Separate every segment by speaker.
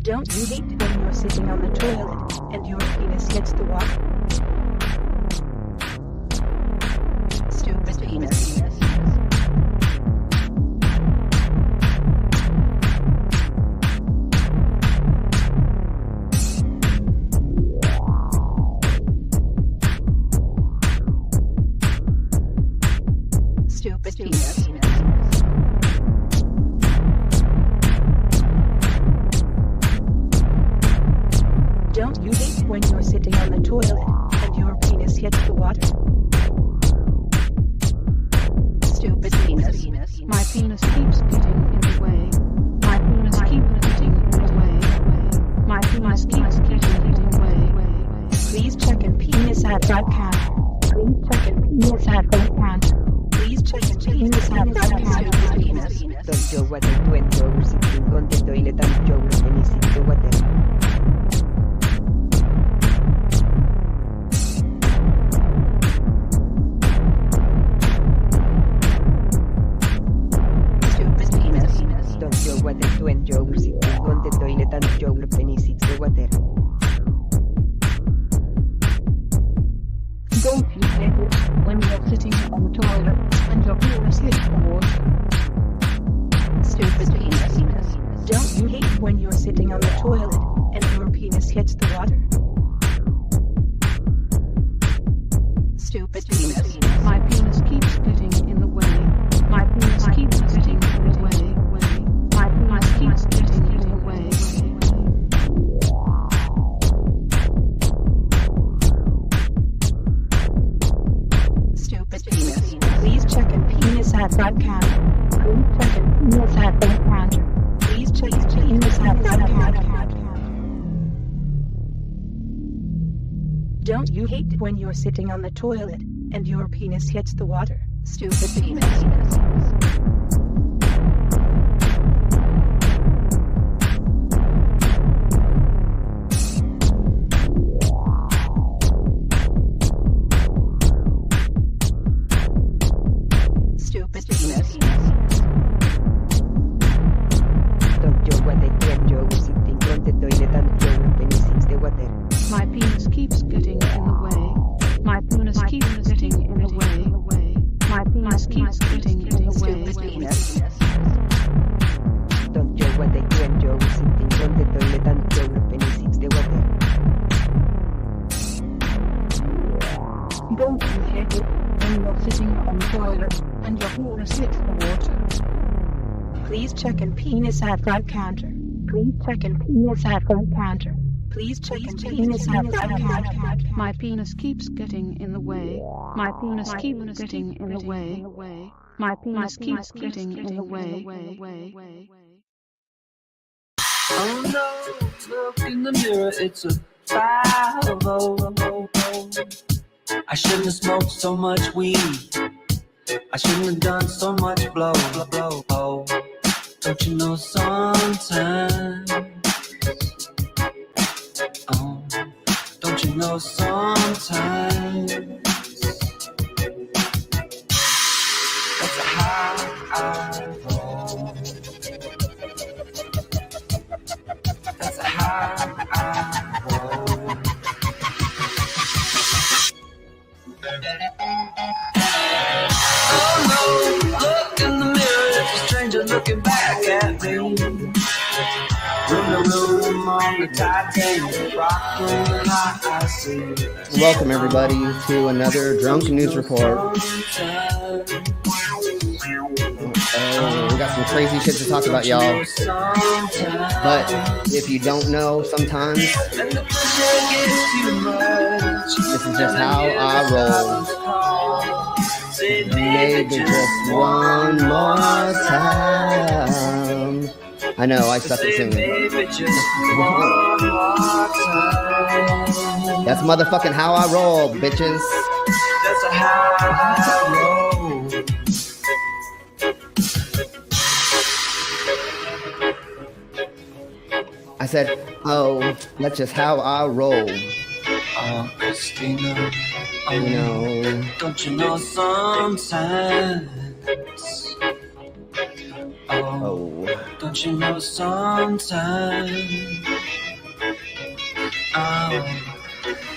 Speaker 1: Don't you hate when you're sitting on the toilet and your penis hits the water? Stupid penis. Stupid penis. Don't you hate when you're sitting on the toilet and your penis hits the water? Stupid penis.
Speaker 2: My penis keeps getting in the way. My penis keeps getting in the way. My penis keeps getting in the way.
Speaker 1: Please check in penis at webcam. Please check in penis at webcam. Please check in penis at webcam.
Speaker 3: Don't you water 20 hours sitting on the toilet and your penis hits the water? Don't you water 20 hours sitting on the toilet and your penis hits the water?
Speaker 2: Don't you hate it when you're sitting on the toilet and your penis hits the water?
Speaker 1: Stupid penis. Don't you hate when you're sitting on the toilet and your penis hits the water? Stupid penis.
Speaker 2: My penis keeps getting in the way. My penis keeps getting in the way. My penis keeps getting in the way.
Speaker 1: Stupid penis. Please check in penis at webcam. Please check in penis at webcam. Please check in penis at webcam. Don't you hate when you're sitting on the toilet and your penis hits the water? Stupid penis. Stupid penis.
Speaker 3: Don't you water 20 hours sitting on the toilet and your penis hits the water?
Speaker 2: My penis keeps getting in the way. My penis keeps getting in the way. My penis keeps getting in the way.
Speaker 1: Stupid penis.
Speaker 3: Don't you water 20 hours sitting on the toilet and your penis hits the water?
Speaker 2: Don't you hate it when you're sitting on the toilet and your penis hits the water?
Speaker 1: Please check in penis at webcam. Please check in penis at webcam. Please check in penis at webcam.
Speaker 2: My penis keeps getting in the way. My penis keeps getting in the way. My penis keeps getting in the way.
Speaker 4: Oh no, look in the mirror, it's a 5-0. I shouldn't have smoked so much weed. I shouldn't have done so much blow. Oh, don't you know sometimes? Oh, don't you know sometimes? That's how I roll. That's how I roll. Oh no, look in the mirror, it's a stranger looking back at me. In the room on the Titanic, rock room and I see.
Speaker 5: Welcome everybody to another Drunk News Report. We got some crazy shit to talk about, y'all. But if you don't know, sometimes this is just how I roll. Maybe just one more time. I know, I suck at singing. That's motherfucking how I roll, bitches.
Speaker 4: That's how I roll.
Speaker 5: I said, oh, that's just how I roll.
Speaker 4: Oh, Christina,
Speaker 5: You know,
Speaker 4: don't you know sometimes?
Speaker 5: oh,
Speaker 4: Don't you know sometimes?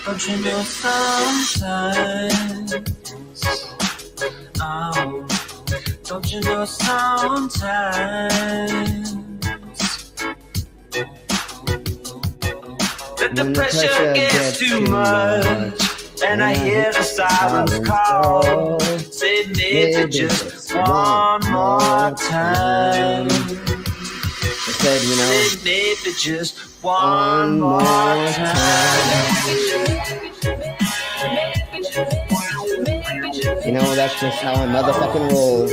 Speaker 4: Don't you know sometimes? Don't you know sometimes? That the pressure gets too much, and I hear the sirens call. Say maybe just one more time.
Speaker 5: I said, you know,
Speaker 4: Say maybe just one more time.
Speaker 5: You know, that's just how I motherfucking roll.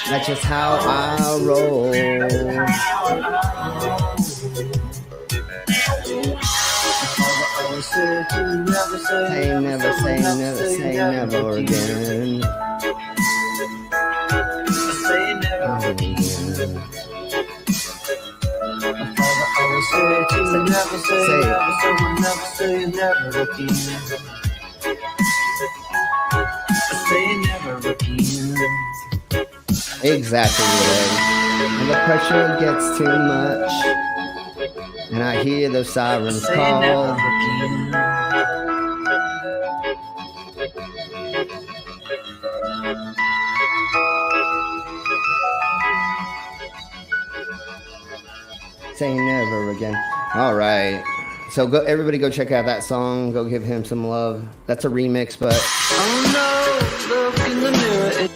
Speaker 5: That's just how I roll. Say never, say never, say never again.
Speaker 4: Say never again. Say never again. Say never again.
Speaker 5: Exactly, Ray. And the pressure gets too much, and I hear the sirens
Speaker 4: Say
Speaker 5: call.
Speaker 4: never again.
Speaker 5: Say never again. All right. So go, everybody go check out that song. Go give him some love. That's a remix, but
Speaker 4: Oh no, look in the mirror.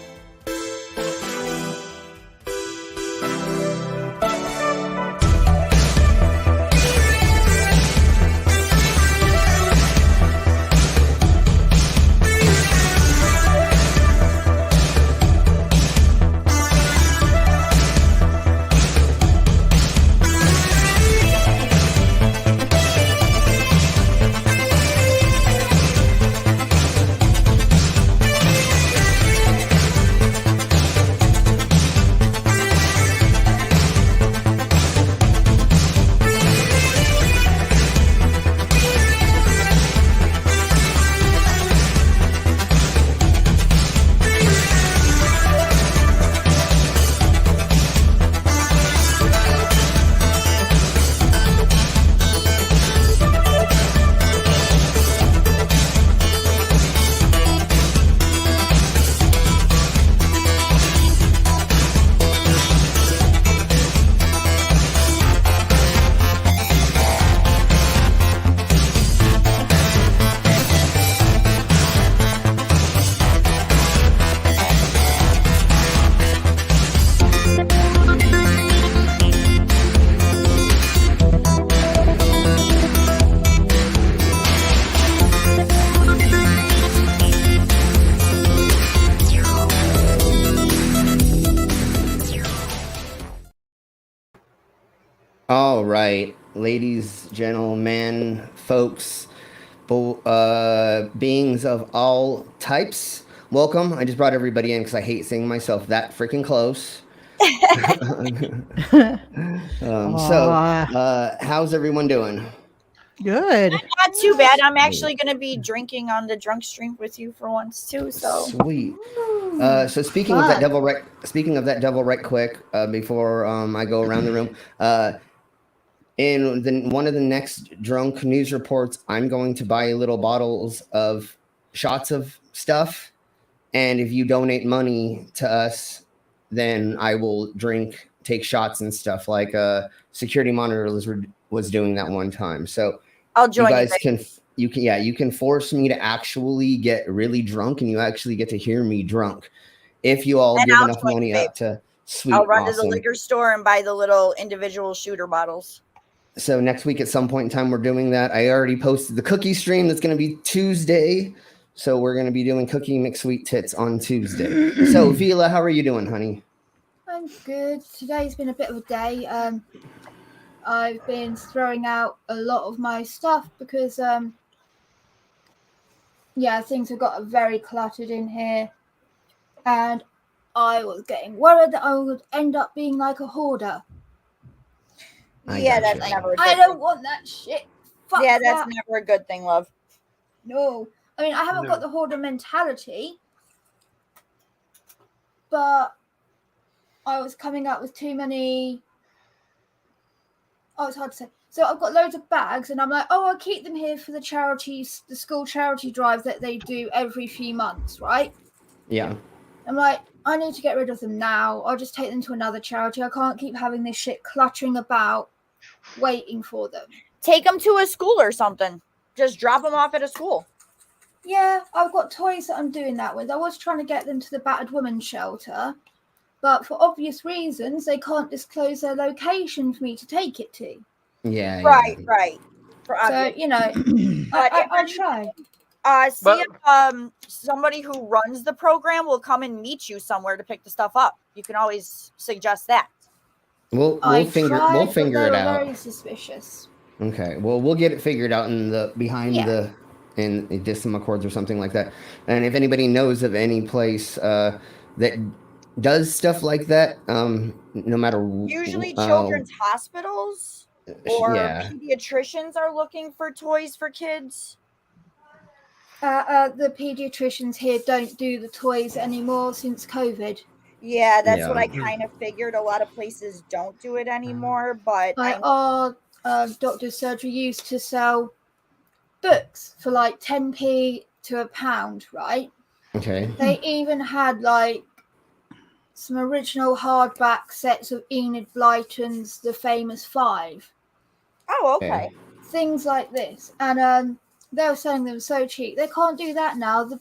Speaker 5: all right, ladies, gentlemen, folks, beings of all types, welcome. I just brought everybody in because I hate seeing myself that freaking close. How's everyone doing?
Speaker 6: Good.
Speaker 7: Not too bad. I'm actually going to be drinking on the drunk stream with you for once too. So
Speaker 5: Sweet. So speaking of that devil right quick, before I go around the room, in one of the next drunk news reports, I'm going to buy little bottles of shots of stuff, and if you donate money to us, then I will take shots and stuff like security monitor was doing that one time. So
Speaker 7: I'll join
Speaker 5: you guys you can force me to actually get really drunk, and you actually get to hear me drunk if you all give enough money up to. Sweet,
Speaker 7: I'll run to
Speaker 5: awesome.
Speaker 7: the liquor store and buy the little individual shooter bottles.
Speaker 5: So next week at some point in time, we're doing that. I already posted the cookie stream. That's going to be Tuesday. So we're going to be doing cookie McSweet Tits on Tuesday. So Vila, how are you doing, honey?
Speaker 8: I'm good. Today's been a bit of a day. I've been throwing out a lot of my stuff because, things have got very cluttered in here. And I was getting worried that I would end up being like a hoarder.
Speaker 7: That's never a good
Speaker 8: I don't want that shit. Fuck
Speaker 7: that's
Speaker 8: that.
Speaker 7: never a good thing, love.
Speaker 8: No. I mean, I haven't got the hoarder mentality, but I was coming up with too many. Oh, it's hard to say. So I've got loads of bags, and I'm like, oh, I'll keep them here for the charities, the school charity drive that they do every few months, right?
Speaker 5: Yeah.
Speaker 8: I'm like, I need to get rid of them now. I'll just take them to another charity. I can't keep having this shit cluttering about, waiting for them.
Speaker 7: Take them to a school or something. Just drop them off at a school.
Speaker 8: Yeah, I've got toys that I'm doing that with. I was trying to get them to the battered women's shelter, but for obvious reasons, they can't disclose their location for me to take it to.
Speaker 5: Yeah.
Speaker 7: Right.
Speaker 8: So, you know, I try.
Speaker 7: See if somebody who runs the program will come and meet you somewhere to pick the stuff up. You can always suggest that.
Speaker 5: We'll figure it out.
Speaker 8: Very suspicious.
Speaker 5: Okay. Well, we'll get it figured out in the in Decima Accords or something like that. And if anybody knows of any place that does stuff like that, no matter
Speaker 7: usually children's hospitals or pediatricians are looking for toys for kids.
Speaker 8: The pediatricians here don't do the toys anymore since COVID.
Speaker 7: Yeah, that's what I kind of figured. A lot of places don't do it anymore, but
Speaker 8: our doctor's surgery used to sell books for like 10p to £1, right?
Speaker 5: Okay.
Speaker 8: They even had like some original hardback sets of Enid Blyton's The Famous Five.
Speaker 7: Oh, okay.
Speaker 8: Things like this, and they were selling them so cheap. They can't do that now. The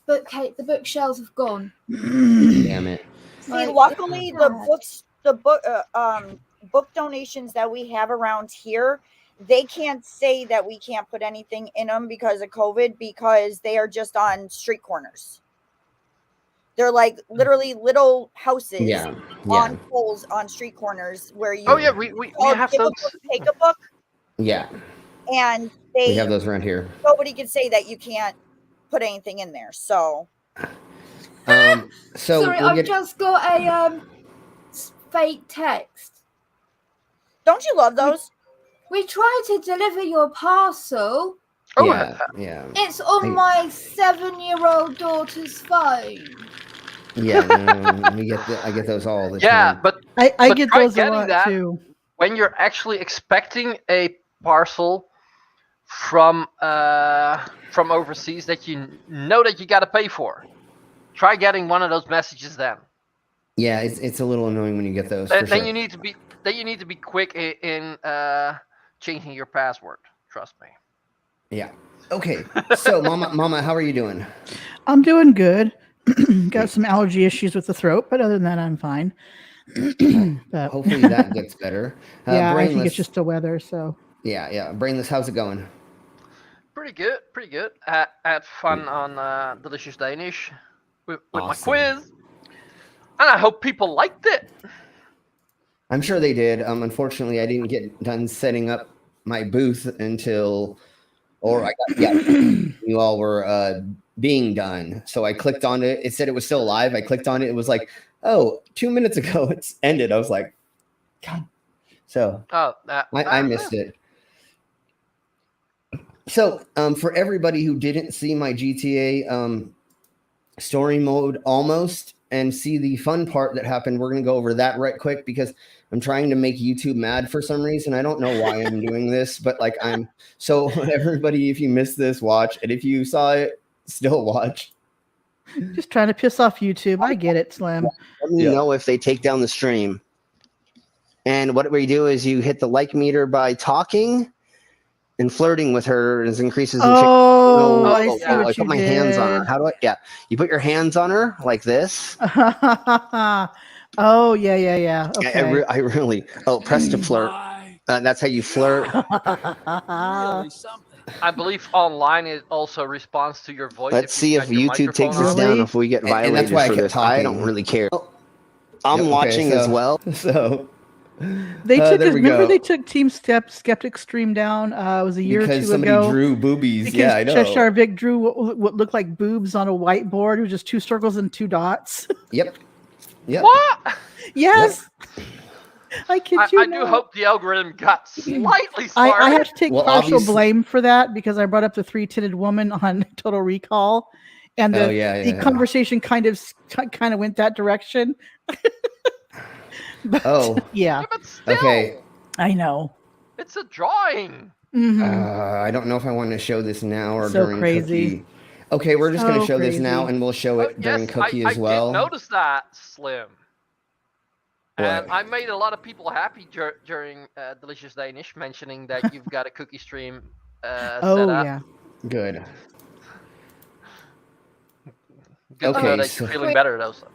Speaker 8: bookshelves have gone.
Speaker 5: Damn it.
Speaker 7: See, luckily the book donations that we have around here, they can't say that we can't put anything in them because of COVID, because they are just on street corners. They're like literally little houses on poles on street corners where you.
Speaker 6: Oh yeah, we have those.
Speaker 7: Take a book.
Speaker 5: Yeah.
Speaker 7: And
Speaker 5: we have those around here.
Speaker 7: Nobody can say that you can't put anything in there. So.
Speaker 8: Sorry, I've just got a fake text.
Speaker 7: Don't you love those?
Speaker 8: We tried to deliver your parcel.
Speaker 6: Oh
Speaker 5: yeah.
Speaker 8: It's on my 7-year-old daughter's phone.
Speaker 5: Yeah, I get those all the time.
Speaker 6: Yeah, but
Speaker 9: I get those a lot too.
Speaker 6: When you're actually expecting a parcel from overseas that you know that you got to pay for, try getting one of those messages then.
Speaker 5: Yeah, it's a little annoying when you get those.
Speaker 6: Then you need to be quick in changing your password. Trust me.
Speaker 5: Yeah. Okay. So, Mama, how are you doing?
Speaker 9: I'm doing good. Got some allergy issues with the throat, but other than that, I'm fine.
Speaker 5: But hopefully that gets better.
Speaker 9: Yeah, I think it's just the weather. So.
Speaker 5: Yeah. Brainless, how's it going?
Speaker 6: Pretty good. Had fun on Delicious Danish with my quiz, and I hope people liked it.
Speaker 5: I'm sure they did. Unfortunately, I didn't get done setting up my booth until, you all were being done. So I clicked on it. It said it was still live. I clicked on it. It was like, 2 minutes ago it's ended. I was like, God. So I missed it. So for everybody who didn't see my GTA story mode almost and see the fun part that happened, we're going to go over that right quick because I'm trying to make YouTube mad for some reason. I don't know why I'm doing this, but so everybody, if you missed this, watch. And if you saw it, still watch.
Speaker 9: Just trying to piss off YouTube. I get it, Slim.
Speaker 10: Let me know if they take down the stream. And what we do is you hit the like meter by talking and flirting with her as increases in
Speaker 9: I see what
Speaker 10: I put my hands on her. How do I? Yeah. You put your hands on her like this.
Speaker 9: Oh, yeah. Okay.
Speaker 10: I really. Press to flirt. That's how you flirt.
Speaker 6: I believe online it also responds to your voice.
Speaker 10: Let's see if YouTube takes us down if we get violated
Speaker 5: and that's why
Speaker 10: for this. I don't really care. I'm watching as well.
Speaker 5: So
Speaker 9: they took. Remember, they took Team Skeptic Stream down. It was a year or two ago.
Speaker 5: Because somebody drew boobies.
Speaker 9: Because
Speaker 5: I know.
Speaker 9: Cheshire Vic drew what looked like boobs on a whiteboard. It was just 2 circles and 2 dots.
Speaker 5: Yep.
Speaker 6: What?
Speaker 9: Yes. Yep. I kid you
Speaker 6: not. I do hope the algorithm got slightly smart.
Speaker 9: I have to take partial blame for that because I brought up the 3-titted woman on Total Recall, and
Speaker 5: Oh,
Speaker 9: the
Speaker 5: yeah.
Speaker 9: conversation kind of went that direction. But,
Speaker 5: Oh.
Speaker 9: yeah.
Speaker 6: But still,
Speaker 5: Okay.
Speaker 9: I know.
Speaker 6: It's a drawing.
Speaker 5: I don't know if I want to show this now or
Speaker 9: So
Speaker 5: during
Speaker 9: crazy.
Speaker 5: Cookie. Okay, we're just going to
Speaker 9: So
Speaker 5: show this now,
Speaker 9: crazy.
Speaker 5: and we'll show it during Cookie as
Speaker 6: I
Speaker 5: well.
Speaker 6: did notice that, Slim. And
Speaker 5: What?
Speaker 6: I made a lot of people happy during Delicious Danish, mentioning that you've got a cookie stream set up.
Speaker 9: Yeah.
Speaker 5: Good.
Speaker 6: Good to know
Speaker 5: Okay,
Speaker 6: that
Speaker 5: so
Speaker 6: you're feeling better, though. So.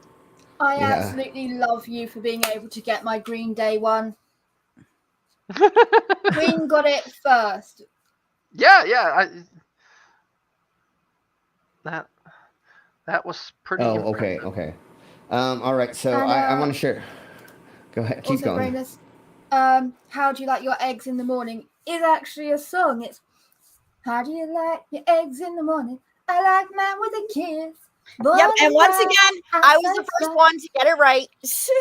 Speaker 8: I
Speaker 5: Yeah.
Speaker 8: absolutely love you for being able to get my Green Day one. Queen got it first.
Speaker 6: Yeah. That was pretty.
Speaker 5: okay. All right, so
Speaker 8: And,
Speaker 5: I want to share. Go ahead, keep
Speaker 8: also,
Speaker 5: going.
Speaker 8: Brainless, How Do You Like Your Eggs in the Morning is actually a song. It's How Do You Like Your Eggs in the Morning? I like mine with a kiss.
Speaker 7: Yep, and once again, I was the first one to get it right.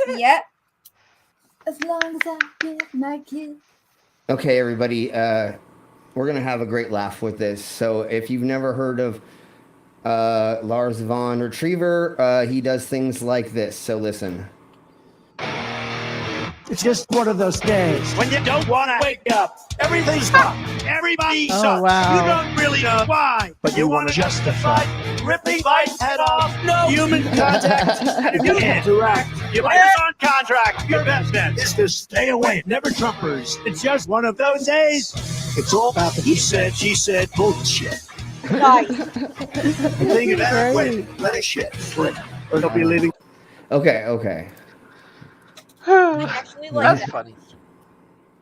Speaker 8: Yep. As long as I get my kiss.
Speaker 5: Okay, everybody, we're going to have a great laugh with this. So if you've never heard of Lars von Retriever, he does things like this. So listen.
Speaker 11: It's just one of those days when you don't want to wake up. Everything sucks. Everybody sucks.
Speaker 9: Wow.
Speaker 11: You don't really know why, but you want to justify ripping Biden's head off. No human contact. And if you interact, you might be on contract. Your best bet is to stay away. Never Trumpers. It's just one of those days. It's all about the he said, she said bullshit.
Speaker 7: Nice.
Speaker 11: The thing of that, wait, let it shit. Or they'll be leaving.
Speaker 5: Okay.
Speaker 7: Actually, like
Speaker 6: That's
Speaker 7: that.
Speaker 6: funny.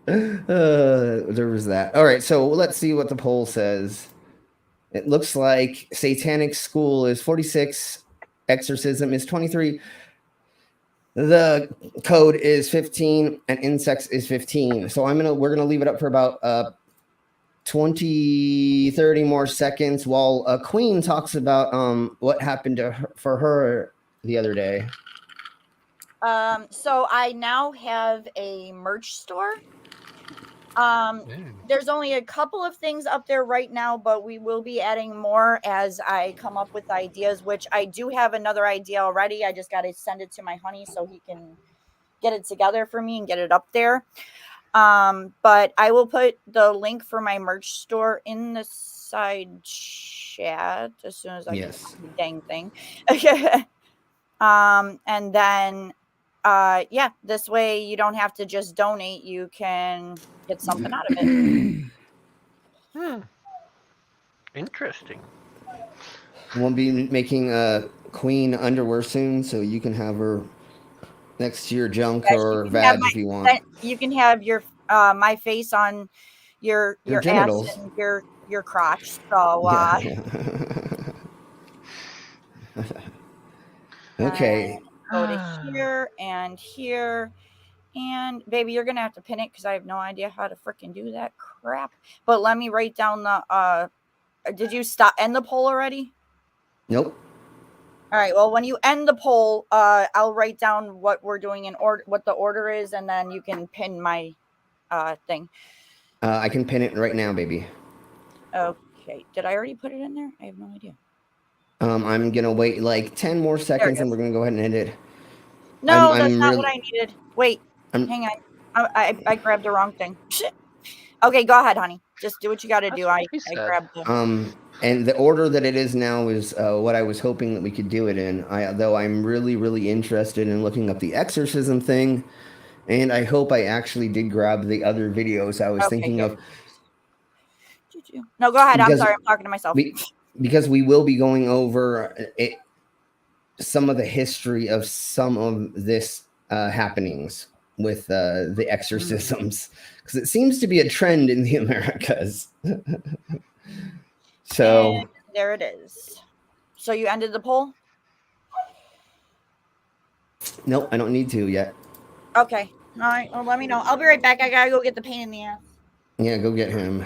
Speaker 5: There was that. All right, so let's see what the poll says. It looks like Satanic School is 46, Exorcism is 23, the code is 15, and Insects is 15. So we're gonna leave it up for about 20-30 more seconds while Queen talks about what happened to her, for her the other day.
Speaker 7: So I now have a merch store. There's only a couple of things up there right now, but we will be adding more as I come up with ideas, which I do have another idea already. I just got to send it to my honey so he can get it together for me and get it up there. But I will put the link for my merch store in the side chat as soon as I get the dang thing. And then this way you don't have to just donate, you can get something out of it.
Speaker 6: Interesting.
Speaker 5: We'll be making Queen underwear soon, so you can have her next to your junk or vag if you want.
Speaker 7: You can have your my face on your
Speaker 5: genitals.
Speaker 7: ass and your crotch. So
Speaker 5: Okay.
Speaker 7: Go to here and here. And baby, you're gonna have to pin it because I have no idea how to freaking do that crap. But let me write down the did you end the poll already?
Speaker 5: Nope.
Speaker 7: All right. Well, when you end the poll, I'll write down what we're doing in order, what the order is, and then you can pin my thing.
Speaker 5: I can pin it right now, baby.
Speaker 7: Okay. Did I already put it in there? I have no idea.
Speaker 5: I'm gonna wait like 10 more seconds, and we're gonna go ahead and end it.
Speaker 7: No, that's not what I needed. Wait, hang on. I grabbed the wrong thing. Okay, go ahead, honey. Just do what you got to do. I grabbed the.
Speaker 5: And the order that it is now is what I was hoping that we could do it in. Though I'm really, really interested in looking up the exorcism thing, and I hope I actually did grab the other videos I was thinking of.
Speaker 7: No, go ahead. I'm sorry. I'm talking to myself.
Speaker 5: Because we will be going over some of the history of some of this happenings with the exorcisms, because it seems to be a trend in the Americas. So
Speaker 7: and there it is. So you ended the poll?
Speaker 5: Nope, I don't need to yet.
Speaker 7: Okay. All right. Well, let me know. I'll be right back. I gotta go get the pain in the ass.
Speaker 5: Yeah, go get him.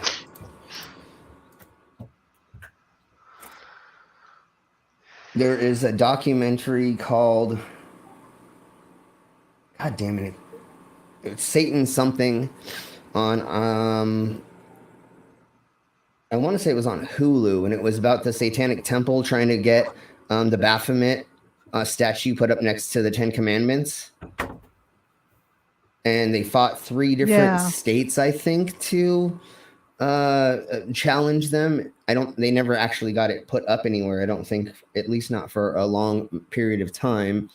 Speaker 5: There is a documentary called, God damn it, it's Satan something on I want to say it was on Hulu, and it was about the Satanic Temple trying to get the Baphomet statue put up next to the Ten Commandments. And they fought 3 different states, I think, to challenge them. They never actually got it put up anywhere, I don't think, at least not for a long period of time.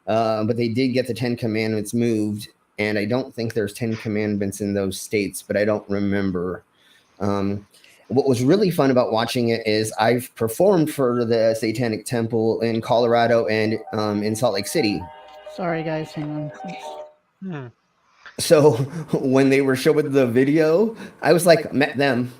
Speaker 5: But they did get the 10 Commandments moved, and I don't think there's 10 Commandments in those states, but I don't remember. What was really fun about watching it is I've performed for the Satanic Temple in Colorado and in Salt Lake City.
Speaker 9: Sorry, guys, hang on.
Speaker 5: So when they were showing the video, I was like, met them.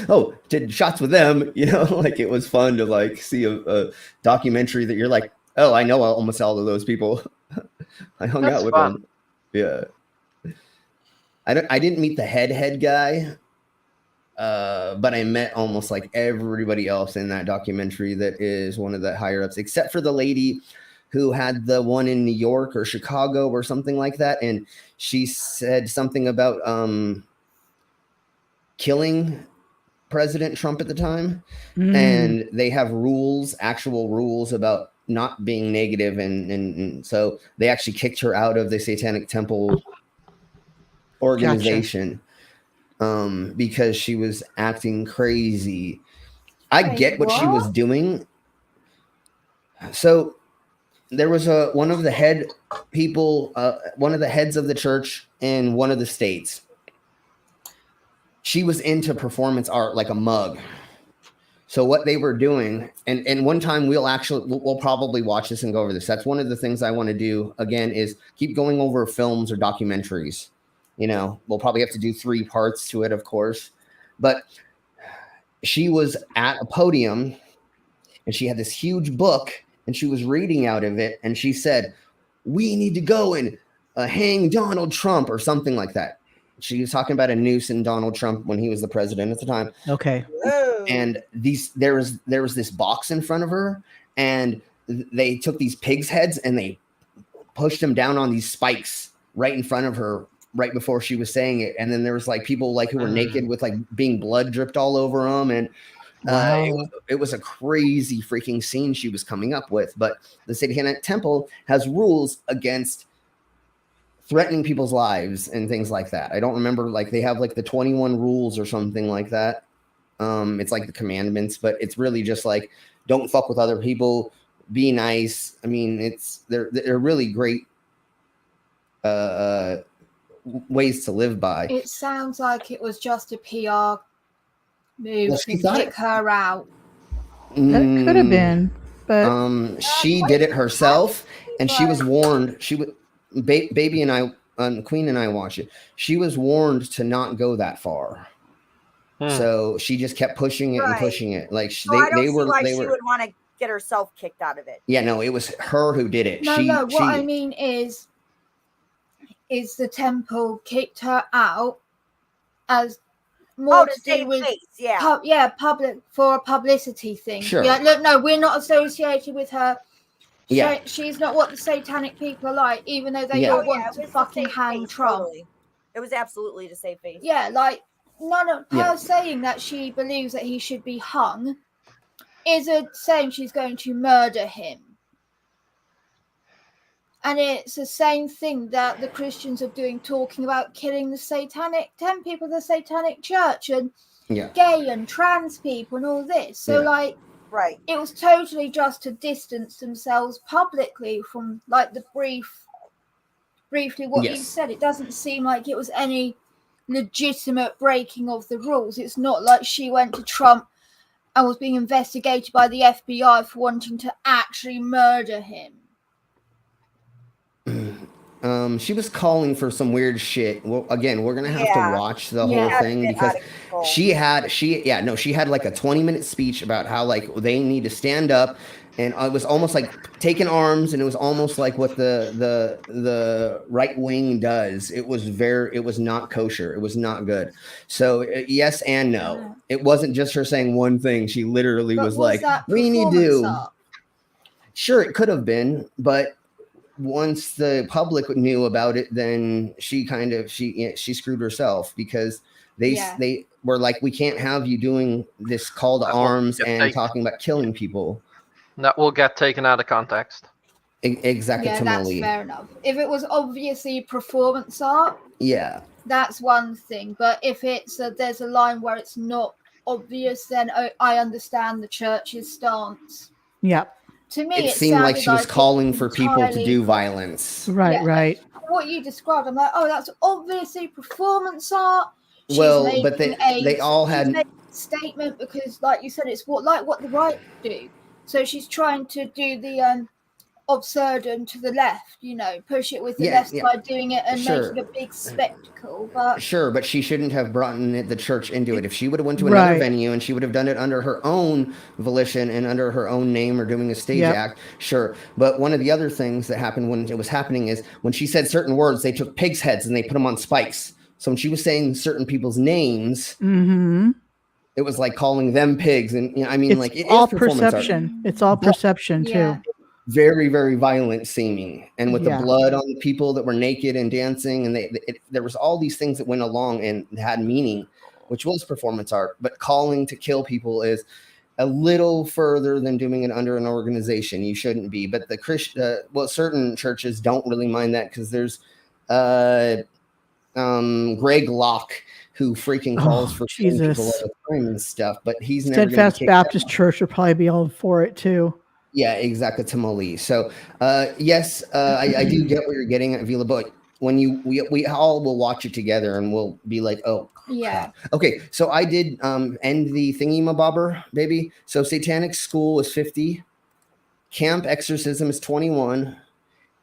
Speaker 5: Oh, did shots with them, like it was fun to like see a documentary that you're like, oh, I know almost all of those people. I hung out with them. Yeah. I didn't meet the head guy, but I met almost like everybody else in that documentary that is one of the higher ups, except for the lady who had the one in New York or Chicago or something like that. And she said something about killing President Trump at the time. And they have actual rules about not being negative. And so they actually kicked her out of the Satanic Temple organization because she was acting crazy. I get what she was doing. So there was one of the heads of the church in one of the states. She was into performance art like a mug. So what they were doing, and one time we'll probably watch this and go over this. That's one of the things I want to do again is keep going over films or documentaries. We'll probably have to do 3 parts to it, of course. But she was at a podium and she had this huge book and she was reading out of it. And she said, we need to go and hang Donald Trump or something like that. She was talking about a noose in Donald Trump when he was the president at the time.
Speaker 9: Okay.
Speaker 5: And there was this box in front of her, and they took these pigs' heads and they pushed them down on these spikes right in front of her right before she was saying it. And then there was like people like who were naked with like being blood dripped all over them. And it was a crazy freaking scene she was coming up with. But the Satanic Temple has rules against threatening people's lives and things like that. I don't remember, like they have like the 21 rules or something like that. It's like the commandments, but it's really just like, don't fuck with other people, be nice. I mean, they're really great ways to live by.
Speaker 8: It sounds like it was just a PR move to kick her out.
Speaker 9: That could have been, but
Speaker 5: she did it herself, and she was warned. She would, baby and I, Queen and I watch it. She was warned to not go that far, so she just kept pushing it and pushing it. Like they were.
Speaker 7: She would want to get herself kicked out of it.
Speaker 5: Yeah, no, it was her who did it.
Speaker 8: No, what I mean is the temple kicked her out as more to do with public for a publicity thing.
Speaker 5: Sure.
Speaker 8: Yeah, look, no, we're not associated with her.
Speaker 5: Yeah,
Speaker 8: she's not what the satanic people are like, even though they all want to fucking hang Trump.
Speaker 7: Totally. It was absolutely to save face.
Speaker 8: Yeah, like none of her saying that she believes that he should be hung isn't saying she's going to murder him. And it's the same thing that the Christians are doing, talking about killing the satanic 10 people of the satanic church and gay and trans people and all this. So it was totally just to distance themselves publicly from like the briefly what you said. It doesn't seem like it was any legitimate breaking of the rules. It's not like she went to Trump and was being investigated by the FBI for wanting to actually murder him.
Speaker 5: She was calling for some weird shit. Well, again, we're gonna have to watch the whole thing because she had like a 20-minute speech about how like they need to stand up, and it was almost like taking arms, and it was almost like what the right wing does. It was not kosher. It was not good. So yes and no. It wasn't just her saying one thing. She literally was like, "We need to." Sure, it could have been, but once the public knew about it, then she screwed herself, because They were like, we can't have you doing this call to arms and talking about killing people.
Speaker 6: That will get taken out of context.
Speaker 5: Exactly.
Speaker 8: Yeah, that's fair enough. If it was obviously performance art, that's one thing. But if it's there's a line where it's not obvious, then I understand the church's stance.
Speaker 9: Yeah.
Speaker 8: To me,
Speaker 5: it seemed like she was calling for people to do violence.
Speaker 9: Right.
Speaker 8: What you described, I'm like, oh, that's obviously performance art.
Speaker 5: But they all had
Speaker 8: a statement because, like you said, it's what the right do. So she's trying to do the absurdum to the left, push it with the left side doing it and make it a big spectacle. But
Speaker 5: but she shouldn't have brought the church into it. If she would have went to another venue and she would have done it under her own volition and under her own name or doing a stage act, sure. But one of the other things that happened when it was happening is when she said certain words, they took pigs' heads and they put them on spikes. So when she was saying certain people's names, it was like calling them pigs, and it's
Speaker 9: all perception. It's all perception too.
Speaker 5: Very, very violent seeming, and with the blood on the people that were naked and dancing, and there was all these things that went along and had meaning, which was performance art. But calling to kill people is a little further than doing it under an organization. You shouldn't be. But certain churches don't really mind that because there's Greg Locke, who freaking calls for people all the time and stuff, but he's never
Speaker 9: Steadfast Baptist Church would probably be all for it too.
Speaker 5: Yeah, exactly. Tamale. So, yes, I do get what you're getting at, Vila, but when we all will watch it together and we'll be like, oh, crap. Okay. So I did end the thingy-mabobber, baby. So Satanic School is 50, Camp Exorcism is 21,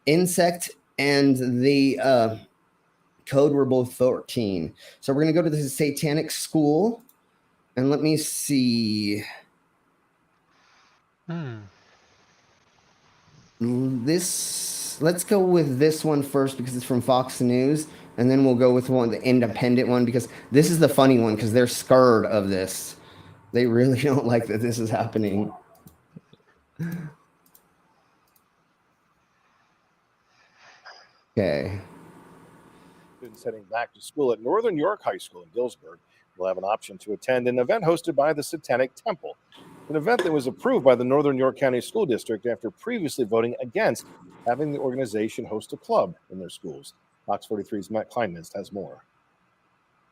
Speaker 5: Insect and the Code were both 14. So we're gonna go to the Satanic School, and let me see. Let's go with this one first because it's from Fox News, and then we'll go with the independent one because this is the funny one because they're scared of this. They really don't like that this is happening. Okay.
Speaker 12: Students heading back to school at Northern York High School in Dillsburg will have an option to attend an event hosted by the Satanic Temple, an event that was approved by the Northern York County School District after previously voting against having the organization host a club in their schools. Fox 43's Matt Kleinminst has more.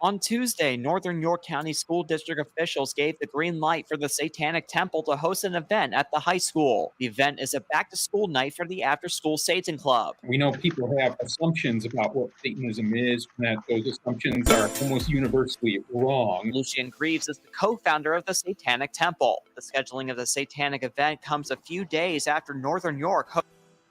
Speaker 13: On Tuesday, Northern York County School District officials gave the green light for the Satanic Temple to host an event at the high school. The event is a back-to-school night for the after-school Satan Club.
Speaker 14: We know people have assumptions about what Satanism is, and that those assumptions are almost universally wrong.
Speaker 13: Lucian Greaves is the co-founder of the Satanic Temple. The scheduling of the Satanic event comes a few days after Northern York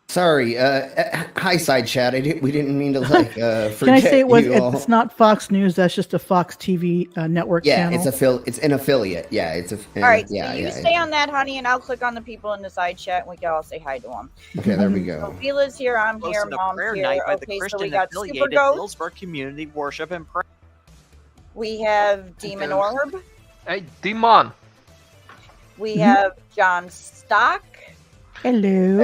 Speaker 5: Sorry, hi side chat. We didn't mean to forget.
Speaker 9: Can I say it's not Fox News? That's just a Fox TV network channel.
Speaker 5: It's an affiliate. Yeah, it's a.
Speaker 7: All right, so you stay on that, honey, and I'll click on the people in the side chat, and we can all say hi to them.
Speaker 5: Okay, there we go.
Speaker 7: So Vila's here. I'm here. Mom's here.
Speaker 13: Night by the
Speaker 7: Okay,
Speaker 13: Christian
Speaker 7: so we got
Speaker 13: affiliated Dillsburg Community Worship and Prayer.
Speaker 7: We have Demon Orb.
Speaker 6: Hey, Demon.
Speaker 7: We have John Stock.
Speaker 9: Hello.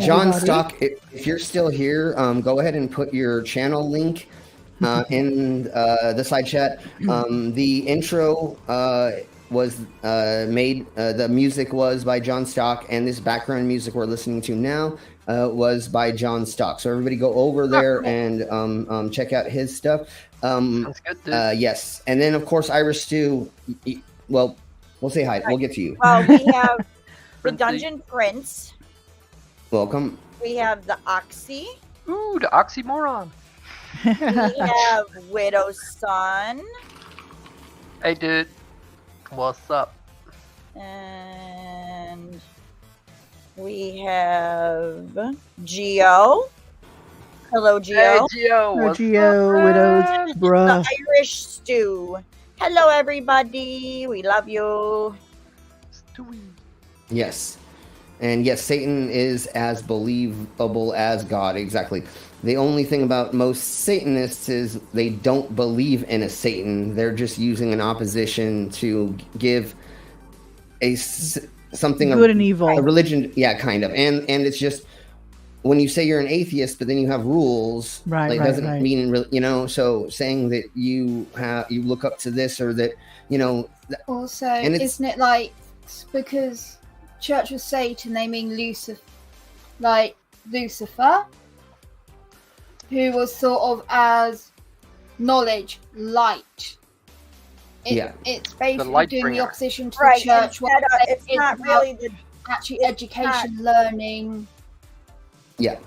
Speaker 5: John Stock, if you're still here, go ahead and put your channel link in the side chat. The intro was made, the music was by John Stock, and this background music we're listening to now was by John Stock. So everybody go over there and check out his stuff.
Speaker 6: Sounds good, dude.
Speaker 5: Yes. And then, of course, Iris Stu, well, we'll say hi. We'll get to you.
Speaker 7: Well, we have the Dungeon Prince.
Speaker 5: Welcome.
Speaker 7: We have the Oxy.
Speaker 6: Ooh, the oxymoron.
Speaker 7: We have Widow's Son.
Speaker 6: Hey, dude. What's up?
Speaker 7: And we have Geo. Hello, Geo.
Speaker 6: Hey, Geo.
Speaker 9: Hello, Geo. Widows, bruh.
Speaker 7: The Irish Stew. Hello, everybody. We love you.
Speaker 6: Stewie.
Speaker 5: Yes. And yes, Satan is as believable as God. Exactly. The only thing about most Satanists is they don't believe in a Satan. They're just using an opposition to give something
Speaker 9: good and evil.
Speaker 5: A religion. Yeah, kind of. And it's just when you say you're an atheist, but then you have rules,
Speaker 9: right,
Speaker 5: doesn't mean really, so saying that you look up to this or that,
Speaker 8: Also, isn't it like, because Church of Satan, they mean Lucifer, who was thought of as knowledge, light. It's basically doing the opposition to the church.
Speaker 7: It's not really
Speaker 8: actually education, learning.
Speaker 7: Yeah,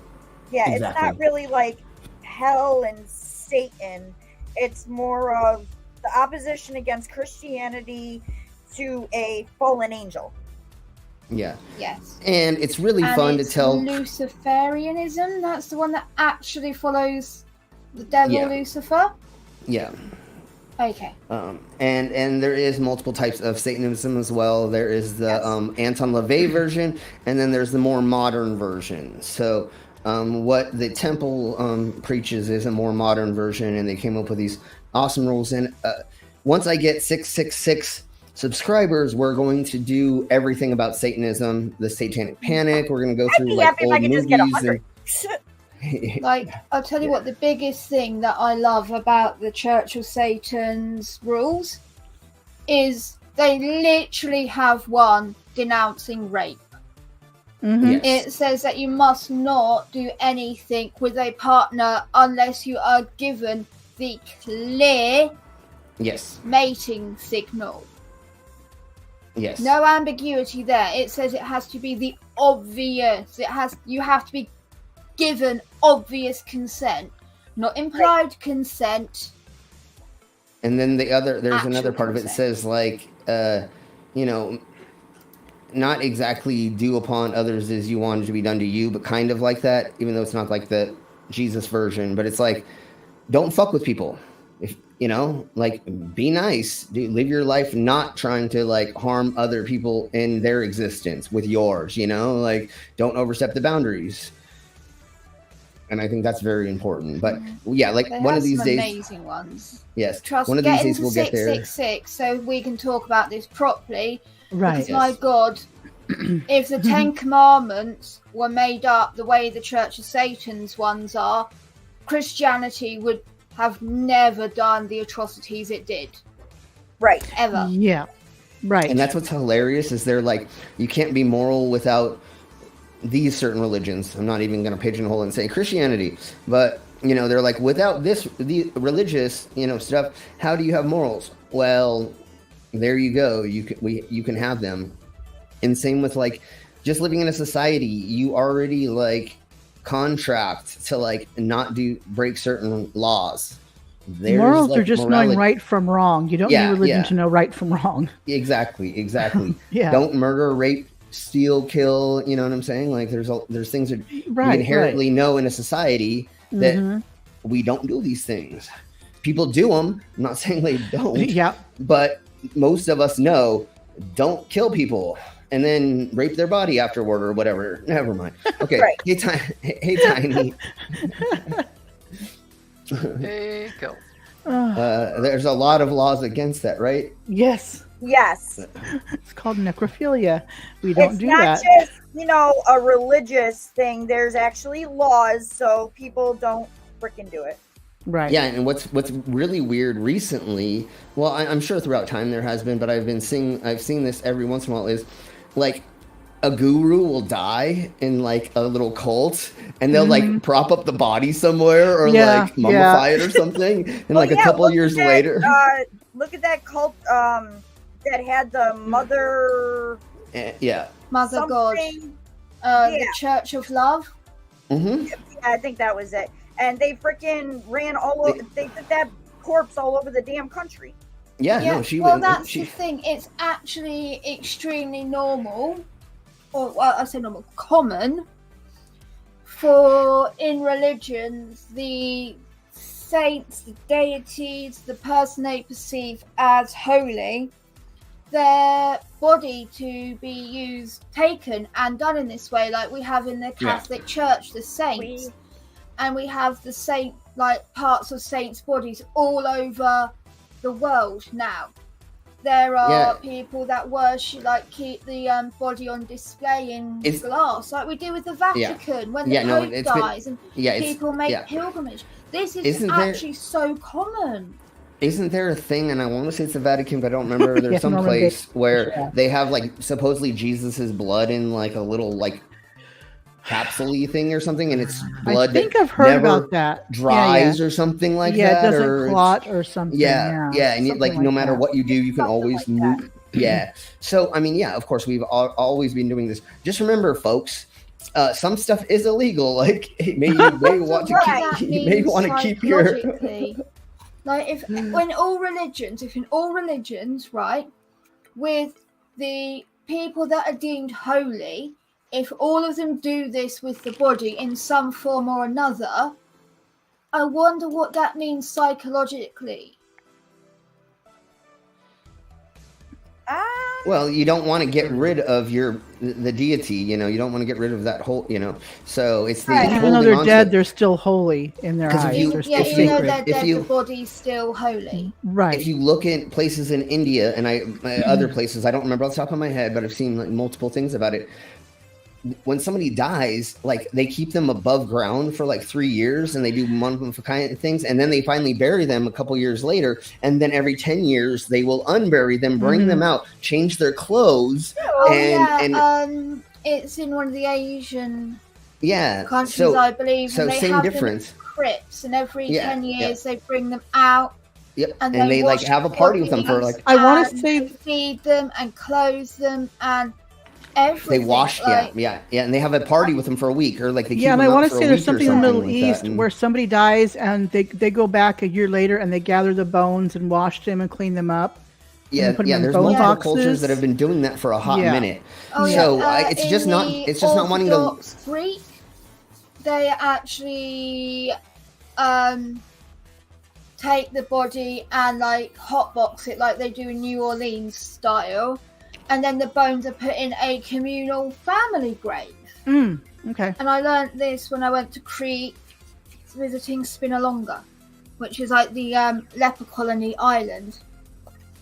Speaker 7: exactly. It's not really like hell and Satan. It's more of the opposition against Christianity to a fallen angel.
Speaker 5: Yeah.
Speaker 8: Yes.
Speaker 5: And it's really fun to tell.
Speaker 8: Luciferianism, that's the one that actually follows the devil Lucifer?
Speaker 5: Yeah.
Speaker 8: Okay.
Speaker 5: And there is multiple types of Satanism as well. There is the Anton LaVey version, and then there's the more modern version. So what the temple preaches is a more modern version, and they came up with these awesome rules. And once I get 666 subscribers, we're going to do everything about Satanism, the Satanic Panic. We're going to go through like old movies.
Speaker 8: Like, I'll tell you what, the biggest thing that I love about the Church of Satan's rules is they literally have one denouncing rape.
Speaker 9: Mm-hmm.
Speaker 5: Yes.
Speaker 8: It says that you must not do anything with a partner unless you are given the clear mating signal.
Speaker 5: Yes.
Speaker 8: No ambiguity there. It says it has to be the obvious. You have to be given obvious consent, not implied consent.
Speaker 5: And then there's another part of it that says like, not exactly do upon others as you want it to be done to you, but kind of like that, even though it's not like the Jesus version, but it's like, don't fuck with people. If be nice, live your life not trying to like harm other people in their existence with yours, don't overstep the boundaries. And I think that's very important. But one of these days,
Speaker 8: amazing ones.
Speaker 5: Yes,
Speaker 8: Trust
Speaker 5: one of these days we'll get there.
Speaker 8: 666, so we can talk about this properly.
Speaker 9: Right.
Speaker 8: Because my God, if the 10 Commandments were made up the way the Church of Satan's ones are, Christianity would have never done the atrocities it did.
Speaker 7: Right.
Speaker 8: Ever.
Speaker 9: Yeah. Right.
Speaker 5: And that's what's hilarious is they're like, you can't be moral without these certain religions. I'm not even going to pigeonhole and say Christianity, but they're like, without the religious, stuff, how do you have morals? Well, there you go. You can have them. And same with like just living in a society, you already like contract to like not break certain laws.
Speaker 9: Morals are just knowing right from wrong. You don't need religion to know right from wrong.
Speaker 5: Exactly.
Speaker 9: Yeah.
Speaker 5: Don't murder, rape, steal, kill. You know what I'm saying? Like there's things that we inherently know in a society that we don't do these things. People do them. I'm not saying they don't.
Speaker 9: Yeah.
Speaker 5: But most of us know, don't kill people and then rape their body afterward or whatever. Never mind. Okay.
Speaker 7: Right.
Speaker 5: Hey, Tiny.
Speaker 6: Hey, go.
Speaker 5: There's a lot of laws against that, right?
Speaker 9: Yes.
Speaker 5: It's
Speaker 9: called necrophilia. We don't do that.
Speaker 7: It's not just, a religious thing. There's actually laws, so people don't freaking do it.
Speaker 5: Right. Yeah, and what's really weird recently, well, I'm sure throughout time there has been, but I've seen this every once in a while, is like a guru will die in like a little cult and they'll like prop up the body somewhere or like mummify it or something. And like a couple years later.
Speaker 7: Look at that cult that had the mother.
Speaker 8: Mother God. The Church of Love.
Speaker 5: Mm-hmm.
Speaker 7: Yeah, I think that was it. And they freaking ran all over. They did that corpse all over the damn country.
Speaker 5: No,
Speaker 8: that's the thing. It's actually extremely normal, or I say normal, common for in religions the saints, the deities, the person they perceive as holy, their body to be taken and done in this way, like we have in the Catholic Church, the saints. And we have the saint, like parts of saints' bodies all over the world now. there are people that worship, like keep the body on display in glass, like we do with the Vatican when the Pope dies, and people make pilgrimage. This is actually so common.
Speaker 5: Isn't there a thing, and I want to say it's the Vatican, but I don't remember. There's some place where they have like supposedly Jesus's blood in like a little like capsule-y thing or something, and it's blood.
Speaker 9: I think I've heard about that.
Speaker 5: Dries or something like that.
Speaker 9: Yeah, it doesn't clot or something.
Speaker 5: Yeah, and like no matter what you do, you can always move. Yeah. So I mean, of course, we've always been doing this. Just remember, folks. Some stuff is illegal. Like you may want to keep your.
Speaker 8: Like if in all religions, right, with the people that are deemed holy, if all of them do this with the body in some form or another, I wonder what that means psychologically.
Speaker 5: Well, you don't want to get rid of the deity, you don't want to get rid of that whole, so it's the
Speaker 9: even though they're dead, they're still holy in their eyes.
Speaker 8: Even though they're dead, the body's still holy.
Speaker 9: Right.
Speaker 5: If you look at places in India and other places, I don't remember off the top of my head, but I've seen like multiple things about it. When somebody dies, like they keep them above ground for like 3 years and they do mummification things, and then they finally bury them a couple years later, and then every 10 years they will unbury them, bring them out, change their clothes.
Speaker 8: It's in one of the Asian
Speaker 5: countries,
Speaker 8: I believe.
Speaker 5: So
Speaker 8: and they
Speaker 5: same
Speaker 8: have
Speaker 5: difference.
Speaker 8: Them in crypts, and every 10 years they bring them out.
Speaker 5: Yep, and they like have a party with them for like.
Speaker 9: I want to say
Speaker 8: feed them and clothe them and. Everything.
Speaker 5: They wash, and they have a party with them for a week, or like they keep
Speaker 9: and
Speaker 5: them
Speaker 9: I want
Speaker 5: to
Speaker 9: say there's something in the Middle East where somebody dies and they go back a year later and they gather the bones and wash them and clean them up.
Speaker 5: There's multiple cultures that have been doing that for a hot minute. It's just not wanting to.
Speaker 8: Greek, they actually take the body and like hotbox it like they do in New Orleans style. And then the bones are put in a communal family grave.
Speaker 9: Okay.
Speaker 8: And I learned this when I went to Crete visiting Spinalonga, which is like the leper colony island.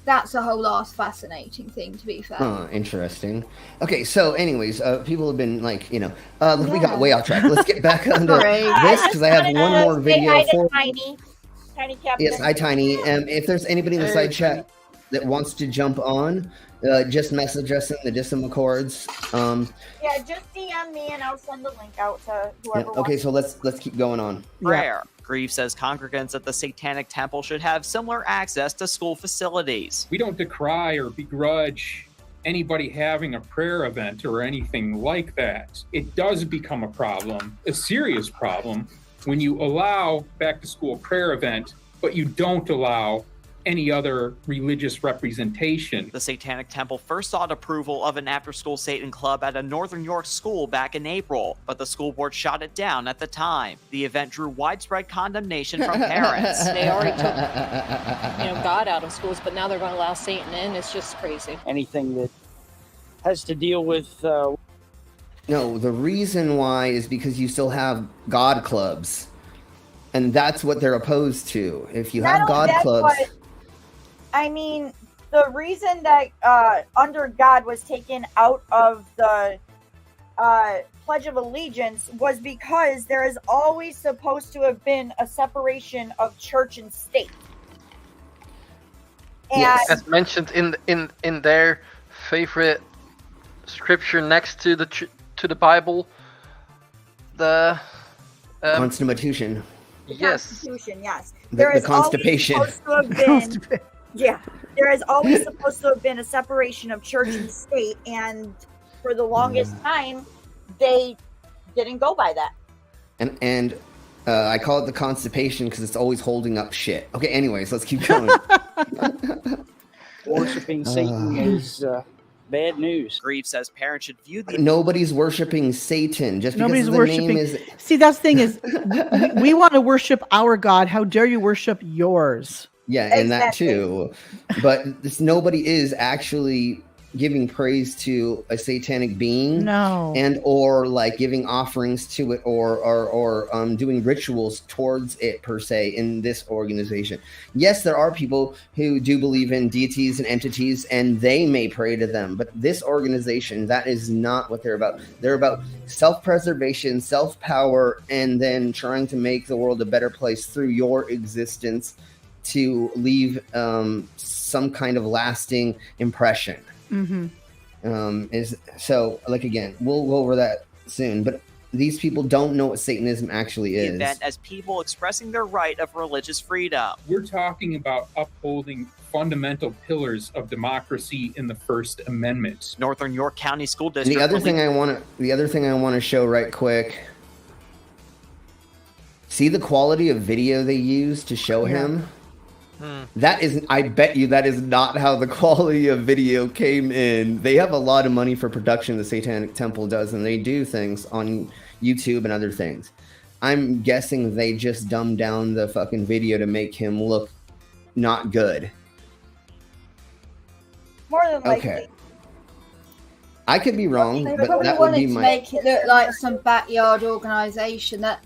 Speaker 8: That's a whole ass fascinating thing, to be fair.
Speaker 5: Interesting. Okay, so anyways, people have been like, we got way off track. Let's get back onto this because I have one more video for
Speaker 7: Tiny Captain.
Speaker 5: Yes, hi Tiny. If there's anybody in the side chat that wants to jump on, just message us in the Decimal Chords.
Speaker 7: Just DM me and I'll send the link out to whoever wants.
Speaker 5: Okay, so let's keep going on.
Speaker 13: Prayer. Grieve says congregants at the Satanic Temple should have similar access to school facilities.
Speaker 14: We don't decry or begrudge anybody having a prayer event or anything like that. It does become a problem, a serious problem, when you allow back-to-school prayer event, but you don't allow any other religious representation.
Speaker 13: The Satanic Temple first sought approval of an after-school Satan club at a Northern York school back in April, but the school board shot it down at the time. The event drew widespread condemnation from parents.
Speaker 15: They already took, God out of schools, but now they're going to allow Satan in. It's just crazy.
Speaker 16: Anything that has to deal with...
Speaker 5: No, the reason why is because you still have God clubs. And that's what they're opposed to. If you have God clubs...
Speaker 7: I mean, the reason that Under God was taken out of the Pledge of Allegiance was because there is always supposed to have been a separation of church and state. And
Speaker 6: yes, as mentioned in their favorite scripture next to the Bible, the
Speaker 5: Constitution.
Speaker 6: Yes.
Speaker 7: Constitution, yes.
Speaker 5: The constipation.
Speaker 7: There is always supposed to have been a separation of church and state, and for the longest time, they didn't go by that.
Speaker 5: And I call it the constipation because it's always holding up shit. Okay, anyways, let's keep going.
Speaker 16: Worshipping Satan is bad news.
Speaker 13: Grieve says parents should view the...
Speaker 5: Nobody's worshiping Satan just because the name is...
Speaker 9: See, that's the thing is, we want to worship our God. How dare you worship yours?
Speaker 5: Yeah, and that too. But nobody is actually giving praise to a satanic being,
Speaker 9: and
Speaker 5: or like giving offerings to it, or doing rituals towards it per se in this organization. Yes, there are people who do believe in deities and entities, and they may pray to them. But this organization, that is not what they're about. They're about self-preservation, self-power, and then trying to make the world a better place through your existence to leave some kind of lasting impression. Is so, like, again, we'll go over that soon, but these people don't know what Satanism actually is.
Speaker 13: Event as people expressing their right of religious freedom.
Speaker 14: We're talking about upholding fundamental pillars of democracy in the First Amendment.
Speaker 13: Northern York County School District.
Speaker 5: The other thing I want to show right quick. See the quality of video they use to show him? That is, I bet you that is not how the quality of video came in. They have a lot of money for production, the Satanic Temple does, and they do things on YouTube and other things. I'm guessing they just dumbed down the fucking video to make him look not good.
Speaker 7: More than likely.
Speaker 5: Okay. I could be wrong,
Speaker 8: They
Speaker 5: but
Speaker 8: probably
Speaker 5: that would
Speaker 8: wanted
Speaker 5: be
Speaker 8: to
Speaker 5: my...
Speaker 8: make it look like some backyard organization that,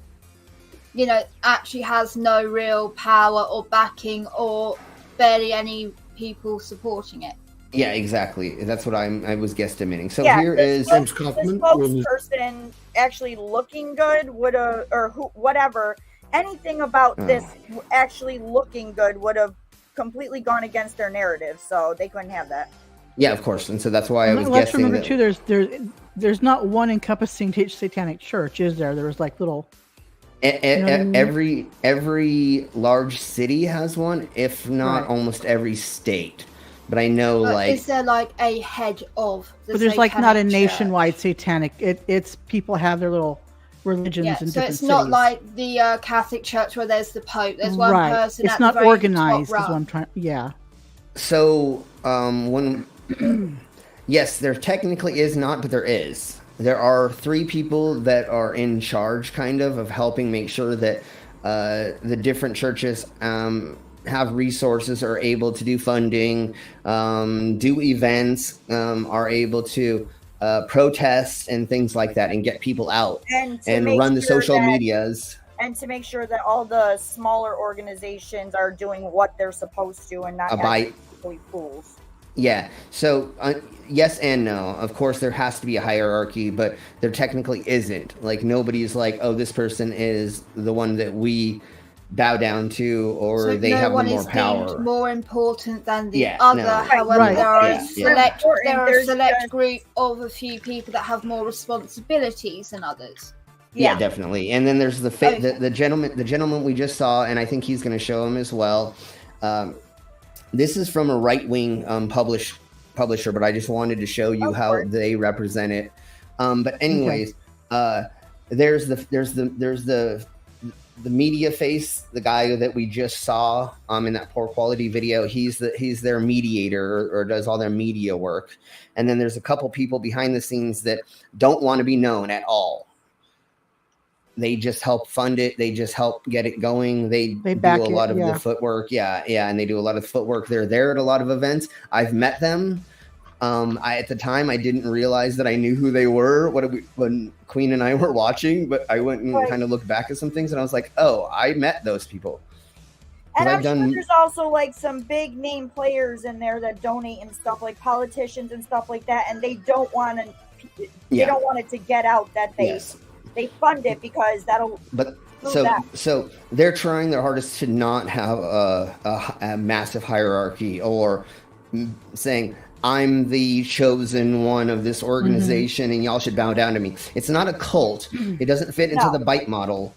Speaker 8: you know, actually has no real power or backing or barely any people supporting it.
Speaker 5: Yeah, exactly. That's what I was guesstimating. So
Speaker 7: Yeah,
Speaker 5: here
Speaker 7: this
Speaker 5: is...
Speaker 7: spokesperson actually looking good would have, or whatever, anything about this actually looking good would have completely gone against their narrative, so they couldn't have that.
Speaker 5: Yeah, of course. And so that's why I was
Speaker 9: Let's
Speaker 5: guessing
Speaker 9: remember
Speaker 5: that...
Speaker 9: too, there's not one encompassing Satanic church, is there? There was like little...
Speaker 5: Every large city has one, if not almost every state. But I know, like,
Speaker 8: is there like a head of the
Speaker 9: but there's like not a
Speaker 8: Satanic
Speaker 9: nationwide Satanic. It's people have their little religions in
Speaker 8: so
Speaker 9: different
Speaker 8: it's not
Speaker 9: cities.
Speaker 8: like the Catholic Church where there's the Pope. There's one person.
Speaker 9: It's
Speaker 8: at
Speaker 9: not
Speaker 8: the very
Speaker 9: organized.
Speaker 8: top
Speaker 9: Is what I'm
Speaker 8: rung.
Speaker 9: trying. Yeah.
Speaker 5: So when yes, there technically is not, but there is. There are 3 people that are in charge, kind of helping make sure that the different churches have resources, are able to do funding, do events, are able to protest and things like that, and get people out and run the social medias.
Speaker 7: And to make sure that all the smaller organizations are doing what they're supposed to and not having complete fools.
Speaker 5: Yeah. So yes and no. Of course, there has to be a hierarchy, but there technically isn't. Like, nobody's like, oh, this person is the one that we bow down to, or
Speaker 8: So
Speaker 5: they
Speaker 8: no
Speaker 5: have
Speaker 8: one
Speaker 5: more
Speaker 8: is
Speaker 5: power.
Speaker 8: deemed more important than the
Speaker 5: Yeah,
Speaker 8: other.
Speaker 5: no.
Speaker 8: However,
Speaker 5: Right.
Speaker 8: there are
Speaker 5: Yeah,
Speaker 8: a select group of a few people that have more responsibilities than others.
Speaker 5: Yeah, definitely. And then there's the gentleman we just saw, and I think he's going to show him as well. This is from a right-wing publisher, but I just wanted to show you how they represent it. But anyways, there's the media face, the guy that we just saw in that poor quality video. He's their mediator, or does all their media work. And then there's a couple people behind the scenes that don't want to be known at all. They just help fund it. They just help get it going. They do a lot of the footwork. Yeah. And they do a lot of the footwork. They're there at a lot of events. I've met them. At the time, I didn't realize that I knew who they were when Queen and I were watching, but I went and kind of looked back at some things, and I was like, oh, I met those people.
Speaker 7: And I'm sure there's also like some big name players in there that donate and stuff, like politicians and stuff like that, and they don't want to. They don't want it to get out that they fund it because that'll.
Speaker 5: But so they're trying their hardest to not have a massive hierarchy, or saying, I'm the chosen one of this organization and y'all should bow down to me. It's not a cult. It doesn't fit into the bite model.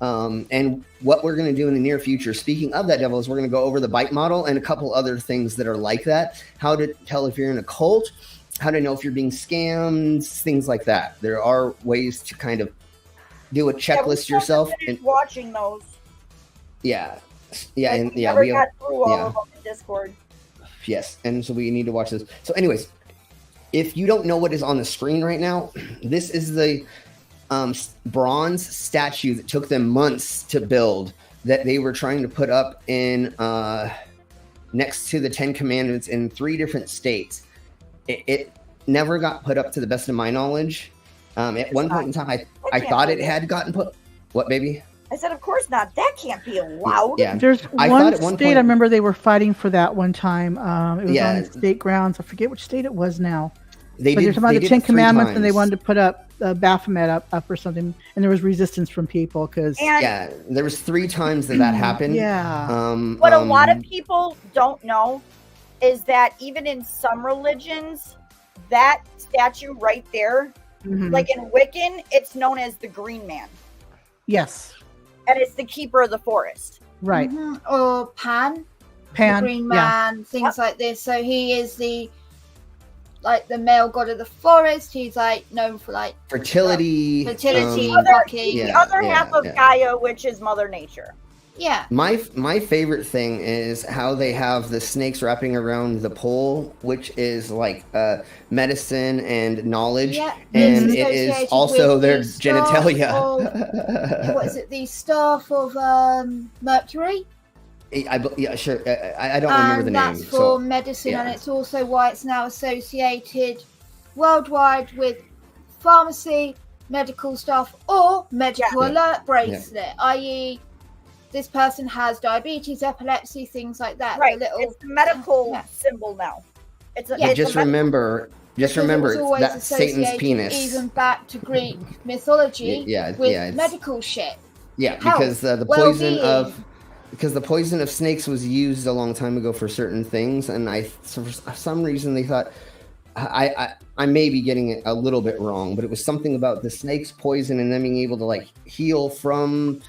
Speaker 5: And what we're going to do in the near future, speaking of that, devil, is we're going to go over the bite model and a couple other things that are like that. How to tell if you're in a cult, how to know if you're being scammed, things like that. There are ways to kind of do a checklist yourself.
Speaker 7: And watching those.
Speaker 5: Yeah.
Speaker 7: We got through all of them in Discord.
Speaker 5: Yes, and so we need to watch this. So anyways, if you don't know what is on the screen right now, this is the bronze statue that took them months to build, that they were trying to put up in next to the 10 Commandments in 3 different states. it never got put up to the best of my knowledge. At one point in time, I thought it had gotten put. What, baby?
Speaker 7: I said, of course not. That can't be allowed.
Speaker 5: Yeah.
Speaker 9: There's one state I remember they were fighting for that one time. It was on state grounds. I forget which state it was now. But they're talking about the 10 Commandments, and they wanted to put up Baphomet up or something, and there was resistance from people because
Speaker 5: there was 3 times that happened.
Speaker 7: What a lot of people don't know is that even in some religions, that statue right there, like in Wiccan, it's known as the Green Man.
Speaker 9: Yes.
Speaker 7: And it's the keeper of the forest.
Speaker 9: Right.
Speaker 8: Or Pan, the Green Man, things like this. So he is the male god of the forest. He's like known for like
Speaker 5: fertility.
Speaker 7: The other half of Gaia, which is Mother Nature.
Speaker 8: Yeah.
Speaker 5: My favorite thing is how they have the snakes wrapping around the pole, which is like medicine and knowledge, and it is also their genitalia.
Speaker 8: What is it? The staff of Mercury.
Speaker 5: Sure. I don't remember the name.
Speaker 8: That's for medicine, and it's also why it's now associated worldwide with pharmacy, medical stuff, or medical alert bracelet, i.e. this person has diabetes, epilepsy, things like that.
Speaker 7: Right. It's a medical symbol now.
Speaker 5: Just remember that's Satan's penis.
Speaker 8: Even back to Greek mythology with medical shit.
Speaker 5: Yeah, because the poison of snakes was used a long time ago for certain things, and for some reason they thought I may be getting it a little bit wrong, but it was something about the snake's poison and them being able to like heal from.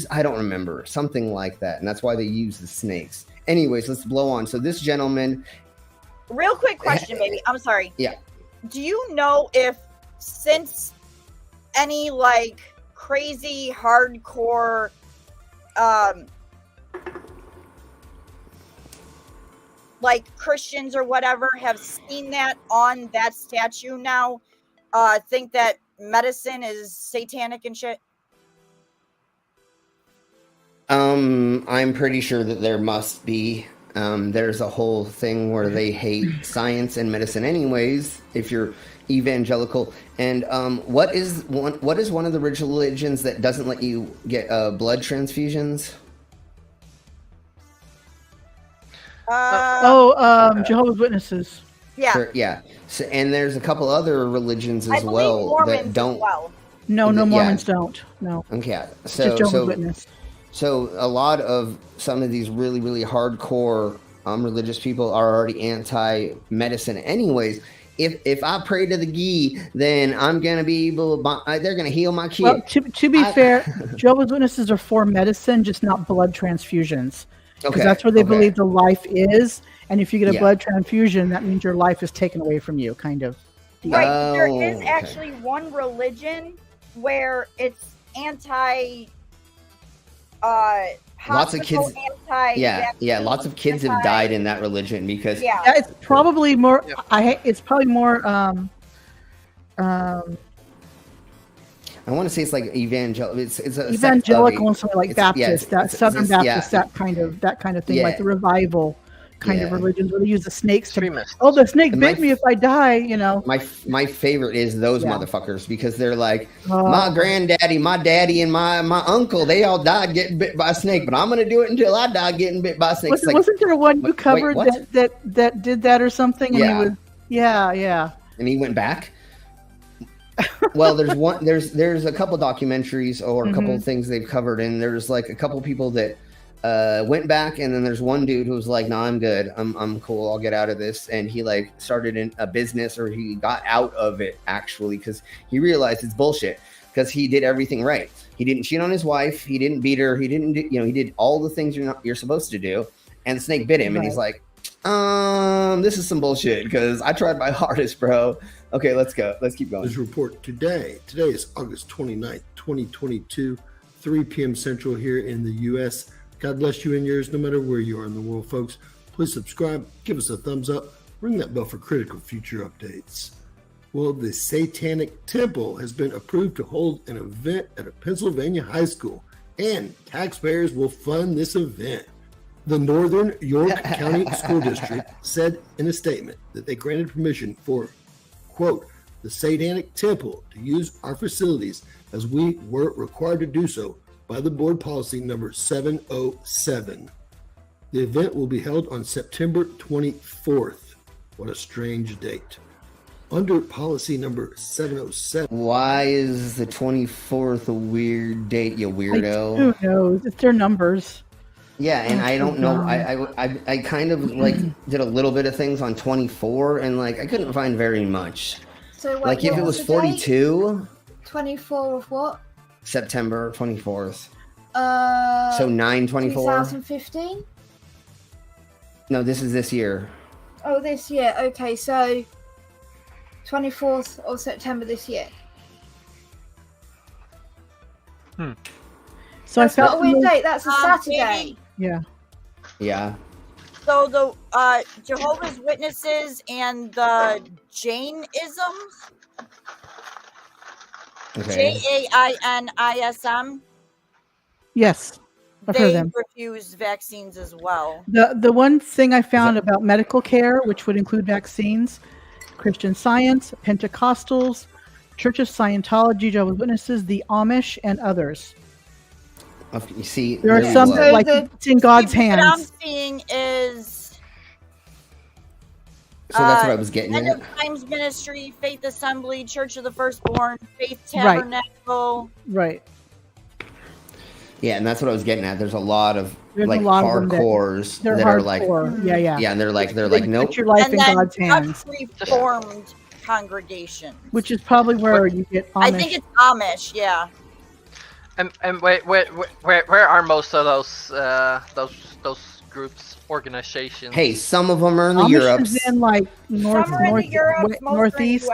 Speaker 5: I don't remember, something like that, and that's why they use the snakes. Anyways, let's blow on. So this gentleman,
Speaker 7: real quick question, baby. I'm sorry.
Speaker 5: Yeah.
Speaker 7: Do you know if since any like crazy hardcore like Christians or whatever have seen that on that statue now, think that medicine is satanic and shit?
Speaker 5: I'm pretty sure that there must be. There's a whole thing where they hate science and medicine anyways, if you're evangelical. And what is one of the religions that doesn't let you get blood transfusions?
Speaker 9: Jehovah's Witnesses.
Speaker 7: Yeah.
Speaker 5: Sure, yeah. So, and there's a couple other religions as well that don't.
Speaker 9: No, Mormons don't. No.
Speaker 5: Okay.
Speaker 9: Just Jehovah's Witness.
Speaker 5: So a lot of some of these really, really hardcore religious people are already anti-medicine anyways. If I pray to the ghee, then I'm going to be able to, they're going to heal my kid.
Speaker 9: Well, to be fair, Jehovah's Witnesses are for medicine, just not blood transfusions. Because that's where they believe the life is. And if you get a blood transfusion, that means your life is taken away from you, kind of.
Speaker 7: Right. There is actually one religion where it's anti...
Speaker 5: lots of kids lots of kids have died in that religion because
Speaker 9: it's probably more it's probably more
Speaker 5: I want to say it's like evangelical. It's
Speaker 9: evangelical and something like Baptist, Southern Baptist, that kind of thing, like the revival kind of religions where they use the snakes to. Oh, the snake bit me if I die. You know.
Speaker 5: My favorite is those motherfuckers because they're like my granddaddy, my daddy, and my uncle. They all died getting bit by a snake, but I'm gonna do it until I die getting bit by a snake.
Speaker 9: Wasn't there one you covered that did that or something? And he was,
Speaker 5: and he went back. Well, there's a couple documentaries or a couple of things they've covered, and there's like a couple people that went back, and then there's one dude who was like, "No, I'm good. I'm cool. I'll get out of this." And he like started a business, or he got out of it actually because he realized it's bullshit. Because he did everything right. He didn't cheat on his wife. He didn't beat her. He didn't he did all the things you're supposed to do. And the snake bit him, and he's like, this is some bullshit because I tried my hardest, bro. Okay, let's go. Let's keep going.
Speaker 17: This report today is August 29th, 2022, 3 p.m. Central here in the U.S. God bless you and yours, no matter where you are in the world, folks. Please subscribe, give us a thumbs up, ring that bell for critical future updates. Well, the Satanic Temple has been approved to hold an event at a Pennsylvania high school, and taxpayers will fund this event. The Northern York County School District said in a statement that they granted permission for, quote, the Satanic Temple to use our facilities as we were required to do so by the board policy number 707. The event will be held on September 24th. What a strange date. Under policy number 707.
Speaker 5: Why is the 24th a weird date, you weirdo?
Speaker 9: Who knows? It's their numbers.
Speaker 5: Yeah, and I don't know. I kind of like did a little bit of things on 24, and like I couldn't find very much.
Speaker 8: So wait,
Speaker 5: like if it was 42,
Speaker 8: 24 of what?
Speaker 5: September 24th.
Speaker 8: So
Speaker 5: 9/24.
Speaker 8: 2015.
Speaker 5: No, this is this year.
Speaker 8: Oh, this year. Okay, so 24th of September this year.
Speaker 9: So
Speaker 8: that's not a weird date. That's a Saturday.
Speaker 9: Yeah.
Speaker 5: Yeah.
Speaker 7: So the Jehovah's Witnesses and the Jainisms,
Speaker 5: okay.
Speaker 7: Jainism,
Speaker 9: Yes, I've heard of
Speaker 7: they
Speaker 9: them.
Speaker 7: refuse vaccines as well.
Speaker 9: The one thing I found about medical care, which would include vaccines, Christian Science, Pentecostals, Church of Scientology, Jehovah's Witnesses, the Amish, and others.
Speaker 5: You see,
Speaker 9: There are some like it's in God's hands.
Speaker 7: What I'm seeing is
Speaker 5: so that's what I was getting
Speaker 7: End
Speaker 5: at.
Speaker 7: of Times Ministry, Faith Assembly, Church of the Firstborn, Faith Tabernacle.
Speaker 9: Right.
Speaker 5: Yeah, and that's what I was getting at. There's a lot of
Speaker 9: There's
Speaker 5: like
Speaker 9: a lot of them
Speaker 5: hardcores
Speaker 9: that
Speaker 5: that
Speaker 9: are
Speaker 5: are like,
Speaker 9: hardcore. Yeah.
Speaker 5: yeah, and they're like, nope.
Speaker 9: Put your life
Speaker 7: And
Speaker 9: in
Speaker 7: then
Speaker 9: God's hands,
Speaker 7: Reformed congregation.
Speaker 9: which is probably where you get Amish.
Speaker 7: I think it's Amish, yeah.
Speaker 6: And wait, where are most of those groups, organizations?
Speaker 5: Hey, some of them are in the
Speaker 9: Amish
Speaker 5: Europe.
Speaker 9: is in like northeast.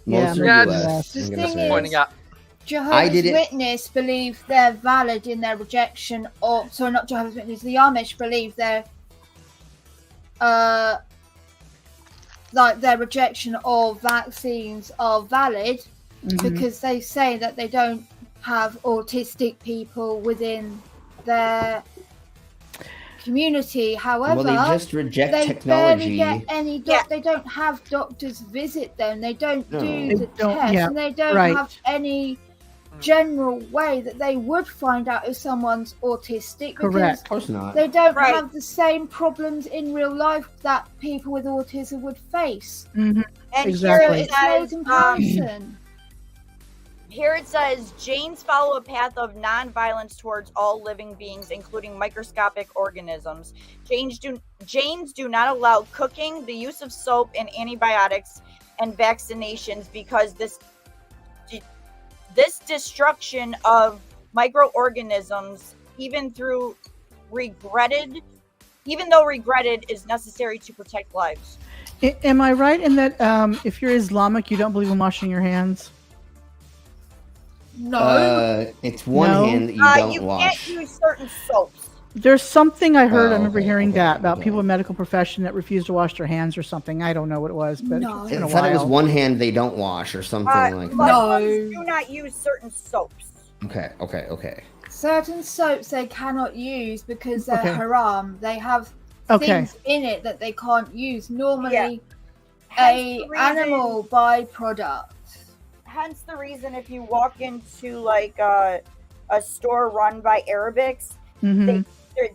Speaker 5: Most are
Speaker 6: Yeah,
Speaker 5: US.
Speaker 8: The
Speaker 5: I'm gonna
Speaker 8: thing
Speaker 5: say.
Speaker 6: pointing out.
Speaker 8: Jehovah's Witness believe they're valid in their rejection of. Sorry, not Jehovah's Witness. The Amish believe they're like their rejection of vaccines are valid because they say that they don't have autistic people within their community. However,
Speaker 5: Well, they just reject
Speaker 8: they
Speaker 5: technology.
Speaker 8: barely get any they don't have doctors visit them. They don't
Speaker 5: No.
Speaker 8: do
Speaker 5: They
Speaker 8: the
Speaker 9: don't-
Speaker 8: test,
Speaker 9: yeah,
Speaker 8: and they don't
Speaker 9: right.
Speaker 8: have any general way that they would find out if someone's autistic.
Speaker 9: Correct.
Speaker 5: Of course not.
Speaker 8: They don't
Speaker 7: Right.
Speaker 8: have the same problems in real life that people with autism would face.
Speaker 7: And
Speaker 9: Exactly.
Speaker 7: here it
Speaker 8: It's no
Speaker 7: says,
Speaker 8: comparison.
Speaker 7: here it says, Jains follow a path of non-violence towards all living beings, including microscopic organisms. Jains do not allow cooking, the use of soap, and antibiotics and vaccinations because this destruction of microorganisms, even though regretted, is necessary to protect lives.
Speaker 9: Am I right in that if you're Islamic, you don't believe in washing your hands?
Speaker 8: No.
Speaker 5: It's one
Speaker 9: No?
Speaker 5: hand that you don't
Speaker 7: You
Speaker 5: wash.
Speaker 7: can't use certain soaps.
Speaker 9: There's something I heard. I
Speaker 5: Oh,
Speaker 9: remember
Speaker 5: okay,
Speaker 9: hearing
Speaker 5: okay,
Speaker 9: that about
Speaker 5: okay.
Speaker 9: people in medical profession that refuse to wash their hands or something. I don't know what it was, but
Speaker 8: No.
Speaker 9: it's
Speaker 5: I
Speaker 9: been a
Speaker 5: thought it was
Speaker 9: while.
Speaker 5: one hand they don't wash or something like that.
Speaker 7: Muslims do not use certain soaps.
Speaker 5: Okay.
Speaker 8: Certain soaps they cannot use because they're
Speaker 9: Okay.
Speaker 8: haram. They have
Speaker 9: Okay.
Speaker 8: things in it that they can't use. Normally,
Speaker 7: Hence
Speaker 8: a
Speaker 7: the reason-
Speaker 8: animal byproduct.
Speaker 7: Hence the reason if you walk into like a store run by Arabics,
Speaker 9: Mhm.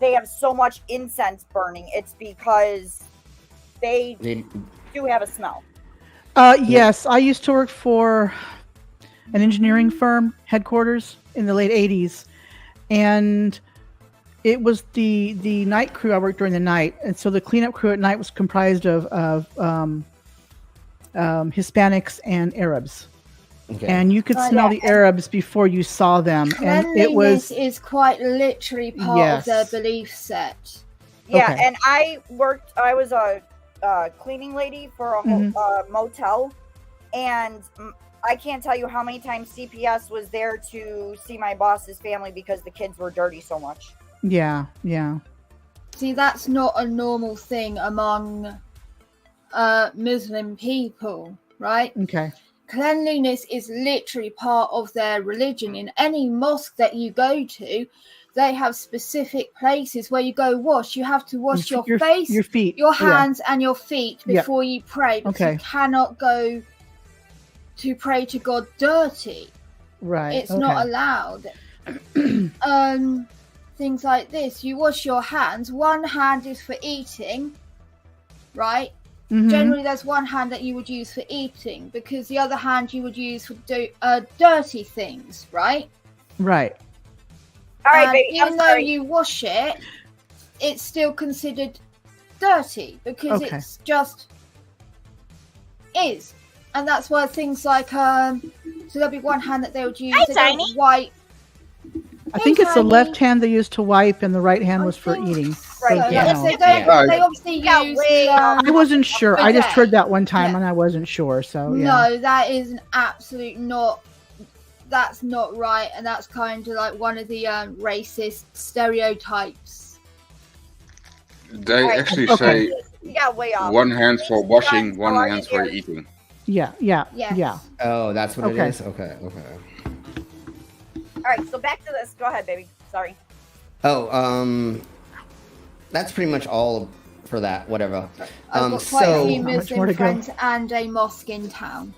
Speaker 7: they have so much incense burning. It's because they do have a smell.
Speaker 9: Yes, I used to work for an engineering firm headquarters in the late 80s, and it was the night crew. I worked during the night, and so the cleanup crew at night was comprised of Hispanics and Arabs.
Speaker 5: Okay.
Speaker 9: And you could
Speaker 8: Oh,
Speaker 9: smell
Speaker 8: yeah.
Speaker 9: the Arabs before you saw them, and it
Speaker 8: Cleanliness
Speaker 9: was
Speaker 8: is quite literally part
Speaker 9: Yes.
Speaker 8: of their belief set.
Speaker 7: Yeah,
Speaker 9: Okay.
Speaker 7: and I was a cleaning lady for a motel, and I can't tell you how many times CPS was there to see my boss's family because the kids were dirty so much.
Speaker 9: yeah.
Speaker 8: See, that's not a normal thing among Muslim people, right?
Speaker 9: Okay.
Speaker 8: Cleanliness is literally part of their religion. In any mosque that you go to, they have specific places where you go wash. You have to wash your face,
Speaker 9: your feet,
Speaker 8: your hands, and your feet before you pray. Because you cannot go to pray to God dirty.
Speaker 9: Right.
Speaker 8: It's not allowed. Things like this. You wash your hands. One hand is for eating, right?
Speaker 9: Mm-hmm.
Speaker 8: Generally, there's one hand that you would use for eating because the other hand you would use for dirty things, right?
Speaker 9: Right.
Speaker 7: All right, baby.
Speaker 8: Even though you wash it, it's still considered dirty because it's just is. And that's why things like so there'll be one hand that they would use.
Speaker 7: Hi,
Speaker 8: they
Speaker 7: Tiny.
Speaker 8: don't wipe.
Speaker 9: I think it's the left hand they used to wipe, and the right hand was for eating.
Speaker 8: Right. They obviously use.
Speaker 9: I wasn't sure. I just heard that one time, and I wasn't sure. So
Speaker 8: no, that is an absolute not. That's not right, and that's kind of like one of the racist stereotypes.
Speaker 18: They actually say one hand for washing, one hand for eating.
Speaker 9: Yeah.
Speaker 5: Oh, that's what it is? Okay.
Speaker 7: All right, so back to this. Go ahead, baby. Sorry.
Speaker 5: Oh, that's pretty much all for that. Whatever.
Speaker 8: I've got quite a few Muslim friends and a mosque in town.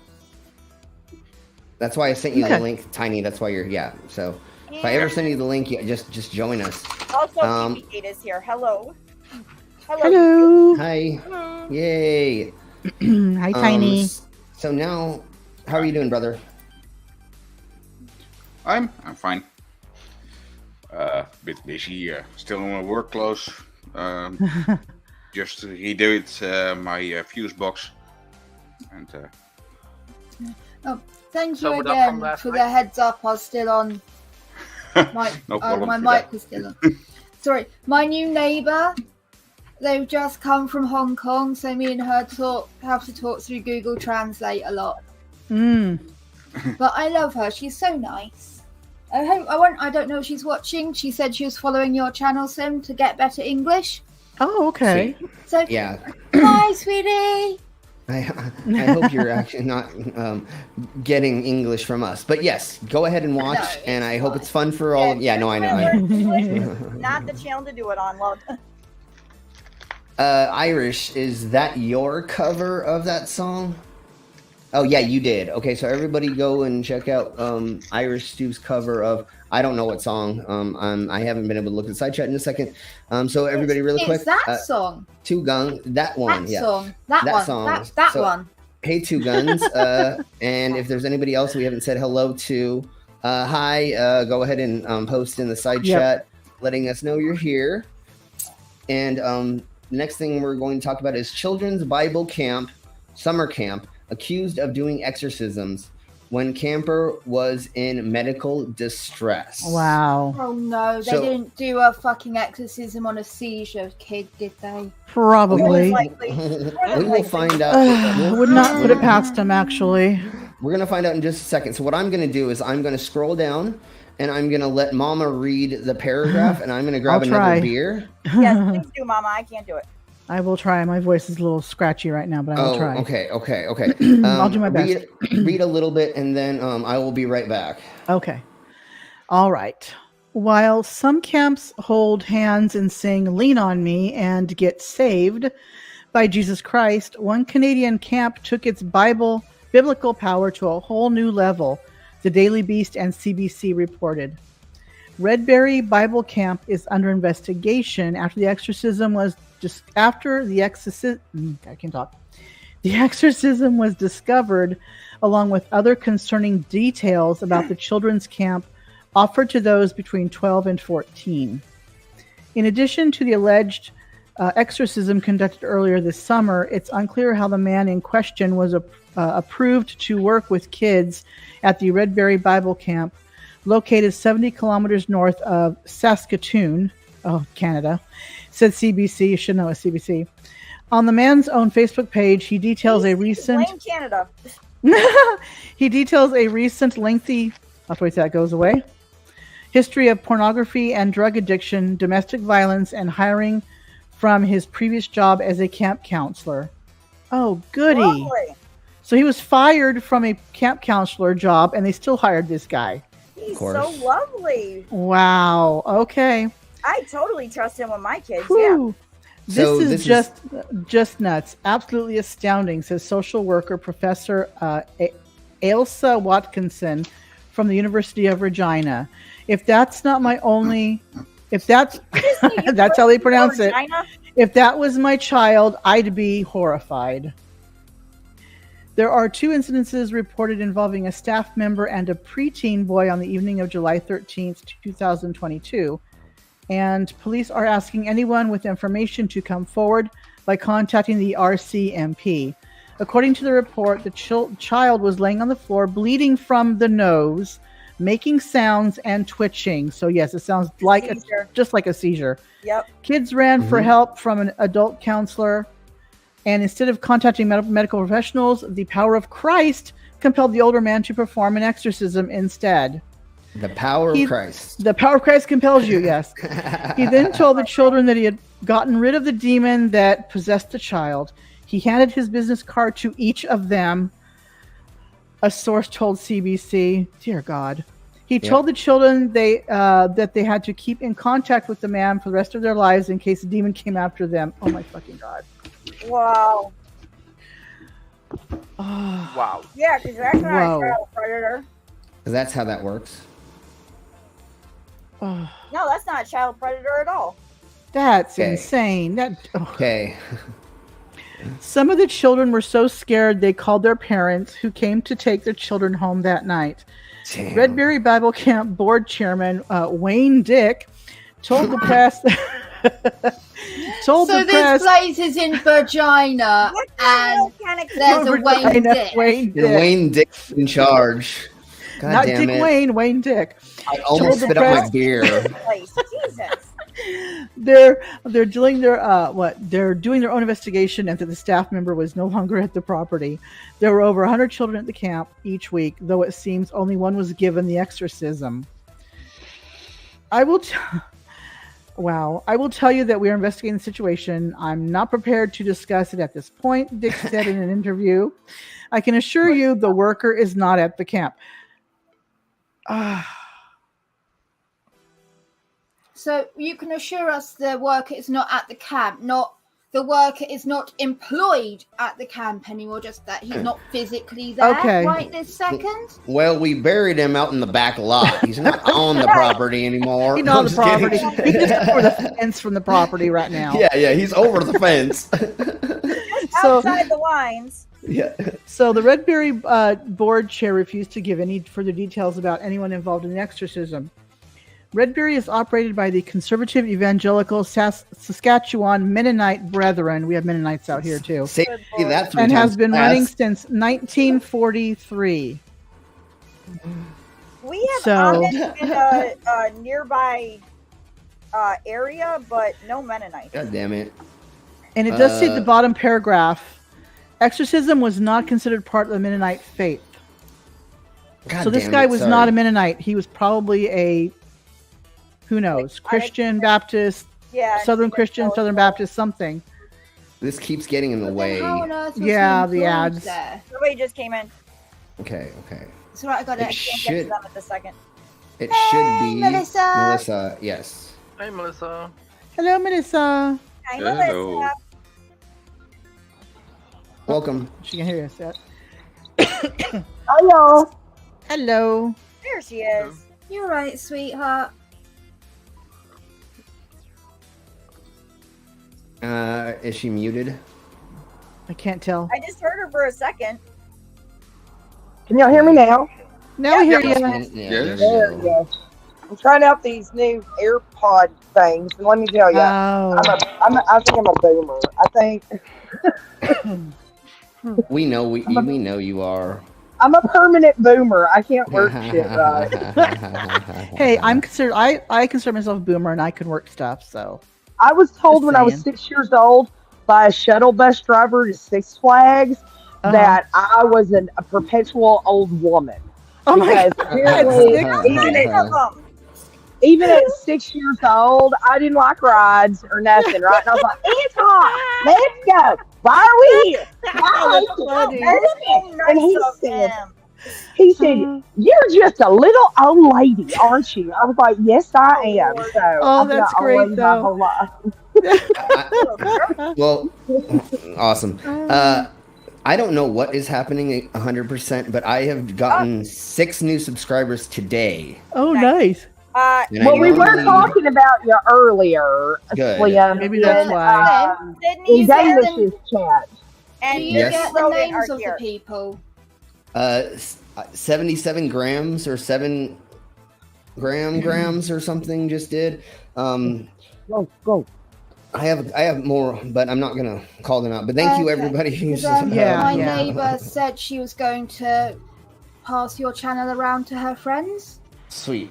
Speaker 5: That's why I sent you the link, Tiny. That's why you're So if I ever send you the link, just join us.
Speaker 7: Also, Kate is here. Hello.
Speaker 9: Hello.
Speaker 5: Hi. Yay.
Speaker 9: Hi, Tiny.
Speaker 5: So now, how are you doing, brother?
Speaker 18: I'm fine. Bit busy. Still in my work clothes. Just redid my fuse box. And
Speaker 8: thank you again for the heads up. I was still on. My mic was still on. Sorry, my new neighbour. They've just come from Hong Kong, so me and her have to talk through Google Translate a lot. But I love her. She's so nice. I don't know if she's watching. She said she was following your channel, Sim, to get better English.
Speaker 9: Oh, okay.
Speaker 8: So hi, sweetie.
Speaker 5: I hope you're actually not getting English from us. But yes, go ahead and watch, and I hope it's fun for all of you. Yeah, no, I know.
Speaker 7: Not the channel to do it on, love.
Speaker 5: Irish, is that your cover of that song? Oh, yeah, you did. Okay, so everybody go and check out Irish Stu's cover of, I don't know what song. I haven't been able to look at the side chat in a second. So everybody really quick.
Speaker 8: It's that song.
Speaker 5: Two Guns, that one.
Speaker 8: That song. That one. That one.
Speaker 5: Hey, Two Guns. And if there's anybody else we haven't said hello to, hi, go ahead and post in the side chat, letting us know you're here. And the next thing we're going to talk about is Children's Bible Camp, Summer Camp, accused of doing exorcisms when camper was in medical distress.
Speaker 9: Wow.
Speaker 8: Oh no, they didn't do a fucking exorcism on a seizure kid, did they?
Speaker 9: Probably.
Speaker 5: We will find out.
Speaker 9: Would not put it past them, actually.
Speaker 5: We're going to find out in just a second. So what I'm going to do is I'm going to scroll down and I'm going to let Mama read the paragraph and I'm going to grab another beer.
Speaker 7: Yes, please do, Mama. I can't do it.
Speaker 9: I will try. My voice is a little scratchy right now, but I will try.
Speaker 5: Okay.
Speaker 9: I'll do my best.
Speaker 5: Read a little bit, and then I will be right back.
Speaker 9: Okay. All right. While some camps hold hands and sing "Lean on Me" and "Get Saved" by Jesus Christ, one Canadian camp took its biblical power to a whole new level, the Daily Beast and CBC reported. Redberry Bible Camp is under investigation after the exorcism was The exorcism was discovered along with other concerning details about the children's camp offered to those between 12 and 14. In addition to the alleged exorcism conducted earlier this summer, it's unclear how the man in question was approved to work with kids at the Redberry Bible Camp, located 70 kilometers north of Saskatoon, Canada, said CBC. You should know it's CBC. On the man's own Facebook page, he details a recent...
Speaker 7: Blame Canada.
Speaker 9: He details a recent lengthy... I'll wait till that goes away. History of pornography and drug addiction, domestic violence, and hiring from his previous job as a camp counselor. Oh, goody.
Speaker 7: Lovely.
Speaker 9: So he was fired from a camp counselor job, and they still hired this guy.
Speaker 7: He's so lovely.
Speaker 9: Wow. Okay.
Speaker 7: I totally trust him with my kids.
Speaker 9: Whew.
Speaker 7: Yeah.
Speaker 9: This is just nuts. Absolutely astounding, says social worker Professor Ailsa Watkinson from the University of Regina. If that's not my only, if that's that's how they pronounce it. If that was my child, I'd be horrified. There are 2 incidences reported involving a staff member and a preteen boy on the evening of July 13th, 2022. And police are asking anyone with information to come forward by contacting the RCMP. According to the report, the child was laying on the floor, bleeding from the nose, making sounds and twitching. So yes, it sounds like just like a seizure.
Speaker 7: Yep.
Speaker 9: Kids ran for help from an adult counselor. And instead of contacting medical professionals, the power of Christ compelled the older man to perform an exorcism instead.
Speaker 5: The power of Christ.
Speaker 9: The power of Christ compels you, yes. He then told the children that he had gotten rid of the demon that possessed the child. He handed his business card to each of them, a source told CBC. Dear God. He told the children that they had to keep in contact with the man for the rest of their lives in case the demon came after them. Oh my fucking God.
Speaker 7: Wow.
Speaker 6: Wow.
Speaker 7: Yeah, because that's not a child predator.
Speaker 5: That's how that works.
Speaker 7: No, that's not a child predator at all.
Speaker 9: That's insane.
Speaker 5: Okay.
Speaker 9: Some of the children were so scared they called their parents, who came to take their children home that night.
Speaker 5: Damn.
Speaker 9: Redberry Bible Camp board chairman Wayne Dick told the press.
Speaker 8: This place is in Virginia, and there's a Wayne Dick.
Speaker 5: Wayne Dick in charge. God
Speaker 9: Not
Speaker 5: damn
Speaker 9: Dick
Speaker 5: it.
Speaker 9: Wayne, Wayne Dick.
Speaker 5: I almost spit out my beer.
Speaker 7: Jesus.
Speaker 9: They're doing their they're doing their own investigation after the staff member was no longer at the property. There were over 100 children at the camp each week, though it seems only one was given the exorcism. I will tell you that we are investigating the situation. I'm not prepared to discuss it at this point, Dick said in an interview. I can assure you the worker is not at the camp.
Speaker 8: So you can assure us the worker is not at the camp, not the worker is not employed at the camp anymore, just that he's not physically there right this second?
Speaker 5: Well, we buried him out in the back lot. He's not on the property anymore.
Speaker 9: He's not on the property. He's just over the fence from the property right now.
Speaker 5: Yeah, he's over the fence.
Speaker 7: Outside the lines.
Speaker 5: Yeah.
Speaker 9: So the Redberry board chair refused to give any further details about anyone involved in the exorcism. Redberry is operated by the conservative evangelical Saskatchewan Mennonite Brethren. We have Mennonites out here too.
Speaker 5: Say that 3
Speaker 9: and
Speaker 5: times
Speaker 9: has been running since 1943.
Speaker 7: We have Amish in a nearby area, but no Mennonites.
Speaker 5: God damn it.
Speaker 9: And it does say at the bottom paragraph, exorcism was not considered part of the Mennonite faith.
Speaker 5: God
Speaker 9: so this guy was not a Mennonite. He was probably a, who knows, Christian, Baptist, Southern Christian, Southern Baptist, something.
Speaker 5: This keeps getting in the way.
Speaker 9: Yeah, the ads.
Speaker 7: Somebody just came in.
Speaker 5: Okay.
Speaker 8: It's alright, I got it.
Speaker 7: I can't get to them at the second.
Speaker 5: It should be
Speaker 8: Melissa.
Speaker 5: Yes.
Speaker 6: Hey, Melissa.
Speaker 9: Hello, Melissa.
Speaker 7: Hi, Melissa.
Speaker 5: Welcome.
Speaker 9: She can hear us yet.
Speaker 7: Hello.
Speaker 9: Hello.
Speaker 7: There she is.
Speaker 8: You're right, sweetheart.
Speaker 5: Is she muted?
Speaker 9: I can't tell.
Speaker 7: I just heard her for a second.
Speaker 19: Can y'all hear me now?
Speaker 9: Now we hear you.
Speaker 19: There we go. I'm trying out these new AirPod things, and let me tell you, I think I'm a boomer. I think
Speaker 5: we know you are.
Speaker 19: I'm a permanent boomer. I can't work shit right.
Speaker 9: Hey, I consider myself a boomer, and I can work stuff. So
Speaker 19: I was told when I was 6 years old by a shuttle bus driver to Six Flags that I was a perpetual old woman.
Speaker 9: Oh my
Speaker 19: God. Even at 6 years old, I didn't like rides or nothing, right? And I was like, it's hot. Let's go. Why are we here? And he said, He said, "You're just a little old lady, aren't you?" I was like, "Yes, I am." So
Speaker 9: that's great, though.
Speaker 5: Well, awesome. I don't know what is happening 100%, but I have gotten 6 new subscribers today.
Speaker 9: Oh, nice.
Speaker 19: Well, we were talking about you earlier, Slim.
Speaker 9: Maybe that's why.
Speaker 19: In Danish's chat.
Speaker 8: And you get the names of the people.
Speaker 5: 77 grams or 7 grams or something just did.
Speaker 19: Go.
Speaker 5: I have more, but I'm not gonna call them out. But thank you, everybody. Who's
Speaker 8: my neighbor said she was going to pass your channel around to her friends.
Speaker 5: Sweet,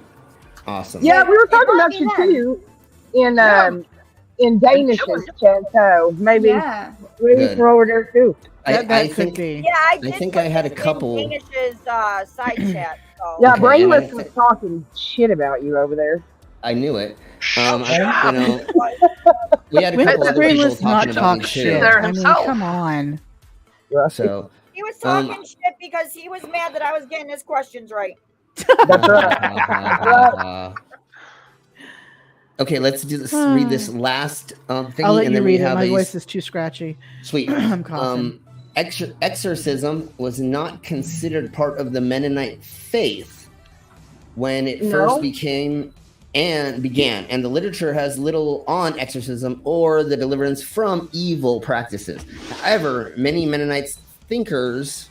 Speaker 5: awesome.
Speaker 19: Yeah, we were talking about you too in Danish's chat. So maybe throw her there too.
Speaker 5: I think I had a couple.
Speaker 7: Danish's side chat. So.
Speaker 19: Yeah, Brainless was talking shit about you over there.
Speaker 5: I knew it. We had a couple other people talking about me too.
Speaker 9: I mean, come on.
Speaker 5: So
Speaker 7: he was talking shit because he was mad that I was getting his questions right.
Speaker 19: That's right.
Speaker 5: Okay, let's do this. Read this last thing.
Speaker 9: I'll let you read it. My voice is too scratchy.
Speaker 5: Sweet.
Speaker 9: I'm coughing.
Speaker 5: Exorcism was not considered part of the Mennonite faith when it first began, and the literature has little on exorcism or the deliverance from evil practices. However, many Mennonite thinkers,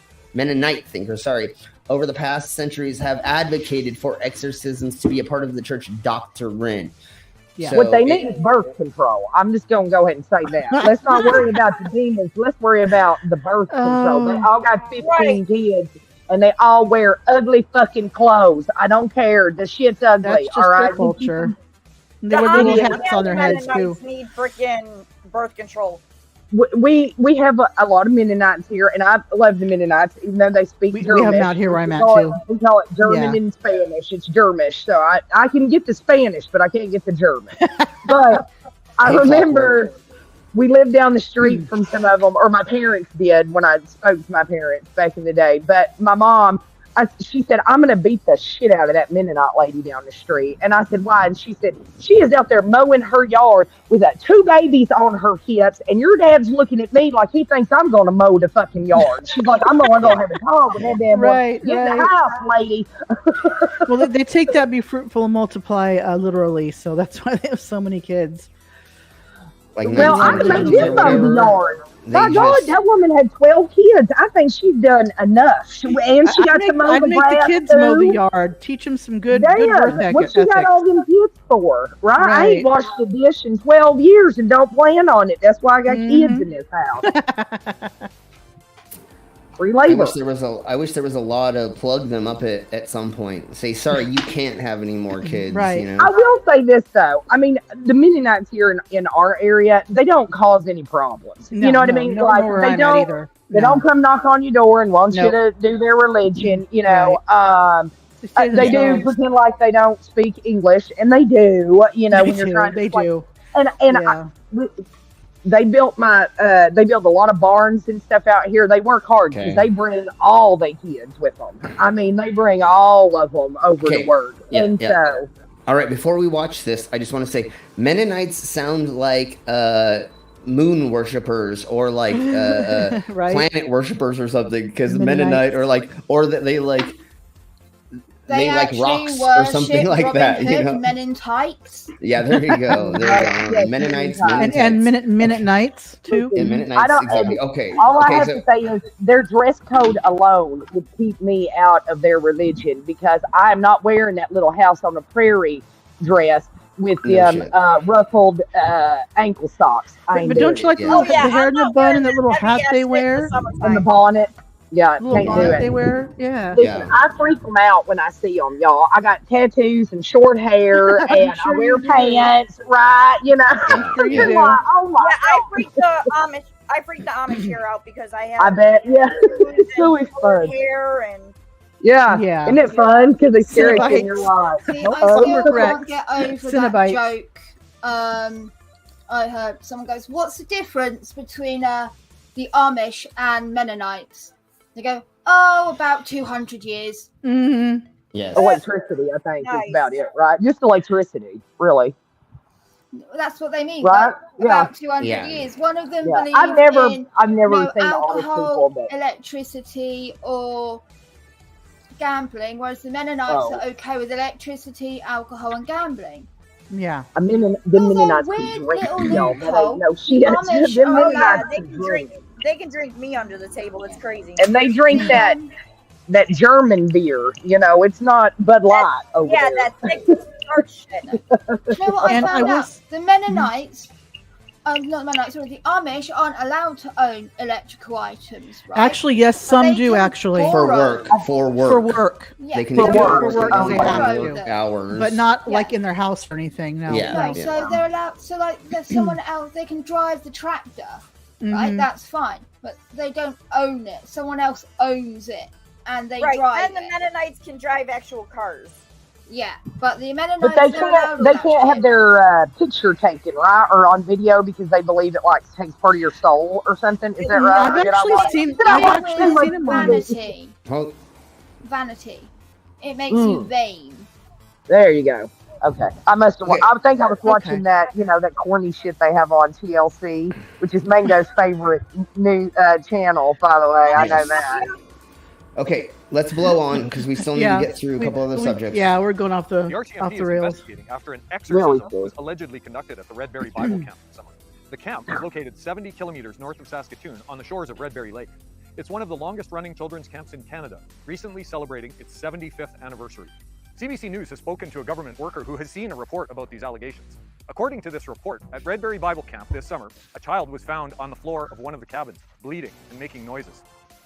Speaker 5: over the past centuries have advocated for exorcisms to be a part of the church doctrine.
Speaker 19: Yeah. So what they need is birth control. I'm just going to go ahead and say that. Let's not worry about the demons. Let's worry about the birth control. They all got 15 kids. And they all wear ugly fucking clothes. I don't care. The shit's ugly.
Speaker 9: That's just
Speaker 19: all right.
Speaker 9: Their culture. They wear little hats on their heads too.
Speaker 7: Need freaking birth control.
Speaker 19: We have a lot of Mennonites here, and I love the Mennonites, even though they speak German.
Speaker 9: We have them out here where I'm at too.
Speaker 19: We call it German and Spanish. It's Germish, so I can get the Spanish, but I can't get the German. But I remember. We lived down the street from some of them, or my parents did when I spoke to my parents back in the day. But my mom, she said, "I'm going to beat the shit out of that Mennonite lady down the street." And I said, "Why?" And she said, "She is out there mowing her yard with 2 babies on her hips, and your dad's looking at me like he thinks I'm going to mow the fucking yard." She's like, "I'm going to go have a talk with that damn woman. Get the house, lady."
Speaker 9: Well, they take that "be fruitful and multiply" literally, so that's why they have so many kids.
Speaker 19: Well, I made you mow the yard. My God, that woman had 12 kids. I think she's done enough. And she got to mow the grass.
Speaker 9: I'd make the kids mow the yard. Teach them some good work ethic.
Speaker 19: What she got all them kids for, right? I ain't washed the dish in 12 years and don't plan on it. That's why I got kids in this house. Free labor.
Speaker 5: I wish there was a law to plug them up at some point. Say, sorry, you can't have any more kids.
Speaker 19: Right.
Speaker 5: You know?
Speaker 19: I will say this though. I mean, the Mennonites here in our area, they don't cause any problems. You know what I mean? Like they don't. They don't come knock on your door and want you to do their religion. You know, they do pretend like they don't speak English, and they do. You know, when you're trying to.
Speaker 9: They do.
Speaker 19: And they built they built a lot of barns and stuff out here. They work hard because they bring all their kids with them. I mean, they bring all of them over to work. So,
Speaker 5: all right, before we watch this, I just want to say Mennonites sound like moon worshippers or like planet worshippers or something, because Mennonite or that they like rocks or something like that. You know?
Speaker 8: Men in tights.
Speaker 5: Yeah, there you go. Mennonites,
Speaker 9: and Mennonites too.
Speaker 5: And Mennonites, exactly. Okay.
Speaker 19: All I have to say is their dress code alone would keep me out of their religion, because I am not wearing that little house on the prairie dress with the ruffled ankle socks.
Speaker 9: But don't you like the hair in the bun and the little hat they wear
Speaker 19: and the bonnet? Yeah,
Speaker 9: can't do it. They wear,
Speaker 19: Listen, I freak them out when I see them, y'all. I got tattoos and short hair, and I wear pants, right? You know,
Speaker 9: you do.
Speaker 19: Oh my!
Speaker 7: Yeah, I freak the Amish hair out because I have.
Speaker 19: I bet, it's so fun.
Speaker 7: Hair and.
Speaker 19: Yeah, isn't it fun? Because they scare you in your life.
Speaker 8: See, I still can't get over that joke. I heard someone goes, "What's the difference between the Amish and Mennonites?" They go, oh, about 200 years.
Speaker 9: Mm-hmm.
Speaker 5: Yes.
Speaker 19: Electricity, I think, is about it, right? Just electricity, really.
Speaker 8: That's what they mean,
Speaker 19: right?
Speaker 8: about 200 years. One of them believes
Speaker 19: I've never
Speaker 8: in
Speaker 19: seen
Speaker 8: alcohol,
Speaker 19: honest people
Speaker 8: electricity, or gambling, whereas the Mennonites are okay with electricity, alcohol, and gambling.
Speaker 9: Yeah.
Speaker 19: The Mennonites can drink. No shit.
Speaker 7: They can drink me under the table. It's crazy.
Speaker 19: And they drink that German beer. It's not Bud Light over there.
Speaker 7: That thick starch shit.
Speaker 8: You know what I found out? The Mennonites, not the Mennonites, sorry, the Amish aren't allowed to own electrical items, right?
Speaker 9: Actually, yes, some do. Actually,
Speaker 5: for work.
Speaker 8: Yeah.
Speaker 5: They can
Speaker 9: for
Speaker 5: do
Speaker 9: work.
Speaker 5: they have to work hours,
Speaker 9: but not like in their house or anything. No.
Speaker 8: No. So they're allowed. So like, there's someone else. They can drive the tractor, right? That's fine, but they don't own it. Someone else owns it, and they drive.
Speaker 7: And the Mennonites can drive actual cars.
Speaker 8: Yeah, but the Mennonites
Speaker 19: But they can't have their picture taken, right, or on video because they believe it takes part of your soul or something. Is that right?
Speaker 9: I've actually seen them
Speaker 8: vanity. Vanity. It makes you vain.
Speaker 19: There you go. Okay, I must have. I think I was watching that. That corny shit they have on TLC, which is Mango's favorite new channel. By the way, I know that.
Speaker 5: Okay, let's blow on because we still need to get through a couple other subjects.
Speaker 9: Yeah, we're going off the
Speaker 20: RCMP is
Speaker 9: rails.
Speaker 20: investigating after an exorcism was allegedly conducted at the Redberry Bible Camp this summer. The camp is located 70 kilometers north of Saskatoon on the shores of Redberry Lake. It's one of the longest-running children's camps in Canada, recently celebrating its 75th anniversary. CBC News has spoken to a government worker who has seen a report about these allegations. According to this report, at Redberry Bible Camp this summer, a child was found on the floor of one of the cabins, bleeding and making noises.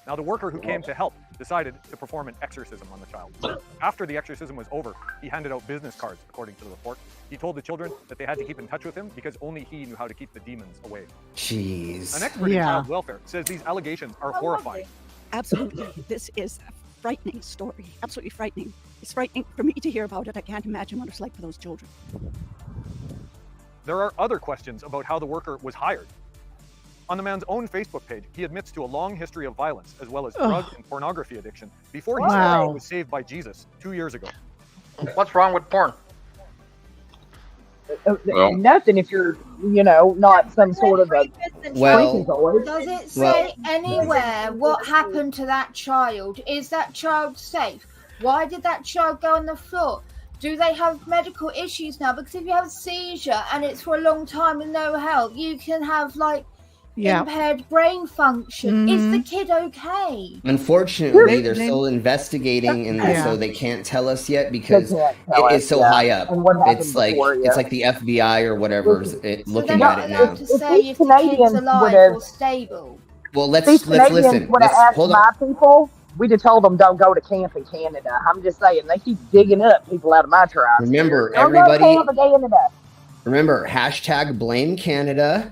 Speaker 20: Now, the worker who came to help decided to perform an exorcism on the child. After the exorcism was over, he handed out business cards, according to the report. He told the children that they had to keep in touch with him because only he knew how to keep the demons away.
Speaker 5: Jeez.
Speaker 20: An expert in child welfare says these allegations are horrifying.
Speaker 21: Absolutely. This is a frightening story. Absolutely frightening. It's frightening for me to hear about it. I can't imagine what it's like for those children.
Speaker 20: There are other questions about how the worker was hired. On the man's own Facebook page, he admits to a long history of violence as well as drug and pornography addiction before he was saved by Jesus 2 years ago.
Speaker 6: What's wrong with porn?
Speaker 19: Nothing if you're, not some sort of a...
Speaker 8: Does it say anywhere what happened to that child? Is that child safe? Why did that child go on the floor? Do they have medical issues now? Because if you have a seizure and it's for a long time with no help, you can have impaired brain function. Is the kid okay?
Speaker 5: Unfortunately, they're still investigating, and so they can't tell us yet because it is so high up. It's like the FBI or whatever looking at it now.
Speaker 8: To say if the kid's alive or stable.
Speaker 5: Well, let's listen.
Speaker 19: Hold on. My people, we'd have told them don't go to camp in Canada. I'm just saying they keep digging up people out of my tribe.
Speaker 5: Remember,
Speaker 19: don't
Speaker 5: everybody.
Speaker 19: Go to camp in Canada.
Speaker 5: Remember, #blame Canada.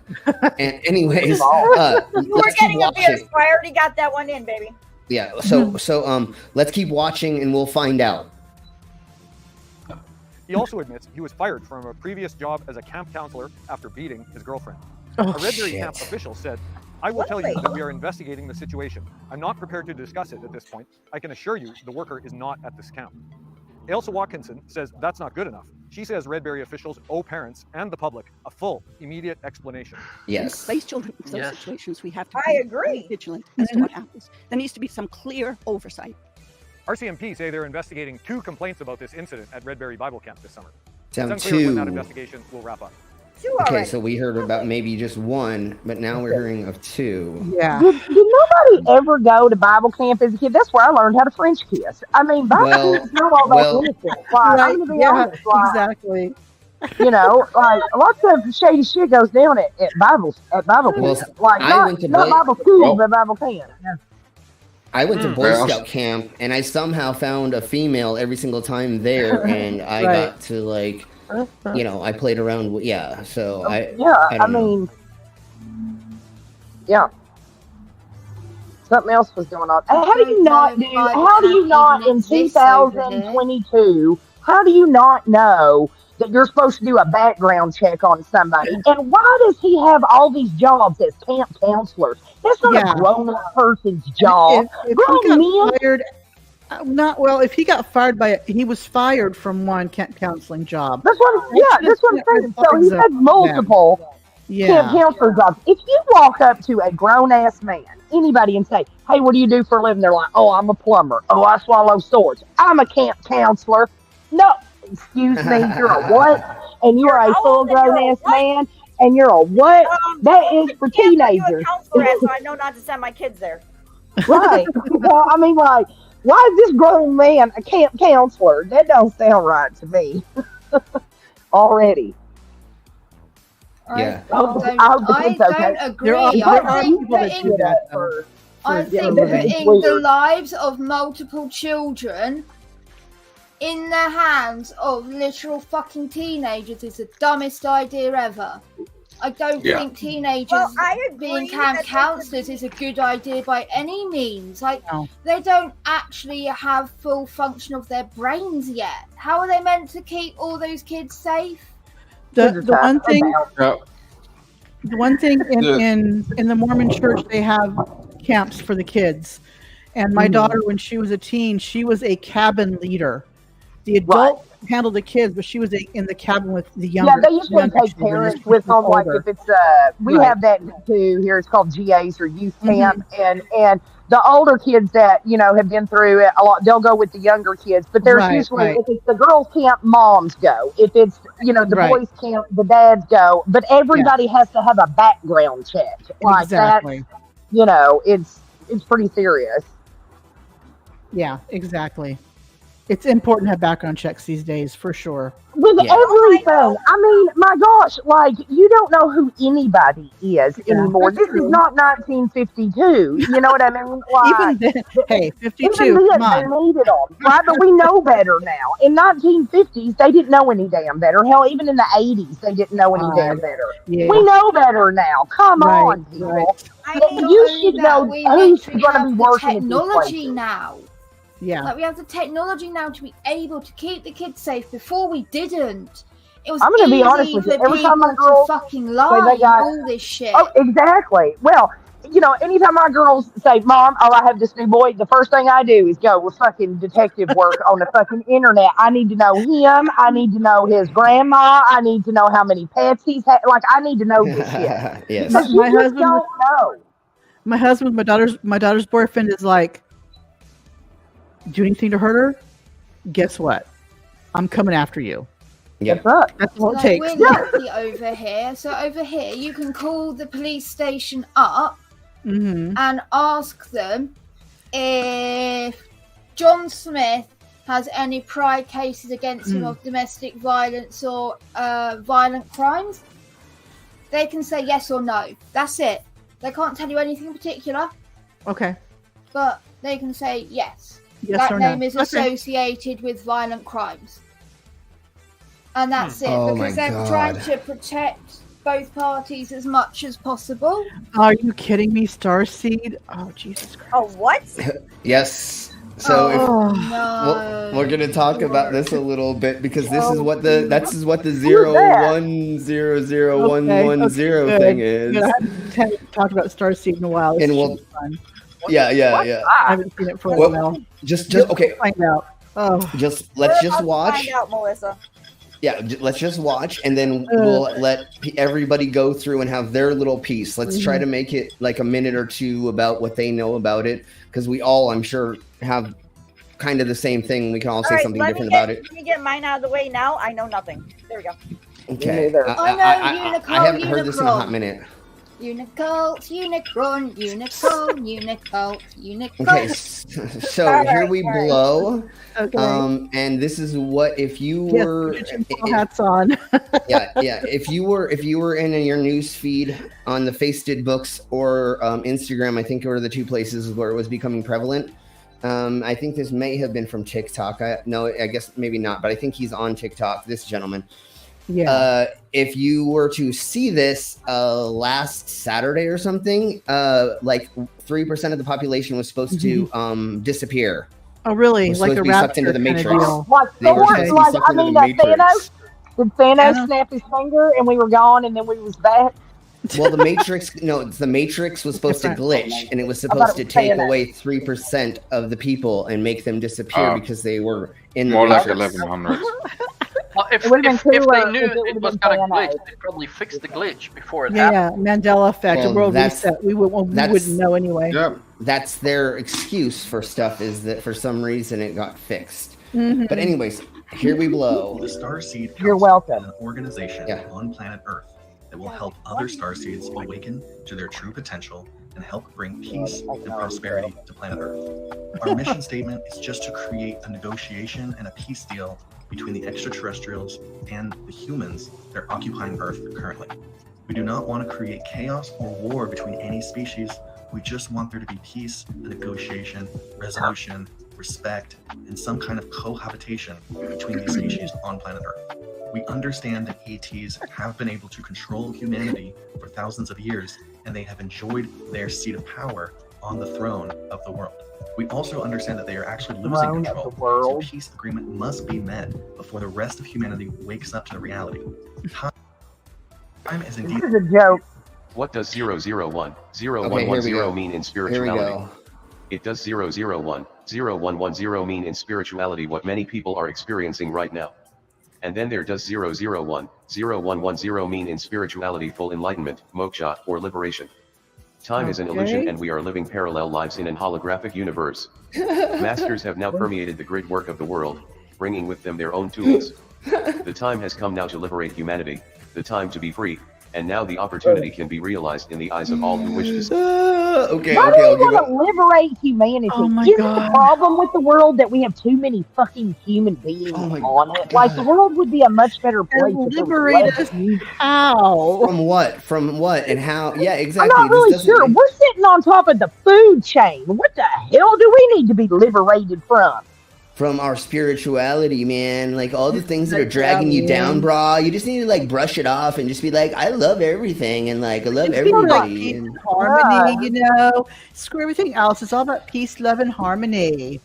Speaker 5: And anyways,
Speaker 7: we're getting a beer, so I already got that one in, baby.
Speaker 5: Yeah. So let's keep watching, and we'll find out.
Speaker 20: He also admits he was fired from a previous job as a camp counselor after beating his girlfriend. A Redberry camp official said, "I will tell you that we are investigating the situation. I'm not prepared to discuss it at this point. I can assure you the worker is not at this camp." Ailsa Watkinson says that's not good enough. She says Redberry officials owe parents and the public a full, immediate explanation.
Speaker 5: Yes.
Speaker 21: Place children in those situations. We have to
Speaker 7: be very
Speaker 21: vigilant as to what happens. There needs to be some clear oversight.
Speaker 20: RCMP say they're investigating 2 complaints about this incident at Redberry Bible Camp this summer.
Speaker 5: Down
Speaker 20: it's unclear when that
Speaker 5: 2.
Speaker 20: investigation will wrap up.
Speaker 5: Okay, so we heard about maybe just 1, but now we're hearing of 2.
Speaker 9: Yeah.
Speaker 19: Did nobody ever go to Bible camp as a kid? That's where I learned how to French kiss. I mean, Bible camp is not all that innocent. I'm gonna be honest,
Speaker 9: exactly.
Speaker 19: Lots of shady shit goes down at Bible camp. Not Bible school, but Bible camp. Yeah.
Speaker 5: I went to Boy Scout camp, and I somehow found a female every single time there, and I got to I played around with, so I
Speaker 19: mean, something else was going on. How do you not in 2022, how do you not know that you're supposed to do a background check on somebody. And why does he have all these jobs as camp counselors? That's not a grown-up person's job.
Speaker 9: If he got fired, if he got fired he was fired from one camp counseling job.
Speaker 19: That's what I'm saying. So he had multiple camp counselor jobs. If you walk up to a grown-ass man, anybody, and say, hey, what do you do for a living? They're like, oh, I'm a plumber. Oh, I swallow swords. I'm a camp counselor. No, excuse me, you're a what? And you are a full grown-ass man, and you're a what? That is for teenagers.
Speaker 7: So I know not to send my kids there.
Speaker 19: Right. Well, I mean, like, why is this grown man a camp counselor? That don't sound right to me. Already.
Speaker 8: Yeah. I don't agree. I think putting the lives of multiple children in the hands of literal fucking teenagers is the dumbest idea ever. I don't think teenagers being camp counselors is a good idea by any means. Like, they don't actually have full function of their brains yet. How are they meant to keep all those kids safe?
Speaker 9: The one thing in the Mormon church, they have camps for the kids. And my daughter, when she was a teen, she was a cabin leader. The adult handled the kids, but she was in the cabin with the younger.
Speaker 19: Yeah, they usually take parents with them. Like if it's we have that too here. It's called GAs or youth camp, and the older kids that have been through it a lot, they'll go with the younger kids. But there's usually if it's the girls' camp, moms go. If it's the boys' camp, the dads go. But everybody has to have a background check. Like that, it's pretty serious.
Speaker 9: Yeah, exactly. It's important to have background checks these days, for sure.
Speaker 19: With everything. I mean, my gosh, like, you don't know who anybody is anymore. This is not 1952. You know what I mean? Like,
Speaker 9: even then, hey, 52,
Speaker 19: even then, they needed them, right? But we know better now. In 1950s, they didn't know any damn better. Hell, even in the 80s, they didn't know any damn better. Yeah. We know better now. Come on, people.
Speaker 8: I mean, you should know who's going to be working with technology now.
Speaker 9: Yeah.
Speaker 8: Like, we have the technology now to be able to keep the kids safe. Before we didn't. It was
Speaker 19: I'm going to be honest with you. Every time my girls
Speaker 8: fucking lie all this shit.
Speaker 19: Oh, exactly. Well, anytime my girls say, Mom, I have this new boy, the first thing I do is go with fucking detective work on the fucking internet. I need to know him. I need to know his grandma. I need to know how many pets he's had. Like, I need to know this shit.
Speaker 9: Yes.
Speaker 19: My husband don't know.
Speaker 9: My husband, my daughter's boyfriend is like, do anything to hurt her? Guess what? I'm coming after you.
Speaker 5: Yeah,
Speaker 9: that's all it takes.
Speaker 8: We're lucky over here. So over here, you can call the police station up and ask them if John Smith has any prior cases against him of domestic violence or violent crimes. They can say yes or no. That's it. They can't tell you anything in particular.
Speaker 9: Okay.
Speaker 8: But they can say yes.
Speaker 9: Yes
Speaker 8: that name is associated with violent crimes. And that's it. Because they're trying to protect both parties as much as possible.
Speaker 9: Are you kidding me, Starseed? Oh, Jesus Christ.
Speaker 7: Oh, what?
Speaker 5: Yes. So we're going to talk about this a little bit because this is what the 0100110 thing is.
Speaker 9: I haven't talked about Starseed in a while.
Speaker 5: And we'll Yeah.
Speaker 9: I haven't seen it for a while.
Speaker 5: Just okay.
Speaker 9: Find out. Oh.
Speaker 5: Let's just watch.
Speaker 7: Find out, Melissa.
Speaker 5: Yeah, let's just watch, and then we'll let everybody go through and have their little piece. Let's try to make it like a minute or two about what they know about it, because we all, I'm sure, have kind of the same thing. We can all say something different about it.
Speaker 7: Let me get mine out of the way now. I know nothing. There we go.
Speaker 5: Okay. I haven't heard this in a hot minute.
Speaker 8: Unicult, Unicron, Unicron, Unicult, Unicult.
Speaker 5: Okay, so here we blow. Okay. And this is what if you were
Speaker 9: hats on.
Speaker 5: yeah. If you were in your news feed on the Fasted Books or Instagram, I think were the two places where it was becoming prevalent. I think this may have been from TikTok. I guess maybe not, but I think he's on TikTok. This gentleman.
Speaker 9: Yeah.
Speaker 5: If you were to see this last Saturday or something, like 3% of the population was supposed to disappear.
Speaker 9: Oh, really?
Speaker 5: Like
Speaker 9: a
Speaker 5: to be sucked into the Matrix.
Speaker 19: Like,
Speaker 5: they were supposed to be sucked into the Matrix.
Speaker 19: Did Thanos snap his finger and we were gone and then we was back?
Speaker 5: Well, the Matrix was supposed to glitch, and it was supposed to take away 3% of the people and make them disappear because they were in the
Speaker 18: more like
Speaker 5: Matrix.
Speaker 18: 1100.
Speaker 6: Well, if they knew it was going to glitch, they probably fixed the glitch before it happened.
Speaker 9: Yeah, Mandela effect,
Speaker 5: Well,
Speaker 9: world
Speaker 5: that's-
Speaker 9: reset. We wouldn't know anyway.
Speaker 18: Yeah.
Speaker 5: That's their excuse for stuff, is that for some reason it got fixed.
Speaker 9: Mhm.
Speaker 5: But anyways, here we blow.
Speaker 3: The Starseed
Speaker 19: You're
Speaker 3: Council
Speaker 19: welcome.
Speaker 3: is an organization on planet Earth that will help other starseeds awaken to their true potential and help bring peace and prosperity to planet Earth. Our mission statement is just to create a negotiation and a peace deal between the extraterrestrials and the humans that are occupying Earth currently. We do not want to create chaos or war between any species. We just want there to be peace, negotiation, resolution, respect, and some kind of cohabitation between these species on planet Earth. We understand that ETs have been able to control humanity for thousands of years, and they have enjoyed their seat of power on the throne of the world. We also understand that they are actually losing control, so peace agreement must be met before the rest of humanity wakes up to the reality. Time is indeed...
Speaker 19: This is a joke.
Speaker 22: What does 001,
Speaker 5: here we
Speaker 22: 0110
Speaker 5: go.
Speaker 22: mean in
Speaker 5: Here we
Speaker 22: spirituality?
Speaker 5: go.
Speaker 22: It does 001, 0110 mean in spirituality what many people are experiencing right now. And then there does 001, 0110 mean in spirituality full enlightenment, moksha, or liberation. Time is an illusion and we are living parallel lives in an holographic universe. Masters have now permeated the grid work of the world, bringing with them their own tools. The time has come now to liberate humanity, the time to be free, and now the opportunity can be realized in the eyes of all who wish to.
Speaker 19: Why do we want to liberate humanity? Isn't the problem with the world that we have too many fucking human beings on it? Like, the world would be a much better place. if there was
Speaker 9: liberate
Speaker 19: less
Speaker 9: us how?
Speaker 5: From what? From what? And how? Yeah,
Speaker 19: I'm
Speaker 5: exactly.
Speaker 19: not really sure. We're sitting on top of the food chain. What the hell do we need to be liberated from?
Speaker 5: From our spirituality, man. Like all the things that are dragging you down, brah. You just need to like brush it off and just be like, I love everything and like I love
Speaker 9: It's more like
Speaker 5: everybody.
Speaker 9: peace and harmony, you know. Screw everything else. It's all about peace, love, and harmony.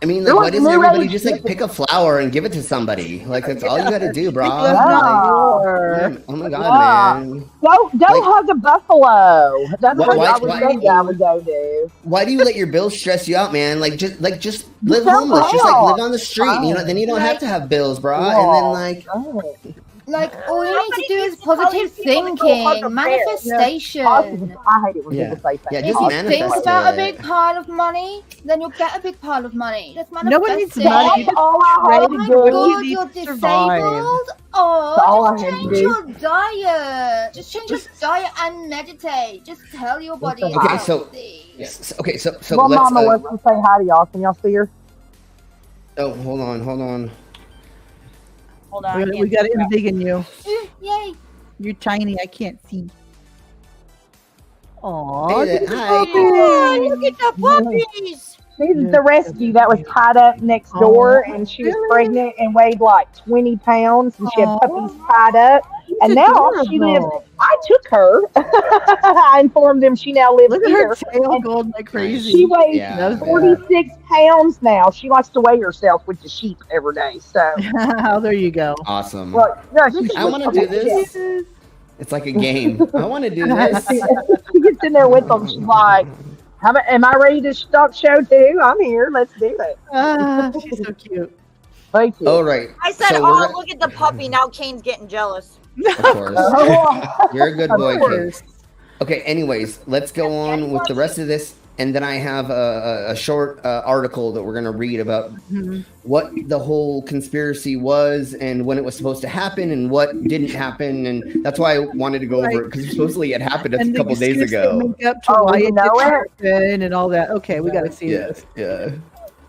Speaker 5: I mean, like, why doesn't everybody just like pick a flower and give it to somebody? Like that's all you got to do, brah. Like, oh my god, man.
Speaker 19: Go hug a buffalo. That's what I would go do.
Speaker 5: Why do you let your bills stress you out, man? Like just live homeless. Just like live on the street. You know, then you don't have to have bills, brah. And then
Speaker 8: like all you need to do is positive thinking, manifestation.
Speaker 19: I hate it when people say that.
Speaker 5: Yeah,
Speaker 8: If
Speaker 5: just
Speaker 8: you
Speaker 5: manifest
Speaker 8: think about
Speaker 5: it.
Speaker 8: a big pile of money, then you'll get a big pile of money. Just manifest
Speaker 9: No one needs
Speaker 8: it.
Speaker 9: money. You
Speaker 19: all I
Speaker 8: Oh
Speaker 19: had
Speaker 8: my
Speaker 19: to do.
Speaker 8: god,
Speaker 9: You
Speaker 8: you're
Speaker 9: need to survive.
Speaker 8: disabled.
Speaker 19: all
Speaker 8: Oh,
Speaker 19: I
Speaker 8: just
Speaker 19: had to
Speaker 8: change
Speaker 19: do.
Speaker 8: your diet. Just change your diet and meditate. Just tell your body it's
Speaker 5: Okay, so
Speaker 8: healthy.
Speaker 5: so
Speaker 19: Well,
Speaker 5: let's.
Speaker 19: Mama, let's say hi to y'all. Can y'all see her?
Speaker 5: Oh, hold on.
Speaker 7: Hold on.
Speaker 9: We got it big in you.
Speaker 8: Yay.
Speaker 9: You're tiny. I can't see. Aw,
Speaker 5: Hey, hi.
Speaker 8: Oh, look at the puppies.
Speaker 19: She's the rescue that was tied up next door, and she was pregnant and weighed like 20 pounds, and she had puppies tied up. And now she lives. I took her. I informed them she now lives
Speaker 9: Look at
Speaker 19: here.
Speaker 9: her tail going like crazy.
Speaker 19: She weighs 46 pounds now. She likes to weigh herself with the sheep every day. So
Speaker 9: there you go.
Speaker 5: Awesome.
Speaker 19: Well, no,
Speaker 5: I want to do this. It's like a game. I want to do this.
Speaker 19: She gets in there with them. She's like, am I ready to start show too? I'm here. Let's do it.
Speaker 9: She's so cute.
Speaker 19: Thank you.
Speaker 5: All right.
Speaker 7: I said,
Speaker 5: So
Speaker 7: oh,
Speaker 5: we're-
Speaker 7: look at the puppy. Now Kane's getting jealous.
Speaker 5: Of course. You're a good boy, kid. Okay, anyways, let's go on with the rest of this. And then I have a short article that we're going to read about what the whole conspiracy was and when it was supposed to happen and what didn't happen. And that's why I wanted to go over it, because supposedly it happened a couple days ago.
Speaker 9: Make up to why it didn't happen and all that. Okay, we got to see this.
Speaker 5: Yeah.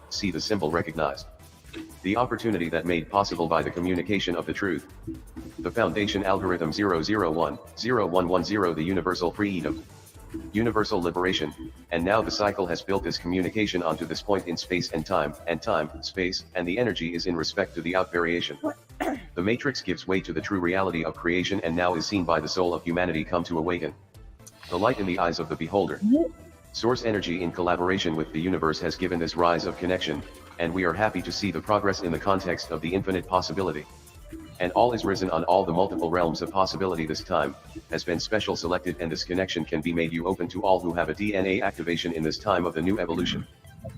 Speaker 22: See the symbol recognized. The opportunity that made possible by the communication of the truth. The foundation algorithm 001, 0110, the universal freedom. Universal liberation, and now the cycle has built this communication onto this point in space, space, and the energy is in respect to the out variation. The matrix gives way to the true reality of creation and now is seen by the soul of humanity come to awaken. The light in the eyes of the beholder. Source energy in collaboration with the universe has given this rise of connection, and we are happy to see the progress in the context of the infinite possibility. And all is risen on all the multiple realms of possibility this time, has been special selected, and this connection can be made you open to all who have a DNA activation in this time of the new evolution.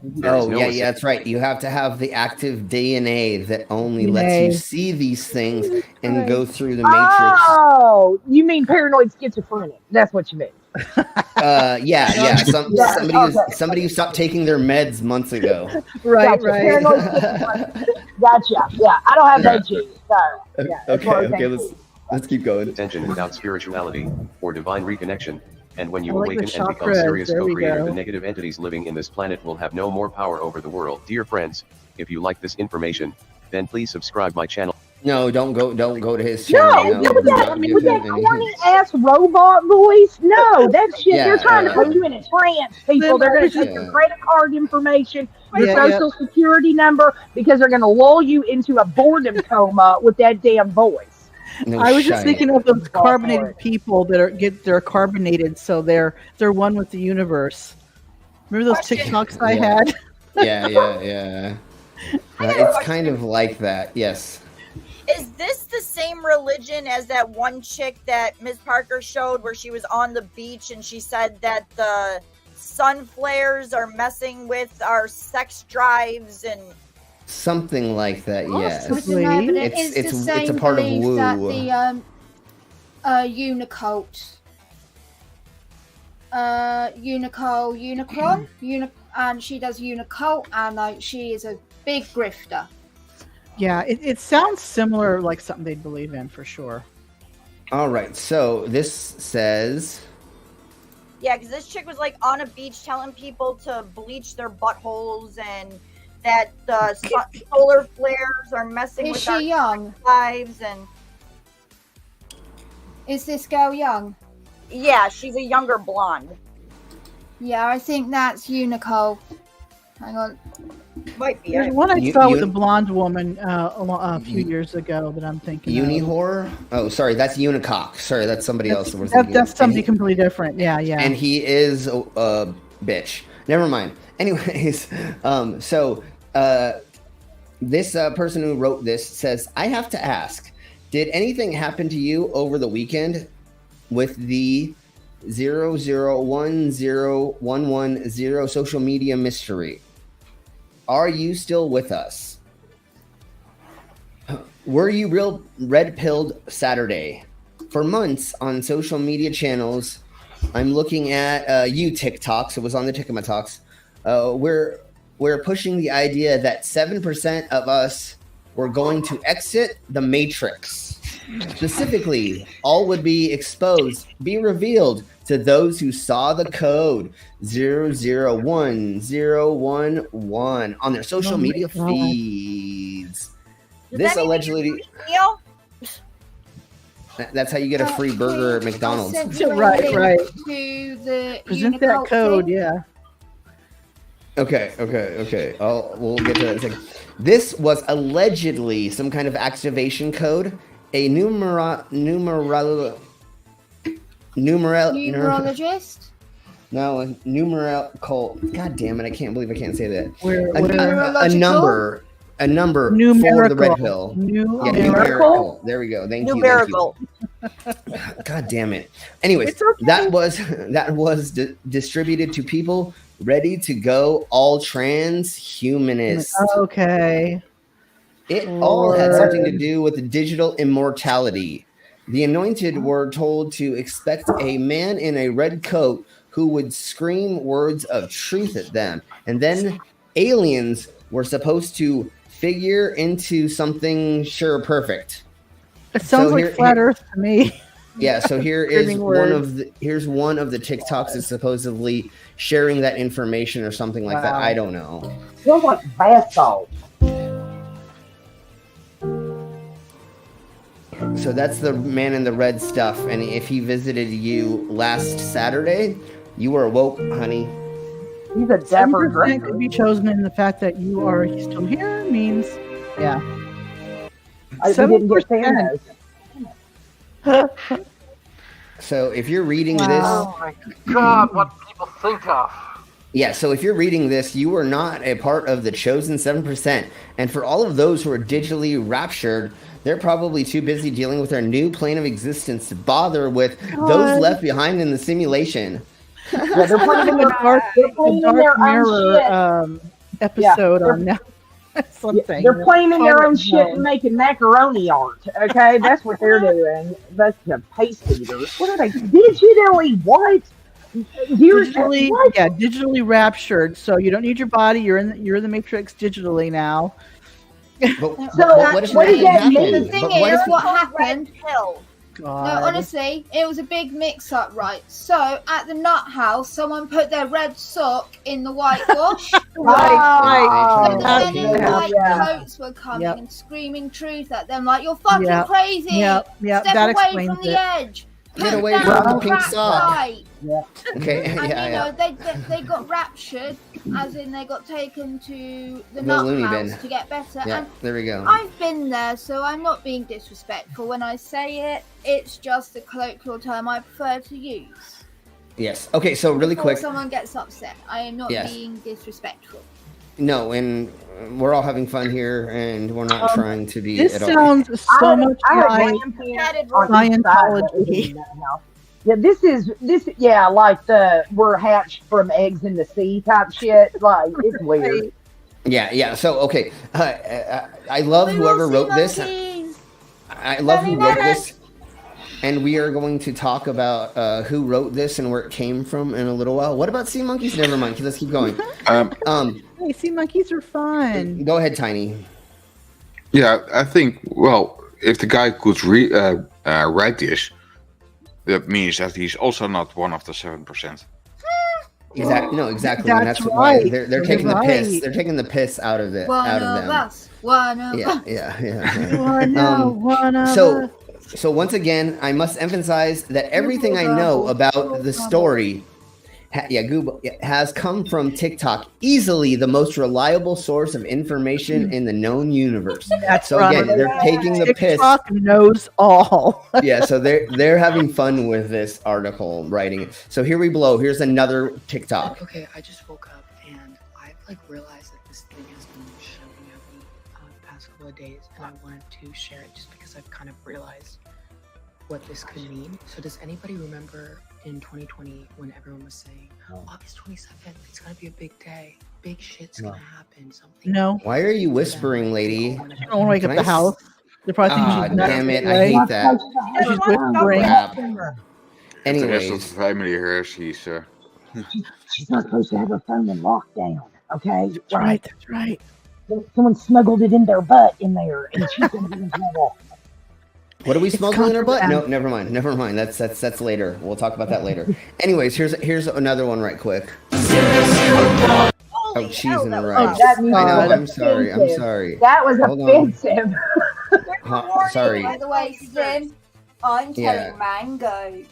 Speaker 5: Yeah, that's right. You have to have the active DNA that only lets you see these things and go through the matrix.
Speaker 19: Oh, you mean paranoid schizophrenic? That's what you mean.
Speaker 5: Yeah. Somebody who stopped taking their meds months ago.
Speaker 19: Right. Gotcha. Yeah, I don't have that gene. So, yeah,
Speaker 5: Okay. Let's keep going.
Speaker 22: Attention without spirituality or divine reconnection. And when you
Speaker 9: I like
Speaker 22: awaken
Speaker 9: the
Speaker 22: and become
Speaker 9: chakras.
Speaker 22: serious
Speaker 9: There we
Speaker 22: co-creator,
Speaker 9: go.
Speaker 22: the negative entities living in this planet will have no more power over the world. Dear friends, if you like this information, then please subscribe my channel.
Speaker 5: No, don't go to his
Speaker 19: No,
Speaker 5: channel.
Speaker 19: with that corny ass robot voice. No, that shit. They're trying to put you in a trance, people. They're going to take your credit card information, your social security number, because they're going to lull you into a boredom coma with that damn voice.
Speaker 9: I was just thinking of those carbonated people that they're carbonated, so they're one with the universe. Remember those TikToks I had?
Speaker 5: Yeah. It's kind of like that. Yes.
Speaker 7: Is this the same religion as that one chick that Ms. Parker showed where she was on the beach and she said that the sun flares are messing with our sex drives and
Speaker 5: Something like that, yes.
Speaker 8: It's
Speaker 5: a part of woo.
Speaker 8: That the Unicult, Unicron, and she does Unicult, and she is a big grifter.
Speaker 9: Yeah, it sounds similar, like something they'd believe in for sure.
Speaker 5: All right, so this says.
Speaker 7: yeah, because this chick was like on a beach telling people to bleach their buttholes and that the solar flares are messing with our
Speaker 8: young?
Speaker 7: lives. And
Speaker 8: is this girl young?
Speaker 7: Yeah, she's a younger blonde.
Speaker 8: Yeah, I think that's Unicole. Hang on.
Speaker 7: Might be.
Speaker 9: There's one I saw with a blonde woman a few years ago that I'm thinking
Speaker 5: Unihor? Oh, sorry, that's Unicock. Sorry, that's somebody else.
Speaker 9: That's somebody completely different. Yeah.
Speaker 5: And he is a bitch. Never mind. Anyways, this person who wrote this says, I have to ask, did anything happen to you over the weekend with the 00101110 social media mystery? Are you still with us? Were you real red-pilled Saturday? For months on social media channels, I'm looking at you TikToks. It was on the Tikama Talks. We're pushing the idea that 7% of us were going to exit the Matrix. Specifically, all would be exposed, be revealed to those who saw the code 001011 on their social media feeds. This allegedly. That's how you get a free burger at McDonald's.
Speaker 9: Right.
Speaker 8: To the
Speaker 9: Present that code,
Speaker 8: thing.
Speaker 9: yeah.
Speaker 5: Okay. We'll get to that in a second. This was allegedly some kind of activation code. A numerologist? No, a numerical. God damn it! I can't believe I can't say that. A number for the red pill. Numerical. There we go. Thank you. God damn it. Anyways, that was distributed to people ready to go all transhumanist.
Speaker 9: Okay.
Speaker 5: It all had something to do with the digital immortality. The anointed were told to expect a man in a red coat who would scream words of truth at them. And then aliens were supposed to figure into something perfect.
Speaker 9: It sounds like flat Earth to me.
Speaker 5: Yeah, so here is one of the TikToks that's supposedly sharing that information or something like that. I don't know.
Speaker 19: Feels like bath salts.
Speaker 5: So that's the man in the red stuff, and if he visited you last Saturday, you were woke, honey.
Speaker 19: He's a dapper.
Speaker 9: 7% could be chosen, and the fact that you are still here means, yeah.
Speaker 19: I didn't get Thanos.
Speaker 5: So if you're reading this,
Speaker 6: oh my god, what people think of.
Speaker 5: Yeah, so if you're reading this, you are not a part of the chosen 7%. And for all of those who are digitally raptured, they're probably too busy dealing with their new plane of existence to bother with those left behind in the simulation.
Speaker 19: Yeah, they're playing in
Speaker 9: Dark Mirror episode on now. Something.
Speaker 19: They're playing in their own shit and making macaroni art. Okay, that's what they're doing. That's the paste eaters. What are they? Digitally what?
Speaker 9: Digitally raptured. So you don't need your body. You're in the Matrix digitally now.
Speaker 19: What does that mean?
Speaker 8: The thing is, what happened?
Speaker 9: God.
Speaker 8: No, honestly, it was a big mix-up, right? So at the nut house, someone put their red sock in the whitewash.
Speaker 9: Right.
Speaker 8: So the men in white coats were coming and screaming truth at them, like, "You're fucking crazy! Step away from the edge!
Speaker 5: Get away from the pink sock!" Okay.
Speaker 8: And they got raptured, as in they got taken to the nut
Speaker 5: loony
Speaker 8: house
Speaker 5: bin.
Speaker 8: to get better.
Speaker 5: Yeah,
Speaker 8: and
Speaker 5: there we go.
Speaker 8: I've been there, so I'm not being disrespectful when I say it. It's just a colloquial term I prefer to use.
Speaker 5: Yes. Okay, so really
Speaker 8: Before
Speaker 5: quick.
Speaker 8: someone gets upset, I am not being disrespectful.
Speaker 5: No, and we're all having fun here, and we're not trying to be
Speaker 9: This
Speaker 5: at all.
Speaker 9: sounds so much like Scientology.
Speaker 19: Yeah, this is like we're hatched from eggs in the sea type shit. Like, it's weird.
Speaker 5: Yeah. So, okay. I love whoever wrote this. I love who wrote this. And we are going to talk about who wrote this and where it came from in a little while. What about sea monkeys? Never mind. Let's keep going.
Speaker 9: Hey, sea monkeys are fun.
Speaker 5: Go ahead, Tiny.
Speaker 18: Yeah, I think, well, if the guy could write this, that means that he's also not one of the 7%.
Speaker 5: Exactly. No, exactly. And that's why they're taking the piss. They're taking the piss out of it.
Speaker 8: One
Speaker 5: out
Speaker 8: of
Speaker 5: of them.
Speaker 8: us. One of us.
Speaker 5: Yeah.
Speaker 9: One of us.
Speaker 5: So once again, I must emphasize that everything I know about the story, has come from TikTok, easily the most reliable source of information in the known universe.
Speaker 9: That's
Speaker 5: so
Speaker 9: right.
Speaker 5: Again, they're taking the piss.
Speaker 9: TikTok knows all.
Speaker 5: Yeah, so they're having fun with this article, writing it. So here we blow. Here's another TikTok.
Speaker 1: Okay, I just woke up and I've realized that this thing has been showing at me the past couple of days, and I wanted to share it just because I've kind of realized what this could mean. So does anybody remember in 2020 when everyone was saying August 27th, it's gonna be a big day, big shit's gonna happen, something?
Speaker 9: No.
Speaker 5: Why are you whispering, lady?
Speaker 9: I don't want to wake up the house. They probably think she's nuts.
Speaker 5: Damn it! I hate that.
Speaker 9: She's whispering.
Speaker 5: Anyways,
Speaker 18: the rest of the family here, she's
Speaker 19: not supposed to have her phone in lockdown. Okay.
Speaker 9: That's right. That's right.
Speaker 19: Someone smuggled it in their butt in there, and she's gonna be in trouble.
Speaker 5: What are we smuggling in our butt? No, never mind. That's later. We'll talk about that later. Anyways, here's another one right quick. Oh, cheese and rice. I know. I'm sorry.
Speaker 19: That was offensive.
Speaker 5: Sorry.
Speaker 7: By the way, Slim, I'm telling mango.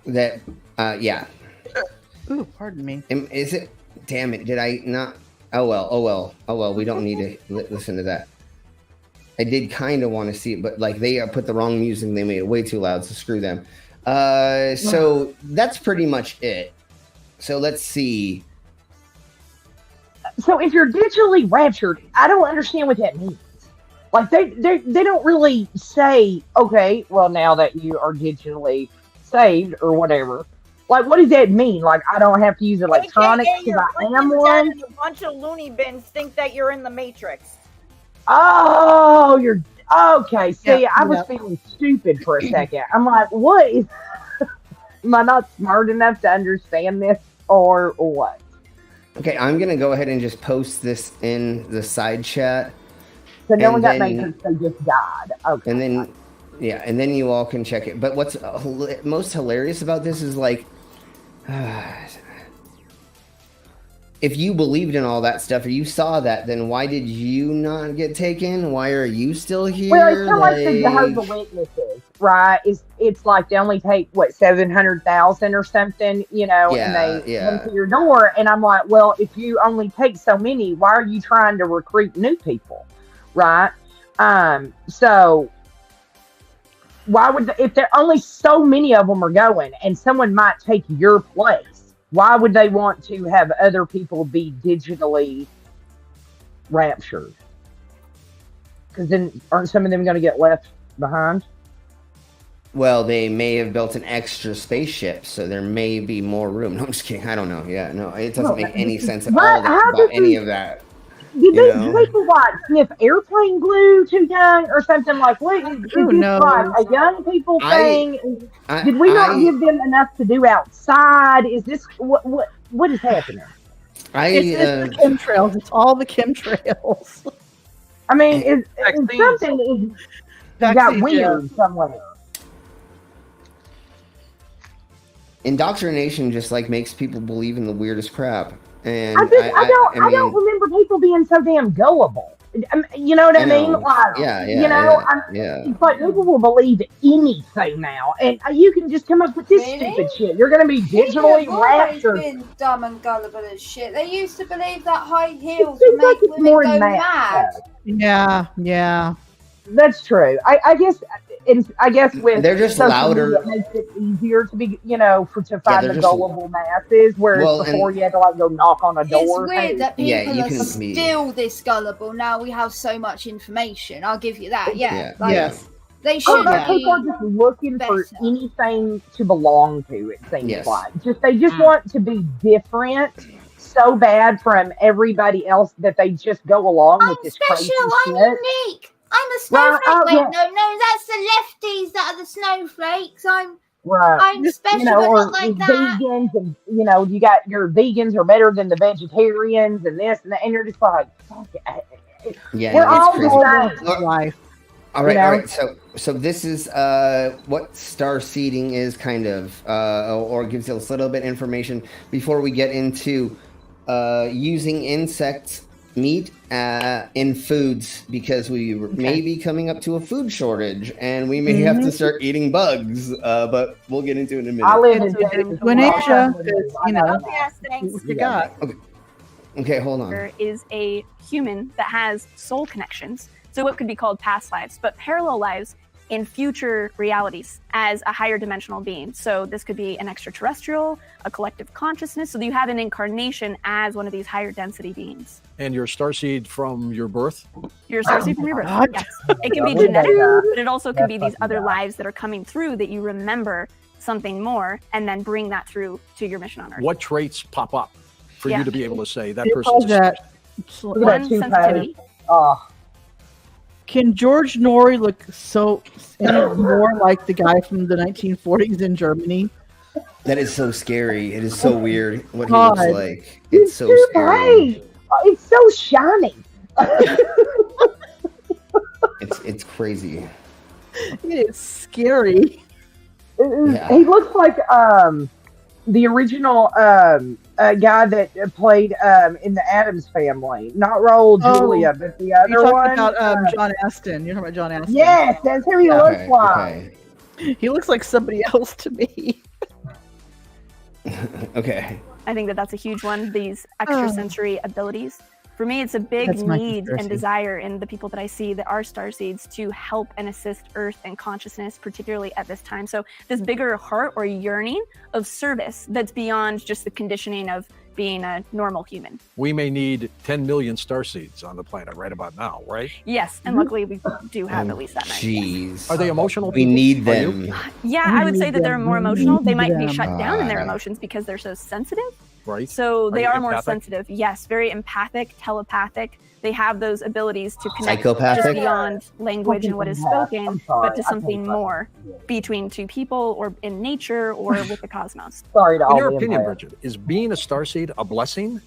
Speaker 5: That, yeah.
Speaker 9: Ooh, pardon me.
Speaker 5: Is it? Damn it! Did I not? Oh well. We don't need to listen to that. I did kind of want to see it, but they put the wrong music. They made it way too loud, so screw them. So that's pretty much it. So let's see.
Speaker 19: So if you're digitally raptured, I don't understand what that means. They don't really say, okay, well, now that you are digitally saved or whatever. What does that mean? I don't have to use electronics because I am one?
Speaker 7: A bunch of loony bins think that you're in the Matrix.
Speaker 19: Oh, you're okay. See, I was feeling stupid for a second. I'm like, what is? Am I not smart enough to understand this, or what?
Speaker 5: Okay, I'm gonna go ahead and just post this in the side chat.
Speaker 19: So no one got Matrix, they just died. Okay.
Speaker 5: And then you all can check it. But what's most hilarious about this is if you believed in all that stuff or you saw that, then why did you not get taken? Why are you still here?
Speaker 19: Well, it's kind of like the Jehovah's Witnesses, right? It's like they only take 700,000 or something, and they come to your door. And I'm like, well, if you only take so many, why are you trying to recruit new people, right? So why would if there only so many of them are going, and someone might take your place? why would they want to have other people be digitally raptured? Because then aren't some of them going to get left behind?
Speaker 5: Well, they may have built an extra spaceship, so there may be more room. No, I'm just kidding. I don't know. Yeah, no, it doesn't make any sense at all about any of that.
Speaker 19: Did these people like sniff airplane glue too young or something? Like, what is this like a young people thing? Did we not give them enough to do outside? Is this what is happening?
Speaker 9: It's the chemtrails. It's all the chemtrails.
Speaker 19: I mean, it's something got weird somewhere.
Speaker 5: Indoctrination just like makes people believe in the weirdest crap. And
Speaker 19: I don't remember people being so damn gullible. You know what I mean? Like, it's like people will believe anything now, and you can just come up with this stupid shit. You're going to be digitally raptured.
Speaker 8: They've been dumb and gullible as shit. They used to believe that high heels would make women go mad.
Speaker 9: Yeah.
Speaker 19: That's true. I guess with
Speaker 5: they're just
Speaker 19: social
Speaker 5: louder.
Speaker 19: media, it makes it easier to be, to find the gullible masses. Whereas before you had to go knock on a door.
Speaker 8: It's weird that people are still this gullible. Now we have so much information. I'll give you that. Yeah.
Speaker 9: Yes.
Speaker 8: They should be
Speaker 19: people are just looking for anything to belong to. It seems like they just
Speaker 8: Mm.
Speaker 19: want to be different so bad from everybody else that they just go along with this crazy
Speaker 8: I'm
Speaker 19: shit.
Speaker 8: unique. I'm a snowflake.
Speaker 19: Right,
Speaker 8: Wait,
Speaker 19: yeah.
Speaker 8: no, that's the lefties that are the snowflakes.
Speaker 19: Right.
Speaker 8: I'm special, but
Speaker 19: or
Speaker 8: not like that.
Speaker 19: vegans, and you got your vegans are better than the vegetarians, and this and that, and you're just like, fuck it.
Speaker 5: Yeah,
Speaker 19: we're
Speaker 5: it's
Speaker 19: all
Speaker 5: crazy.
Speaker 19: the same.
Speaker 9: Life.
Speaker 5: All right. So this is what star seeding is, kind of, or gives us a little bit of information before we get into using insect meat in foods, because we may be coming up to a food shortage, and we may have to start eating bugs. But we'll get into it in a minute.
Speaker 19: I live in
Speaker 9: Asia,
Speaker 2: Yes, thanks.
Speaker 9: what you got?
Speaker 5: Okay, hold on.
Speaker 2: There is a human that has soul connections. So what could be called past lives, but parallel lives in future realities as a higher dimensional being. So this could be an extraterrestrial, a collective consciousness, so that you have an incarnation as one of these higher density beings.
Speaker 4: And your starseed from your birth?
Speaker 2: Your starseed from your birth, yes. It can be genetic, but it also can be these other lives that are coming through that you remember something more and then bring that through to your mission on Earth.
Speaker 4: What traits pop up for you to be able to say that
Speaker 9: They
Speaker 4: person
Speaker 9: call
Speaker 4: is
Speaker 9: that-
Speaker 2: One, sensitivity.
Speaker 9: Can George Norrie look so any more like the guy from the 1940s in Germany?
Speaker 5: That is so scary. It is so weird what he
Speaker 9: God.
Speaker 5: looks like. It's so
Speaker 19: Too
Speaker 5: scary.
Speaker 19: bright. It's so shiny.
Speaker 5: It's crazy.
Speaker 9: It is scary.
Speaker 5: Yeah.
Speaker 19: He looks like the original guy that played in the Addams Family. Not Raul Julia, but the other
Speaker 9: You're talking
Speaker 19: one.
Speaker 9: about John Aston. You're talking about John Aston.
Speaker 19: Yes, that's who he looks like.
Speaker 9: He looks like somebody else to me.
Speaker 5: Okay.
Speaker 2: I think that's a huge one, these extrasensory abilities. For me, it's a big
Speaker 9: That's my
Speaker 2: need
Speaker 9: conspiracy.
Speaker 2: and desire in the people that I see that are starseeds to help and assist Earth and consciousness, particularly at this time. So this bigger heart or yearning of service that's beyond just the conditioning of being a normal human.
Speaker 4: We may need 10 million starseeds on the planet right about now, right?
Speaker 2: Yes, and luckily we do have at least that many.
Speaker 5: Jeez.
Speaker 4: Are they emotional
Speaker 5: We
Speaker 4: people?
Speaker 5: need
Speaker 4: Are you?
Speaker 5: them.
Speaker 2: Yeah, I would say that they're more emotional. They might be
Speaker 5: them.
Speaker 2: shut down in their
Speaker 5: God.
Speaker 2: emotions because they're so sensitive.
Speaker 4: Right.
Speaker 2: So they
Speaker 4: you
Speaker 2: are more
Speaker 4: empathic?
Speaker 2: sensitive. Yes, very empathic, telepathic. They have those abilities to connect
Speaker 5: Psychopathic?
Speaker 2: just beyond language and what is spoken,
Speaker 19: I'm sorry,
Speaker 2: but to
Speaker 19: I
Speaker 2: something
Speaker 19: think
Speaker 2: more between two people or in nature or with the cosmos.
Speaker 19: Sorry to
Speaker 4: In
Speaker 19: all
Speaker 4: your
Speaker 19: the
Speaker 4: opinion,
Speaker 19: empires.
Speaker 4: Bridget, is being a starseed a blessing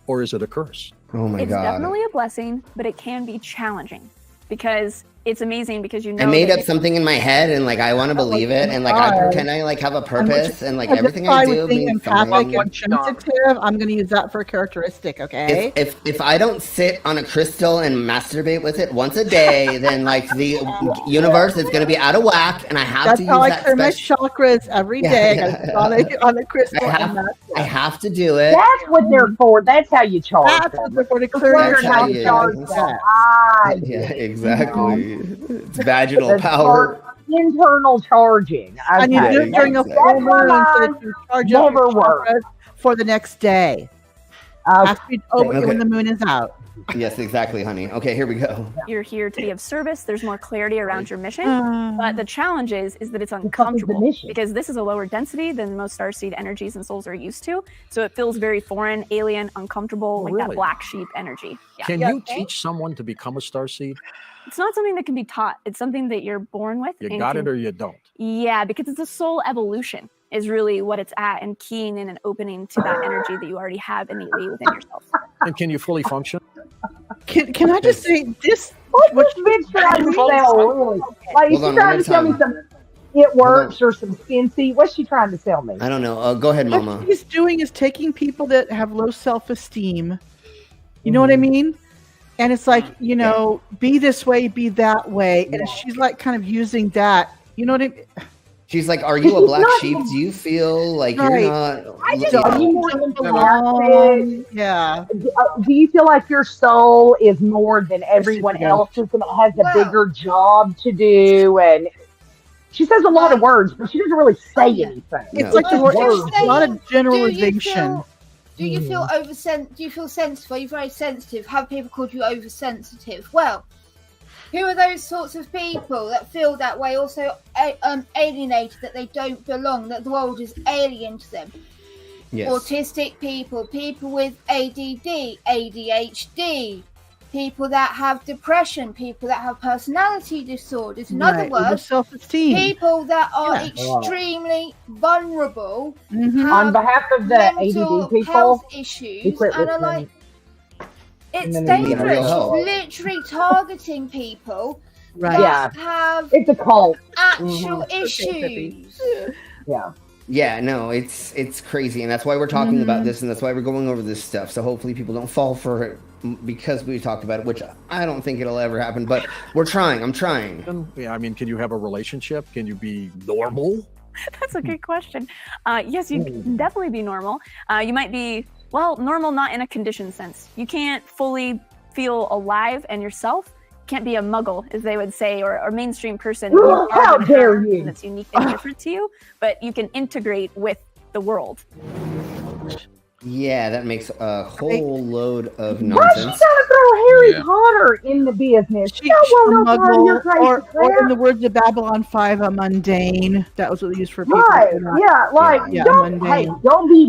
Speaker 4: or is it a curse?
Speaker 5: Oh my
Speaker 2: It's
Speaker 5: god.
Speaker 2: definitely a blessing, but it can be challenging because it's amazing because you know
Speaker 5: I made
Speaker 2: that
Speaker 5: up something in my head, and I want to believe it, and I
Speaker 9: God.
Speaker 5: pretend I have a purpose, and everything
Speaker 9: Identify
Speaker 5: I
Speaker 9: with
Speaker 5: do
Speaker 9: being
Speaker 5: means
Speaker 9: empathic
Speaker 5: something.
Speaker 9: and sensitive. I'm going to use that for a characteristic. Okay.
Speaker 5: If I don't sit on a crystal and masturbate with it once a day, then the universe is going to be out of whack, and I have
Speaker 9: That's
Speaker 5: to
Speaker 9: how
Speaker 5: use
Speaker 9: I
Speaker 5: that
Speaker 9: clear my
Speaker 5: special.
Speaker 9: chakras every day. I sit on a crystal.
Speaker 5: I have to do it.
Speaker 19: That's what they're for. That's how you charge
Speaker 9: That's
Speaker 19: them.
Speaker 9: what they're for, to clear
Speaker 5: That's
Speaker 9: your
Speaker 5: how
Speaker 9: chakras.
Speaker 5: you-
Speaker 19: Charge them. Ah,
Speaker 5: Yeah, exactly. It's vaginal
Speaker 19: That's
Speaker 5: power.
Speaker 19: internal charging.
Speaker 9: And you do it during a full moon, so that you charge up
Speaker 19: never
Speaker 9: your
Speaker 19: works.
Speaker 9: chakras for the next day. Has to be over when the moon is out.
Speaker 5: Yes, exactly, honey. Okay, here we go.
Speaker 2: You're here to be of service. There's more clarity around your mission. But the challenge is that it's uncomfortable because this is a lower density than most starseed energies and souls are used to. So it feels very foreign, alien, uncomfortable, like that black sheep energy. Yeah.
Speaker 4: Can you teach someone to become a starseed?
Speaker 2: It's not something that can be taught. It's something that you're born with.
Speaker 4: You got it or you don't.
Speaker 2: Yeah, because it's a soul evolution is really what it's at, and keying in and opening to that energy that you already have innately within yourself.
Speaker 4: And can you fully function?
Speaker 9: Can I just say this?
Speaker 19: What's bitch trying to sell? Really? Like, is she trying to tell me some it works or some skincy? What's she trying to sell me?
Speaker 5: I don't know. Go ahead, Mama.
Speaker 9: What he's doing is taking people that have low self-esteem. You know what I mean? And it's like, you know, be this way, be that way. And she's like kind of using that. You know what I mean?
Speaker 5: She's like, are you a black sheep? Do you feel like you're not?
Speaker 19: I just are you more empathic?
Speaker 9: Yeah.
Speaker 19: Do you feel like your soul is more than everyone else's and it has a bigger job to do? And she says a lot of words, but she doesn't really say anything.
Speaker 9: It's like a lot of generalization.
Speaker 8: Do you feel Do you feel sensitive? Are you very sensitive? Have people called you oversensitive? Well, who are those sorts of people that feel that way? Also, alienated, that they don't belong, that the world is alien to them. Yes. Autistic people, people with ADD, ADHD, people that have depression, people that have personality disorders. In other words,
Speaker 9: self-esteem.
Speaker 8: People that are extremely vulnerable
Speaker 19: on behalf of the ADD people,
Speaker 8: health issues, and are like, it's dangerous. Literally targeting people that have
Speaker 19: it's a cult.
Speaker 8: Actual issues.
Speaker 5: Yeah, no, it's crazy, and that's why we're talking about this, and that's why we're going over this stuff. So hopefully people don't fall for it because we talked about it, which I don't think it'll ever happen. But we're trying. I'm trying.
Speaker 4: Yeah, I mean, can you have a relationship? Can you be normal?
Speaker 2: That's a good question. Yes, you can definitely be normal. You might be, well, normal not in a conditioned sense. You can't fully feel alive and yourself. Can't be a muggle, as they would say, or a mainstream person.
Speaker 19: How dare you?
Speaker 2: That's unique and different to you, but you can integrate with the world.
Speaker 5: Yeah, that makes a whole load of
Speaker 19: Why
Speaker 5: nonsense.
Speaker 19: she gotta throw Harry Potter in the business?
Speaker 9: She's a muggle, or in the words of Babylon 5, a mundane. That was what they used for people.
Speaker 19: Right, yeah, like, don't be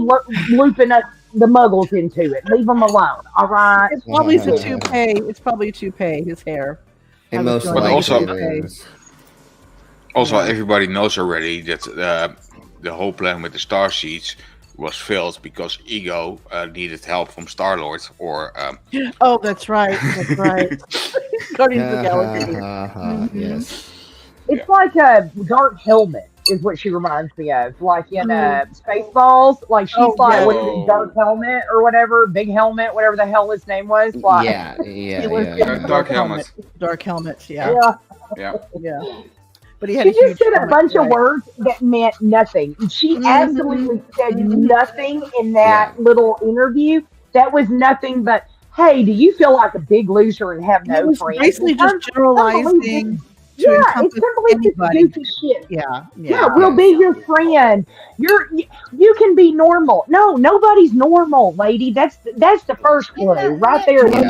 Speaker 19: looping up the muggles into it. Leave them alone, all right?
Speaker 9: It's probably a toupee. It's probably a toupee, his hair.
Speaker 5: And most
Speaker 18: but also everybody knows already that the whole plan with the star seeds was failed because Ego needed help from Star-Lord or
Speaker 9: oh, that's right. That's right. Guardians of the Galaxy.
Speaker 5: Yes.
Speaker 19: It's like a dark helmet is what she reminds me of. Like in Spaceballs, like she's like with the dark helmet or whatever, big helmet, whatever the hell his name was. Like,
Speaker 18: Dark helmet.
Speaker 9: Dark helmets, yeah. But he had
Speaker 19: she just said a bunch of words that meant nothing. She absolutely said nothing in that little interview. That was nothing but, hey, do you feel like a big loser and have no friends?
Speaker 9: Basically just generalizing.
Speaker 19: It's completely goofy shit.
Speaker 9: Yeah,
Speaker 19: we'll be your friend. You can be normal. No, nobody's normal, lady. That's the first clue right there.
Speaker 8: That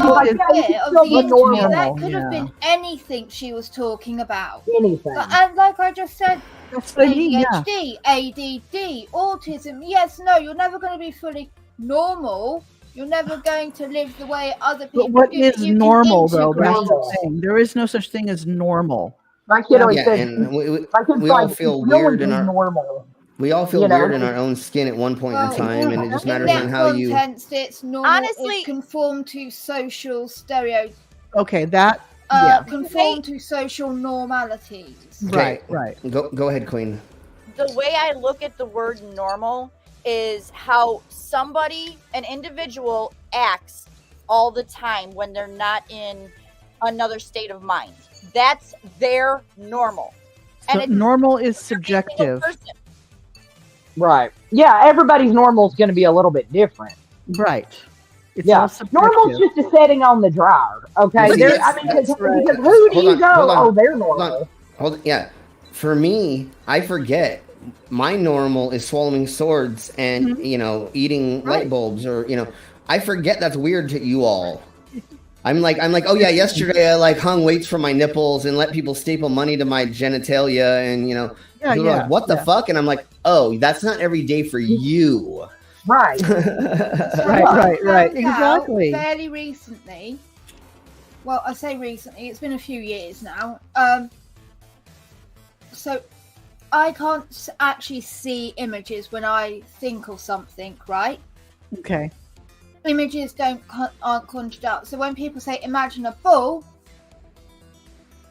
Speaker 8: could have been anything she was talking about.
Speaker 19: Anything.
Speaker 8: And like I just said,
Speaker 9: ADHD,
Speaker 8: ADD, autism. Yes, no, you're never going to be fully normal. You're never going to live the way other people do.
Speaker 9: But what is normal, though? That's the thing. There is no such thing as normal.
Speaker 19: My kid always says,
Speaker 5: and we all feel weird in our
Speaker 19: normal.
Speaker 5: We all feel weird in our own skin at one point in time, and it just matters on how you.
Speaker 8: It's normal. Honestly, conform to social stereotypes.
Speaker 9: Okay, that.
Speaker 8: Conform to social normalities.
Speaker 5: Right. Go ahead, Queen.
Speaker 7: The way I look at the word normal is how an individual acts all the time when they're not in another state of mind. That's their normal.
Speaker 9: So and normal is subjective.
Speaker 19: Right. Yeah, everybody's normal is going to be a little bit different.
Speaker 9: Right. It's
Speaker 19: normal's just a setting on the dryer. Okay. Because who do you go? Oh, they're normal.
Speaker 5: Hold on. Yeah. for me, I forget. My normal is swallowing swords and eating light bulbs, or I forget that's weird to you all. I'm like, oh yeah, yesterday I hung weights from my nipples and let people staple money to my genitalia, and people are like, what the fuck? And I'm like, oh, that's not every day for you.
Speaker 19: Right.
Speaker 9: Right. Exactly.
Speaker 8: Fairly recently. Well, I say recently, it's been a few years now. So I can't actually see images when I think of something, right?
Speaker 9: Okay.
Speaker 8: Images aren't conjured up. So when people say imagine a bull,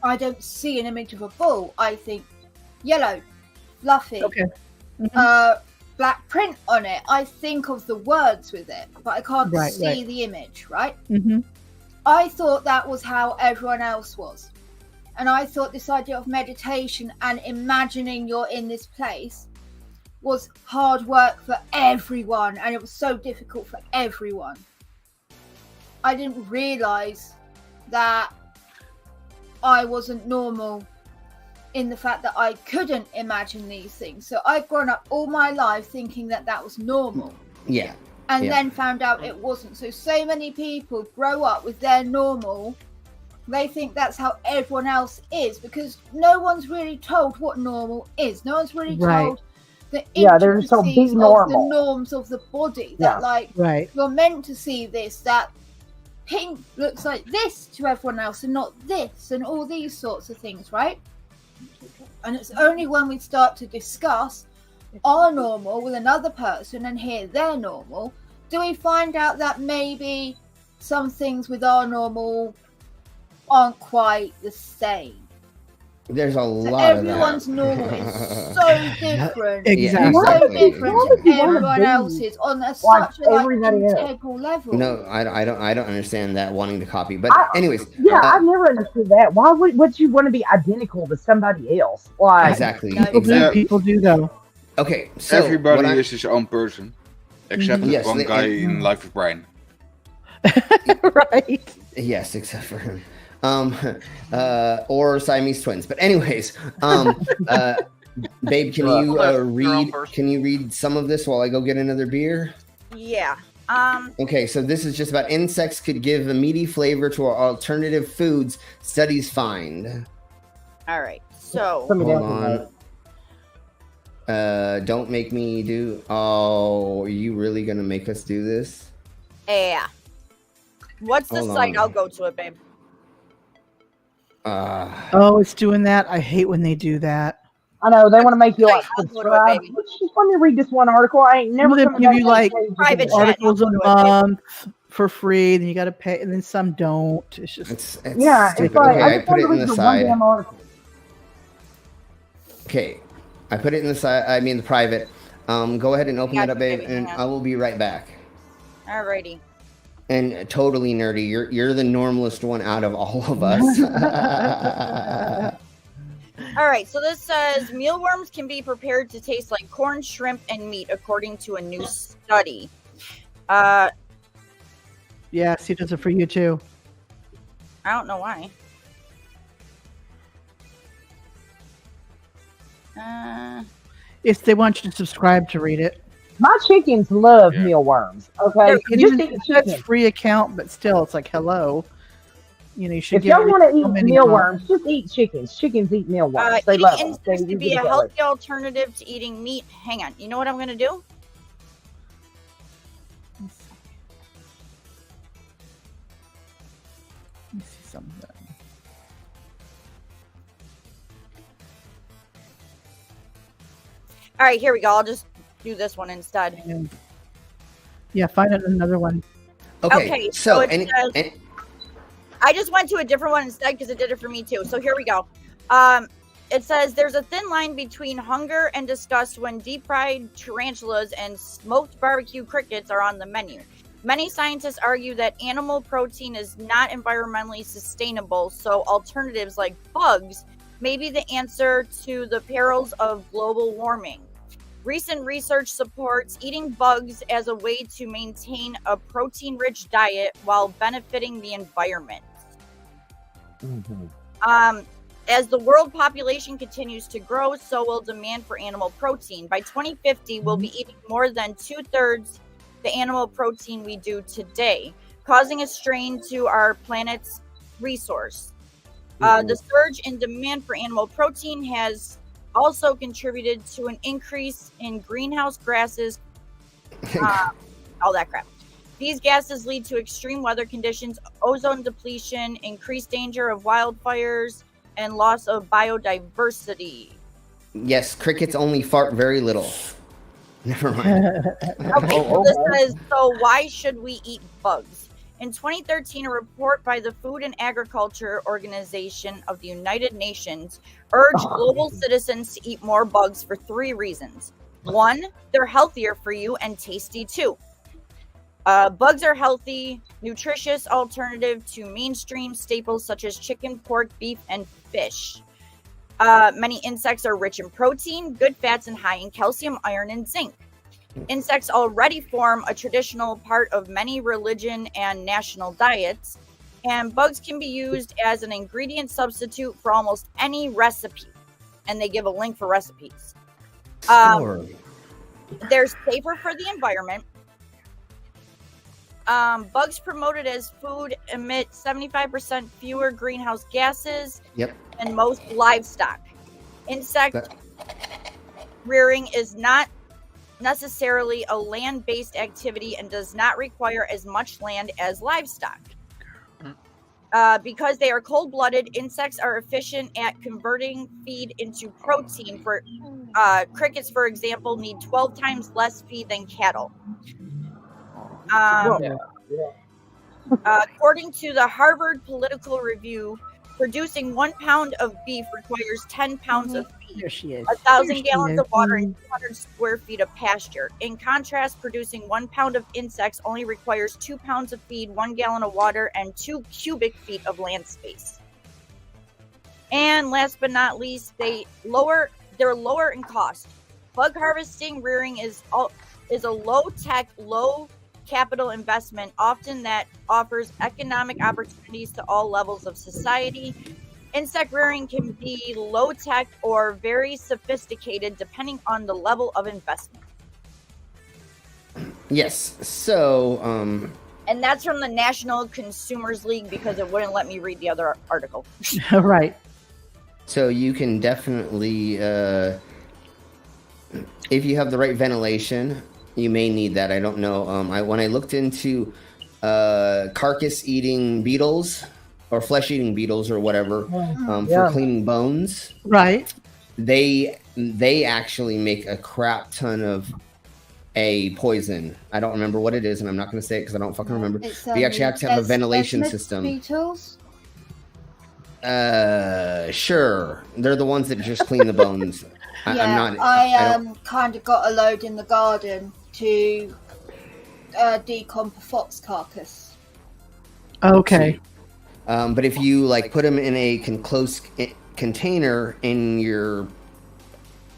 Speaker 8: I don't see an image of a bull. I think yellow, fluffy, black print on it. I think of the words with it, but I can't see the image, right?
Speaker 9: Mm-hmm.
Speaker 8: I thought that was how everyone else was. And I thought this idea of meditation and imagining you're in this place was hard work for everyone, and it was so difficult for everyone. I didn't realize that I wasn't normal in the fact that I couldn't imagine these things. So I've grown up all my life thinking that that was normal.
Speaker 5: Yeah.
Speaker 8: And then found out it wasn't. So many people grow up with their normal. They think that's how everyone else is, because no one's really told what normal is. No one's really told the
Speaker 19: they're so be
Speaker 8: intricacies of
Speaker 19: normal.
Speaker 8: the norms of the body. That you're meant to see this, that pink looks like this to everyone else and not this, and all these sorts of things, right? And it's only when we start to discuss our normal with another person and hear their normal, do we find out that maybe some things with our normal aren't quite the same.
Speaker 5: There's a lot
Speaker 8: everyone's
Speaker 5: of that.
Speaker 8: normal is so different.
Speaker 9: Exactly.
Speaker 8: So different to everyone else's on such an integral level.
Speaker 5: No, I don't understand that wanting to copy. But anyways.
Speaker 19: I've never understood that. Why would you want to be identical to somebody else? Like,
Speaker 5: exactly.
Speaker 9: People do though.
Speaker 5: Okay, so
Speaker 18: everybody is his own person, except
Speaker 5: Yes,
Speaker 18: one guy in Life with Brian.
Speaker 9: Right.
Speaker 5: Yes, except for him. Or Siamese twins. But anyways, babe, can you read? Can you read some of this while I go get another beer?
Speaker 7: Yeah.
Speaker 5: Okay, so this is just about insects could give a meaty flavor to our alternative foods. Studies find.
Speaker 7: All right. So
Speaker 5: hold on. Don't make me do. Oh, are you really gonna make us do this?
Speaker 7: Yeah. What's the site? I'll go to it, babe.
Speaker 9: It's doing that. I hate when they do that.
Speaker 19: I know they want to make you subscribe. Just let me read this one article. I ain't never
Speaker 9: They give you like
Speaker 7: private
Speaker 9: articles a month for free, then you got to pay, and then some don't. It's just
Speaker 19: it's like
Speaker 5: okay,
Speaker 19: I
Speaker 5: I put it in the side.
Speaker 19: damn article.
Speaker 5: Okay, I put it in the side. I mean the private. Go ahead and open it up, babe, and I will be right back.
Speaker 7: Alrighty.
Speaker 5: And totally nerdy. You're the normalest one out of all of us.
Speaker 7: All right, so this says mealworms can be prepared to taste like corn, shrimp, and meat, according to a new study.
Speaker 9: Yes, he does it for you too.
Speaker 7: I don't know why.
Speaker 9: If they want you to subscribe to read it.
Speaker 19: My chickens love mealworms. Okay,
Speaker 9: That's free account, but still, it's like hello. You know, you should.
Speaker 19: If y'all want to eat mealworms, just eat chickens. Chickens eat mealworms. They love them.
Speaker 7: Insects to be a healthy alternative to eating meat. Hang on, you know what I'm going to do?
Speaker 9: Let me see something.
Speaker 7: All right, here we go. I'll just do this one instead.
Speaker 9: Yeah, find another one.
Speaker 7: Okay, so I just went to a different one instead because it did it for me too. So here we go. It says there's a thin line between hunger and disgust when deep-fried tarantulas and smoked barbecue crickets are on the menu. Many scientists argue that animal protein is not environmentally sustainable, so alternatives like bugs may be the answer to the perils of global warming. Recent research supports eating bugs as a way to maintain a protein-rich diet while benefiting the environment. As the world population continues to grow, so will demand for animal protein. By 2050, we'll be eating more than 2/3 the animal protein we do today, causing a strain to our planet's resource. The surge in demand for animal protein has also contributed to an increase in greenhouse gases, all that crap. These gases lead to extreme weather conditions, ozone depletion, increased danger of wildfires, and loss of biodiversity.
Speaker 5: Yes, crickets only fart very little. Never mind.
Speaker 7: Okay, so this says, so why should we eat bugs? In 2013, a report by the Food and Agriculture Organization of the United Nations urged global citizens to eat more bugs for 3 reasons. 1, they're healthier for you and tasty too. Bugs are healthy, nutritious alternative to mainstream staples such as chicken, pork, beef, and fish. Many insects are rich in protein, good fats, and high in calcium, iron, and zinc. Insects already form a traditional part of many religion and national diets, and bugs can be used as an ingredient substitute for almost any recipe. And they give a link for recipes. They're safer for the environment. Bugs promoted as food emit 75% fewer greenhouse gases than most livestock. Insect rearing is not necessarily a land-based activity and does not require as much land as livestock. Because they are cold-blooded, insects are efficient at converting feed into protein. For crickets, for example, need 12 times less feed than cattle. According to the Harvard Political Review, producing 1 pound of beef requires 10 pounds of feed, 1,000 gallons of water, and 200 square feet of pasture. In contrast, producing 1 pound of insects only requires 2 pounds of feed, 1 gallon of water, and 2 cubic feet of land space. And last but not least, they're lower in cost. Bug harvesting rearing is a low-tech, low-capital investment, often that offers economic opportunities to all levels of society. Insect rearing can be low-tech or very sophisticated, depending on the level of investment.
Speaker 5: Yes. So,
Speaker 7: and that's from the National Consumers League because it wouldn't let me read the other article.
Speaker 9: Right.
Speaker 5: So you can definitely, if you have the right ventilation, you may need that. I don't know. When I looked into carcass-eating beetles or flesh-eating beetles or whatever for cleaning bones,
Speaker 9: right?
Speaker 5: They actually make a crap ton of a poison. I don't remember what it is, and I'm not going to say it because I don't fucking remember. But you actually have to have a ventilation system.
Speaker 8: Beetles?
Speaker 5: Sure. They're the ones that just clean the bones.
Speaker 8: I kind of got a load in the garden to decomp a fox carcass.
Speaker 9: Okay.
Speaker 5: But if you put them in a close container in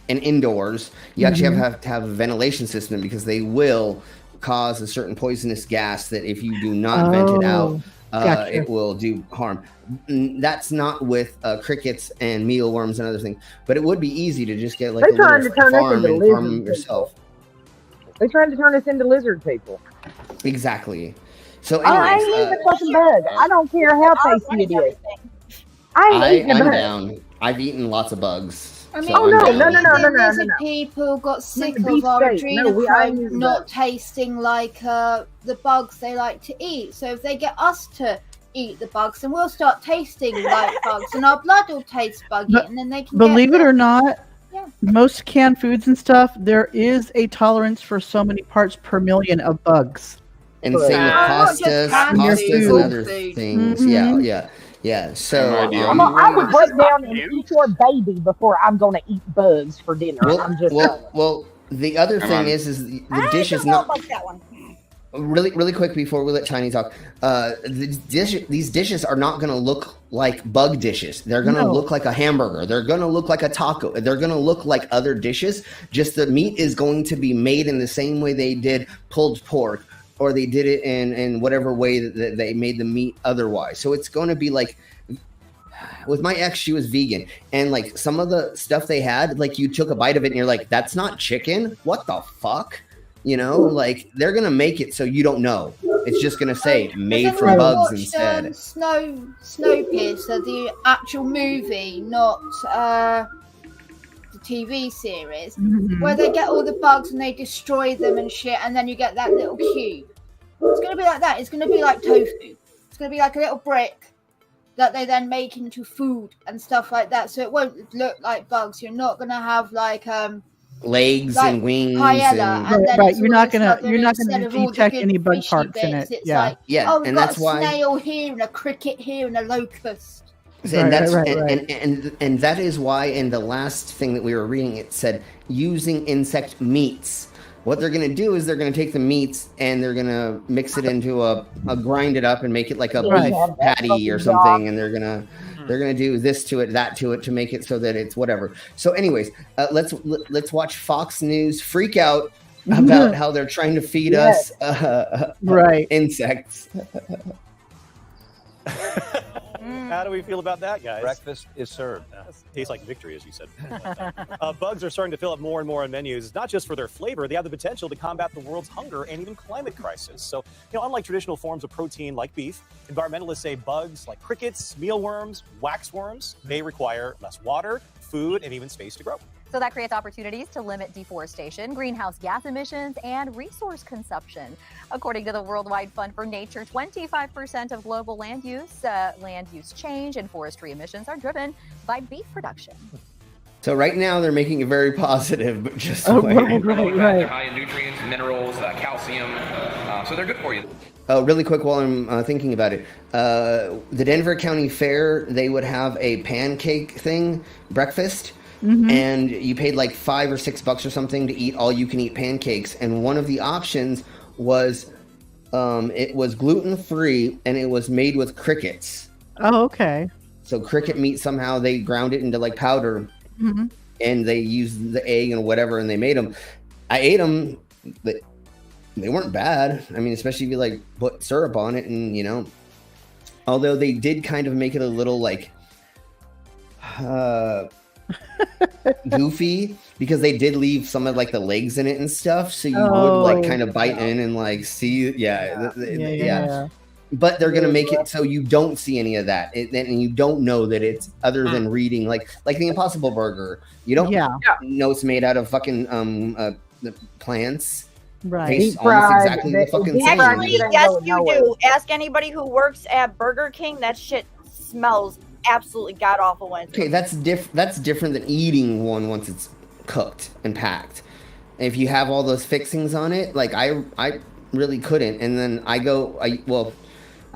Speaker 5: indoors, you actually have to have a ventilation system because they will cause a certain poisonous gas that if you do not vent it out, gotcha. It will do harm. That's not with crickets and mealworms and other things, but it would be easy to just get a little farm and farm them yourself.
Speaker 19: They're trying to turn us into lizard people.
Speaker 5: Exactly. So
Speaker 19: I ain't eating a fucking bug. I don't care how tasty it is. I'm
Speaker 5: down. I've eaten lots of bugs.
Speaker 8: I mean,
Speaker 5: so
Speaker 8: no. People got sick of our adrenochrome not tasting like the bugs they like to eat. So if they get us to eat the bugs, then we'll start tasting like bugs, and our blood will taste buggy, and then they can.
Speaker 9: Believe it or not, most canned foods and stuff, there is a tolerance for so many parts per million of bugs.
Speaker 5: And same with pastas and other things. Mm-hmm. Yeah. So
Speaker 19: I would break down and eat your baby before I'm going to eat bugs for dinner.
Speaker 5: Well, the other thing is the dish is not.
Speaker 7: That one.
Speaker 5: Really quick before we let Tiny talk. These dishes are not going to look like bug dishes. They're going to look like a hamburger. They're going to look like a taco. They're going to look like other dishes. Just the meat is going to be made in the same way they did pulled pork, or they did it in whatever way that they made the meat otherwise. So it's going to be like with my ex, she was vegan, and like some of the stuff they had, like you took a bite of it and you're like, that's not chicken. What the fuck? You know, like they're gonna make it so you don't know. It's just gonna say made from bugs instead.
Speaker 8: Snowpiercer, the actual movie, not the TV series, where they get all the bugs and they destroy them and shit, and then you get that little cube. It's gonna be like that. It's gonna be like tofu. It's gonna be like a little brick that they then make into food and stuff like that. So it won't look like bugs. You're not gonna have like
Speaker 5: legs
Speaker 8: like
Speaker 5: and wings
Speaker 8: paella,
Speaker 5: and
Speaker 8: then
Speaker 9: right.
Speaker 8: it's
Speaker 9: You're
Speaker 8: all
Speaker 9: not
Speaker 8: this
Speaker 9: gonna
Speaker 8: other
Speaker 9: you're not
Speaker 8: instead
Speaker 9: gonna
Speaker 8: of all the
Speaker 9: detect
Speaker 8: good
Speaker 9: any bug
Speaker 8: fishy
Speaker 9: parts in
Speaker 8: bits,
Speaker 9: it.
Speaker 8: it's
Speaker 9: Yeah.
Speaker 8: like,
Speaker 5: Yeah,
Speaker 8: oh, we've
Speaker 5: and
Speaker 8: got
Speaker 5: that's
Speaker 8: a
Speaker 5: why-
Speaker 8: snail here and a cricket here and a locust.
Speaker 5: And that's
Speaker 9: right.
Speaker 5: and that is why in the last thing that we were reading, it said using insect meats. What they're gonna do is they're gonna take the meats and they're gonna mix it into a grind it up and make it like a
Speaker 9: Right.
Speaker 5: beef patty or something, and they're gonna do this to it, that to it, to make it so that it's whatever. So, anyways, let's watch Fox News freak out about how they're trying to feed us
Speaker 9: Right.
Speaker 5: insects.
Speaker 10: How do we feel about that, guys?
Speaker 11: Breakfast is served.
Speaker 10: Tastes like victory, as you said. Bugs are starting to fill up more and more on menus, not just for their flavor, they have the potential to combat the world's hunger and even climate crisis. So, unlike traditional forms of protein like beef, environmentalists say bugs like crickets, mealworms, waxworms, they require less water, food, and even space to grow.
Speaker 23: So that creates opportunities to limit deforestation, greenhouse gas emissions, and resource consumption. According to the Worldwide Fund for Nature, 25% of global land use change, and forestry emissions are driven by beef production.
Speaker 5: So right now they're making it very positive, but just wait.
Speaker 24: They're high in nutrients, minerals, calcium, so they're good for you.
Speaker 5: Really quick while I'm thinking about it. The Denver County Fair, they would have a pancake thing, breakfast, and you paid like $5 or $6 or something to eat all you can eat pancakes. And one of the options was it was gluten-free and it was made with crickets.
Speaker 9: Oh, okay.
Speaker 5: So cricket meat, somehow they ground it into like powder and they used the egg and whatever and they made them. I ate them. They weren't bad. I mean, especially if you like put syrup on it and, although they did kind of make it a little like goofy because they did leave some of like the legs in it and stuff. So you would like kind of bite in and like see. Yeah. But they're going to make it so you don't see any of that. And you don't know that it's other than reading like the Impossible Burger. You don't know it's made out of fucking the plants.
Speaker 9: Right.
Speaker 5: Tastes almost exactly the fucking same.
Speaker 7: Actually, yes, you do. Ask anybody who works at Burger King. That shit smells absolutely god awful when it's
Speaker 5: Okay, that's different than eating one once it's cooked and packed. If you have all those fixings on it, like I really couldn't. And then I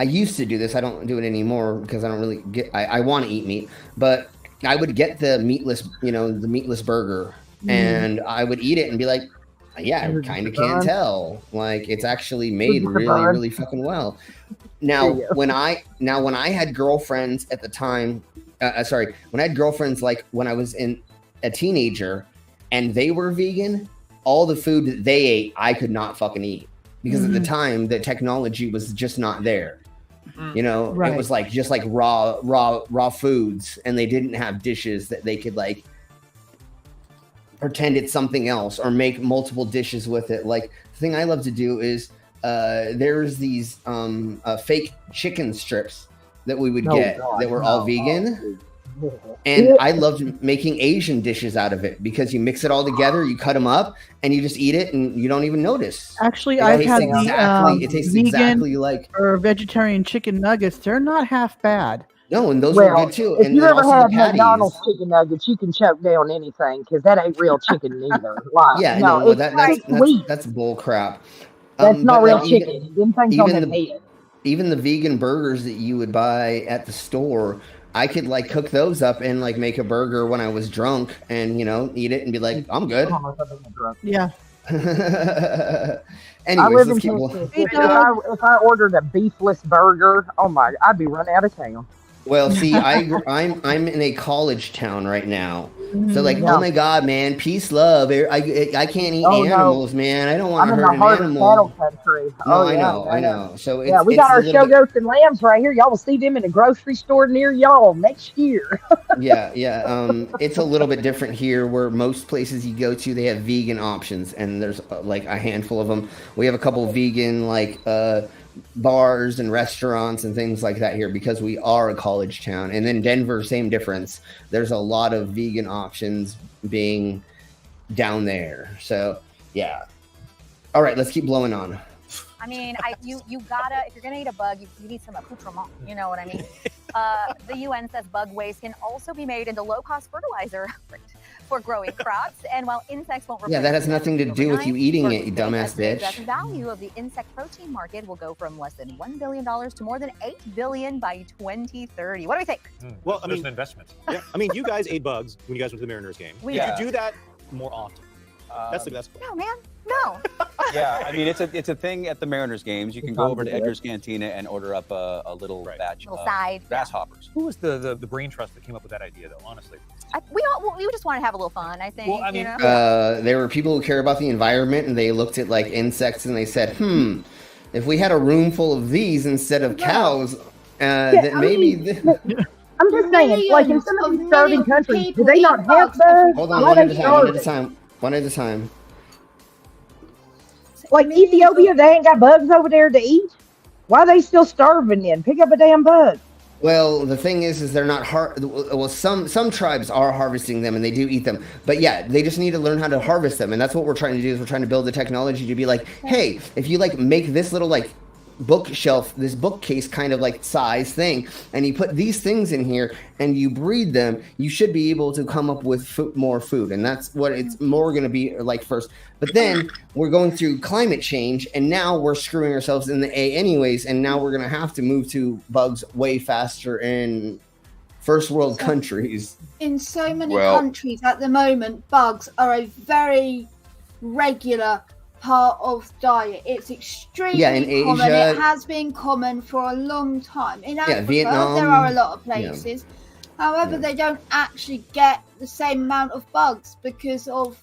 Speaker 5: used to do this. I don't do it anymore because I don't really I want to eat meat, but I would get the meatless, the meatless burger, and I would eat it and be like, yeah, I kind of can't tell. Like it's actually made really, really fucking well. Now, when I had girlfriends at the time, when I had girlfriends like when I was a teenager, and they were vegan, all the food that they ate, I could not fucking eat because at the time the technology was just not there. It was like just like raw foods, and they didn't have dishes that they could like pretend it's something else or make multiple dishes with it. Like the thing I love to do is there's these fake chicken strips that we would get that were all vegan. And I loved making Asian dishes out of it because you mix it all together, you cut them up, and you just eat it, and you don't even notice.
Speaker 9: Actually, I've had
Speaker 5: it tastes
Speaker 9: vegan
Speaker 5: exactly like
Speaker 9: or vegetarian chicken nuggets. They're not half bad.
Speaker 5: No, and those were good too.
Speaker 19: If
Speaker 5: And
Speaker 19: you
Speaker 5: then
Speaker 19: ever
Speaker 5: also
Speaker 19: had
Speaker 5: the patties.
Speaker 19: McDonald's chicken nuggets, you can choke down anything because that ain't real chicken neither. Like,
Speaker 5: Yeah,
Speaker 19: no,
Speaker 5: no,
Speaker 19: it's sweet.
Speaker 5: that's bull crap.
Speaker 19: That's not
Speaker 5: but,
Speaker 19: real
Speaker 5: like,
Speaker 19: chicken. Them things on the head.
Speaker 5: Even the vegan burgers that you would buy at the store, I could like cook those up and like make a burger when I was drunk and eat it and be like, I'm good.
Speaker 9: Yeah.
Speaker 19: I
Speaker 5: Anyways,
Speaker 19: live in
Speaker 5: let's keep
Speaker 19: Texas. If I ordered a beefless burger, I'd be run out of town.
Speaker 5: Well, see, I'm in a college town right now, so like, oh my God, man, peace, love. I can't eat animals, man. I don't want to hurt an animal.
Speaker 19: Country.
Speaker 5: No, I know. So
Speaker 19: we got our show goats and lambs right here. Y'all will see them in a grocery store near y'all next year.
Speaker 5: yeah. It's a little bit different here, where most places you go to, they have vegan options, and there's like a handful of them. We have a couple vegan bars and restaurants and things like that here because we are a college town. And then Denver, same difference. There's a lot of vegan options being down there. So yeah. All right, let's keep blowing on.
Speaker 23: I mean, you gotta, if you're gonna eat a bug, you need some accoutrement. You know what I mean? The UN says bug waste can also be made into low-cost fertilizer for growing crops. And while insects won't replace
Speaker 5: that has nothing to do with you eating it, you dumbass bitch.
Speaker 23: The value of the insect protein market will go from less than $1 billion to more than $8 billion by 2030. What do we think?
Speaker 10: Well, I mean,
Speaker 20: an investment.
Speaker 10: Yeah, I mean, you guys ate bugs when you guys went to the Mariners game.
Speaker 23: We
Speaker 10: Did
Speaker 23: did.
Speaker 10: you do that more often? That's the best.
Speaker 23: No, man. No.
Speaker 11: Yeah, I mean, it's a thing at the Mariners games. You can go over to Edgar's Cantina and order up a little batch of
Speaker 23: side.
Speaker 11: grasshoppers.
Speaker 20: Who was the brain trust that came up with that idea, though? Honestly,
Speaker 23: We just want to have a little fun, I think.
Speaker 20: Well, I mean,
Speaker 5: There were people who care about the environment, and they looked at like insects and they said, if we had a room full of these instead of cows, then maybe.
Speaker 19: I'm just saying, like in some of these starving countries, do they not have bugs?
Speaker 5: Hold on, one at a time.
Speaker 19: Like Ethiopia, they ain't got bugs over there to eat. Why are they still starving then? Pick up a damn bug.
Speaker 5: Well, the thing is they're not well, some tribes are harvesting them and they do eat them. But yeah, they just need to learn how to harvest them. And that's what we're trying to do, is we're trying to build the technology to be like, hey, if you like make this little like bookshelf, this bookcase kind of like size thing, and you put these things in here and you breed them, you should be able to come up with more food. And that's what it's more going to be like first. But then we're going through climate change, and now we're screwing ourselves in the A anyways, and now we're going to have to move to bugs way faster in first world countries.
Speaker 8: In so many countries at the moment, bugs are a very regular part of diet. It's extremely
Speaker 5: in
Speaker 8: common.
Speaker 5: Asia,
Speaker 8: it has been common for a long time. In Africa,
Speaker 5: Vietnam,
Speaker 8: there are a lot of places. However, they don't actually get the same amount of bugs because of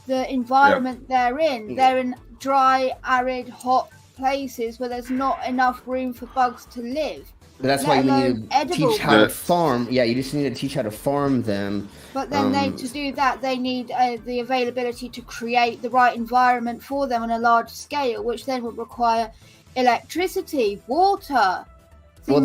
Speaker 8: the environment they're in. They're in dry, arid, hot places where there's not enough room for bugs to live.
Speaker 5: But that's why we need to teach how to farm. Yeah, you just need to teach how to farm them.
Speaker 8: But then to do that, they need the availability to create the right environment for them on a large scale, which then would require electricity, water, things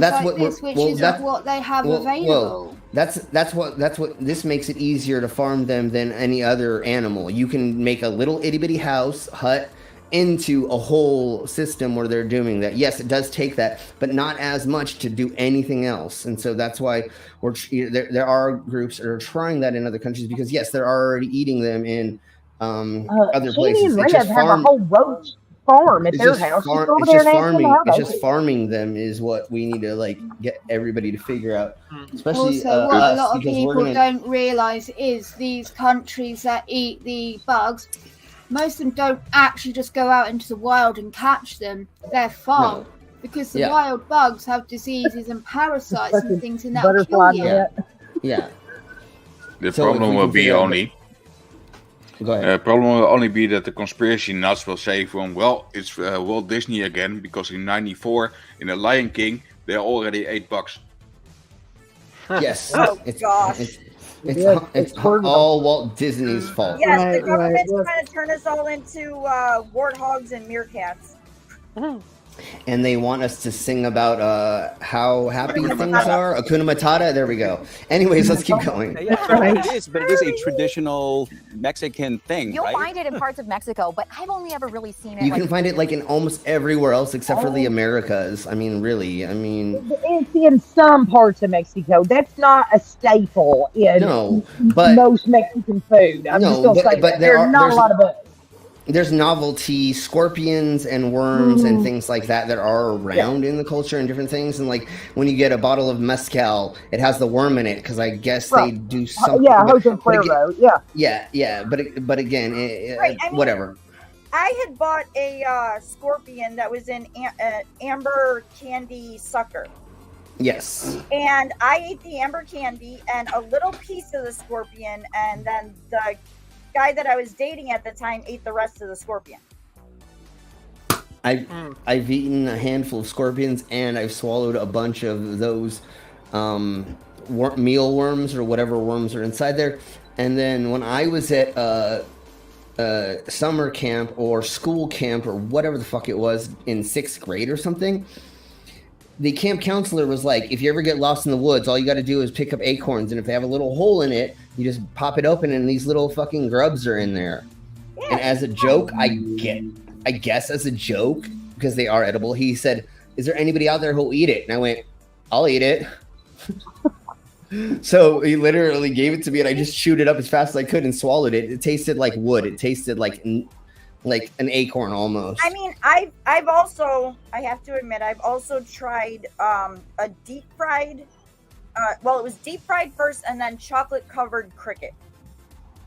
Speaker 8: what they have available.
Speaker 5: That's what this makes it easier to farm them than any other animal. You can make a little itty bitty hut into a whole system where they're doing that. Yes, it does take that, but not as much to do anything else. And so that's why there are groups that are trying that in other countries, because yes, they're already eating them in other places.
Speaker 19: They have a whole roach farm at their house.
Speaker 5: It's just farming them is what we need to like get everybody to figure out. Especially
Speaker 8: also, what a lot of people don't realize is these countries that eat the bugs, most of them don't actually just go out into the wild and catch them. They're farmed because the wild bugs have diseases and parasites and things in that will kill you.
Speaker 18: Yeah. The problem will be only.
Speaker 5: Go ahead.
Speaker 18: The problem will only be that the conspiracy nuts will say from, well, it's Walt Disney again, because in '94 in The Lion King they already ate bugs.
Speaker 5: Yes.
Speaker 7: Gosh.
Speaker 5: It's all Walt Disney's fault.
Speaker 7: Yes, the government's trying to turn us all into warthogs and meerkats.
Speaker 5: And they want us to sing about how happy things are. Hakuna Matata. There we go. Anyways, let's keep going.
Speaker 11: It is a traditional Mexican thing.
Speaker 23: You'll find it in parts of Mexico, but I've only ever really seen it.
Speaker 5: You can find it like in almost everywhere else except for the Americas. I mean, really.
Speaker 19: It's in some parts of Mexico. That's not a staple in most Mexican food. I'm just going to say that. There's not a lot of it.
Speaker 5: There's novelty scorpions and worms and things like that are around in the culture and different things. And like when you get a bottle of mezcal, it has the worm in it because I guess they do something. But again, whatever.
Speaker 7: I had bought a scorpion that was in amber candy sucker,
Speaker 5: Yes.
Speaker 7: And I ate the amber candy and a little piece of the scorpion, and then the guy that I was dating at the time ate the rest of the scorpion.
Speaker 5: I've eaten a handful of scorpions, and I've swallowed a bunch of those mealworms or whatever worms are inside there. And then when I was at summer camp or school camp or whatever the fuck it was in 6th grade or something, the camp counselor was like, if you ever get lost in the woods, all you got to do is pick up acorns, and if they have a little hole in it, you just pop it open and these little fucking grubs are in there. Yeah. And as a joke, I guess as a joke, because they are edible, he said, is there anybody out there who'll eat it? And I went, I'll eat it. So he literally gave it to me, and I just chewed it up as fast as I could and swallowed it. It tasted like wood. It tasted like an acorn almost.
Speaker 7: I mean, I've also, I have to admit, I've also tried a deep fried, well, it was deep fried first and then chocolate covered cricket.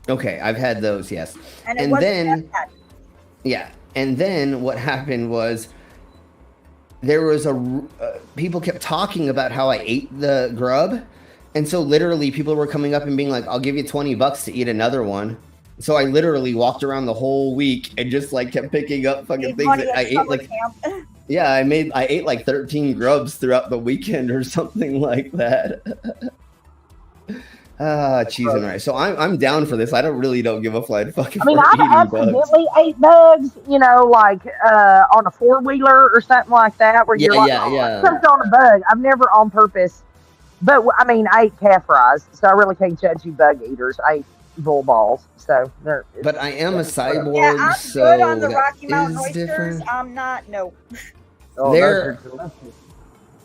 Speaker 5: Okay, I've had those, yes.
Speaker 7: And it wasn't
Speaker 5: then,
Speaker 7: that bad.
Speaker 5: yeah, and then what happened was there was people kept talking about how I ate the grub. And so literally people were coming up and being like, I'll give you $20 to eat another one. So I literally walked around the whole week and just like kept picking up fucking things that I ate. Like, yeah, I ate like 13 grubs throughout the weekend or something like that. Cheese and rice. So I'm down for this. I don't give a flying fucking.
Speaker 19: I mean,
Speaker 5: for
Speaker 19: I've
Speaker 5: eating
Speaker 19: accidentally
Speaker 5: bugs.
Speaker 19: ate bugs, like on a 4-wheeler or something like that, where you're I tripped on a bug. I've never on purpose, but I mean, I ate calf fries, so I really can't judge you bug eaters. I ate bull balls, so they're.
Speaker 5: But I am a cyborg,
Speaker 7: Yeah, I'm
Speaker 5: so
Speaker 7: good on the
Speaker 5: that
Speaker 7: Rocky Mountain
Speaker 5: is
Speaker 7: oysters.
Speaker 5: different.
Speaker 7: I'm not. No.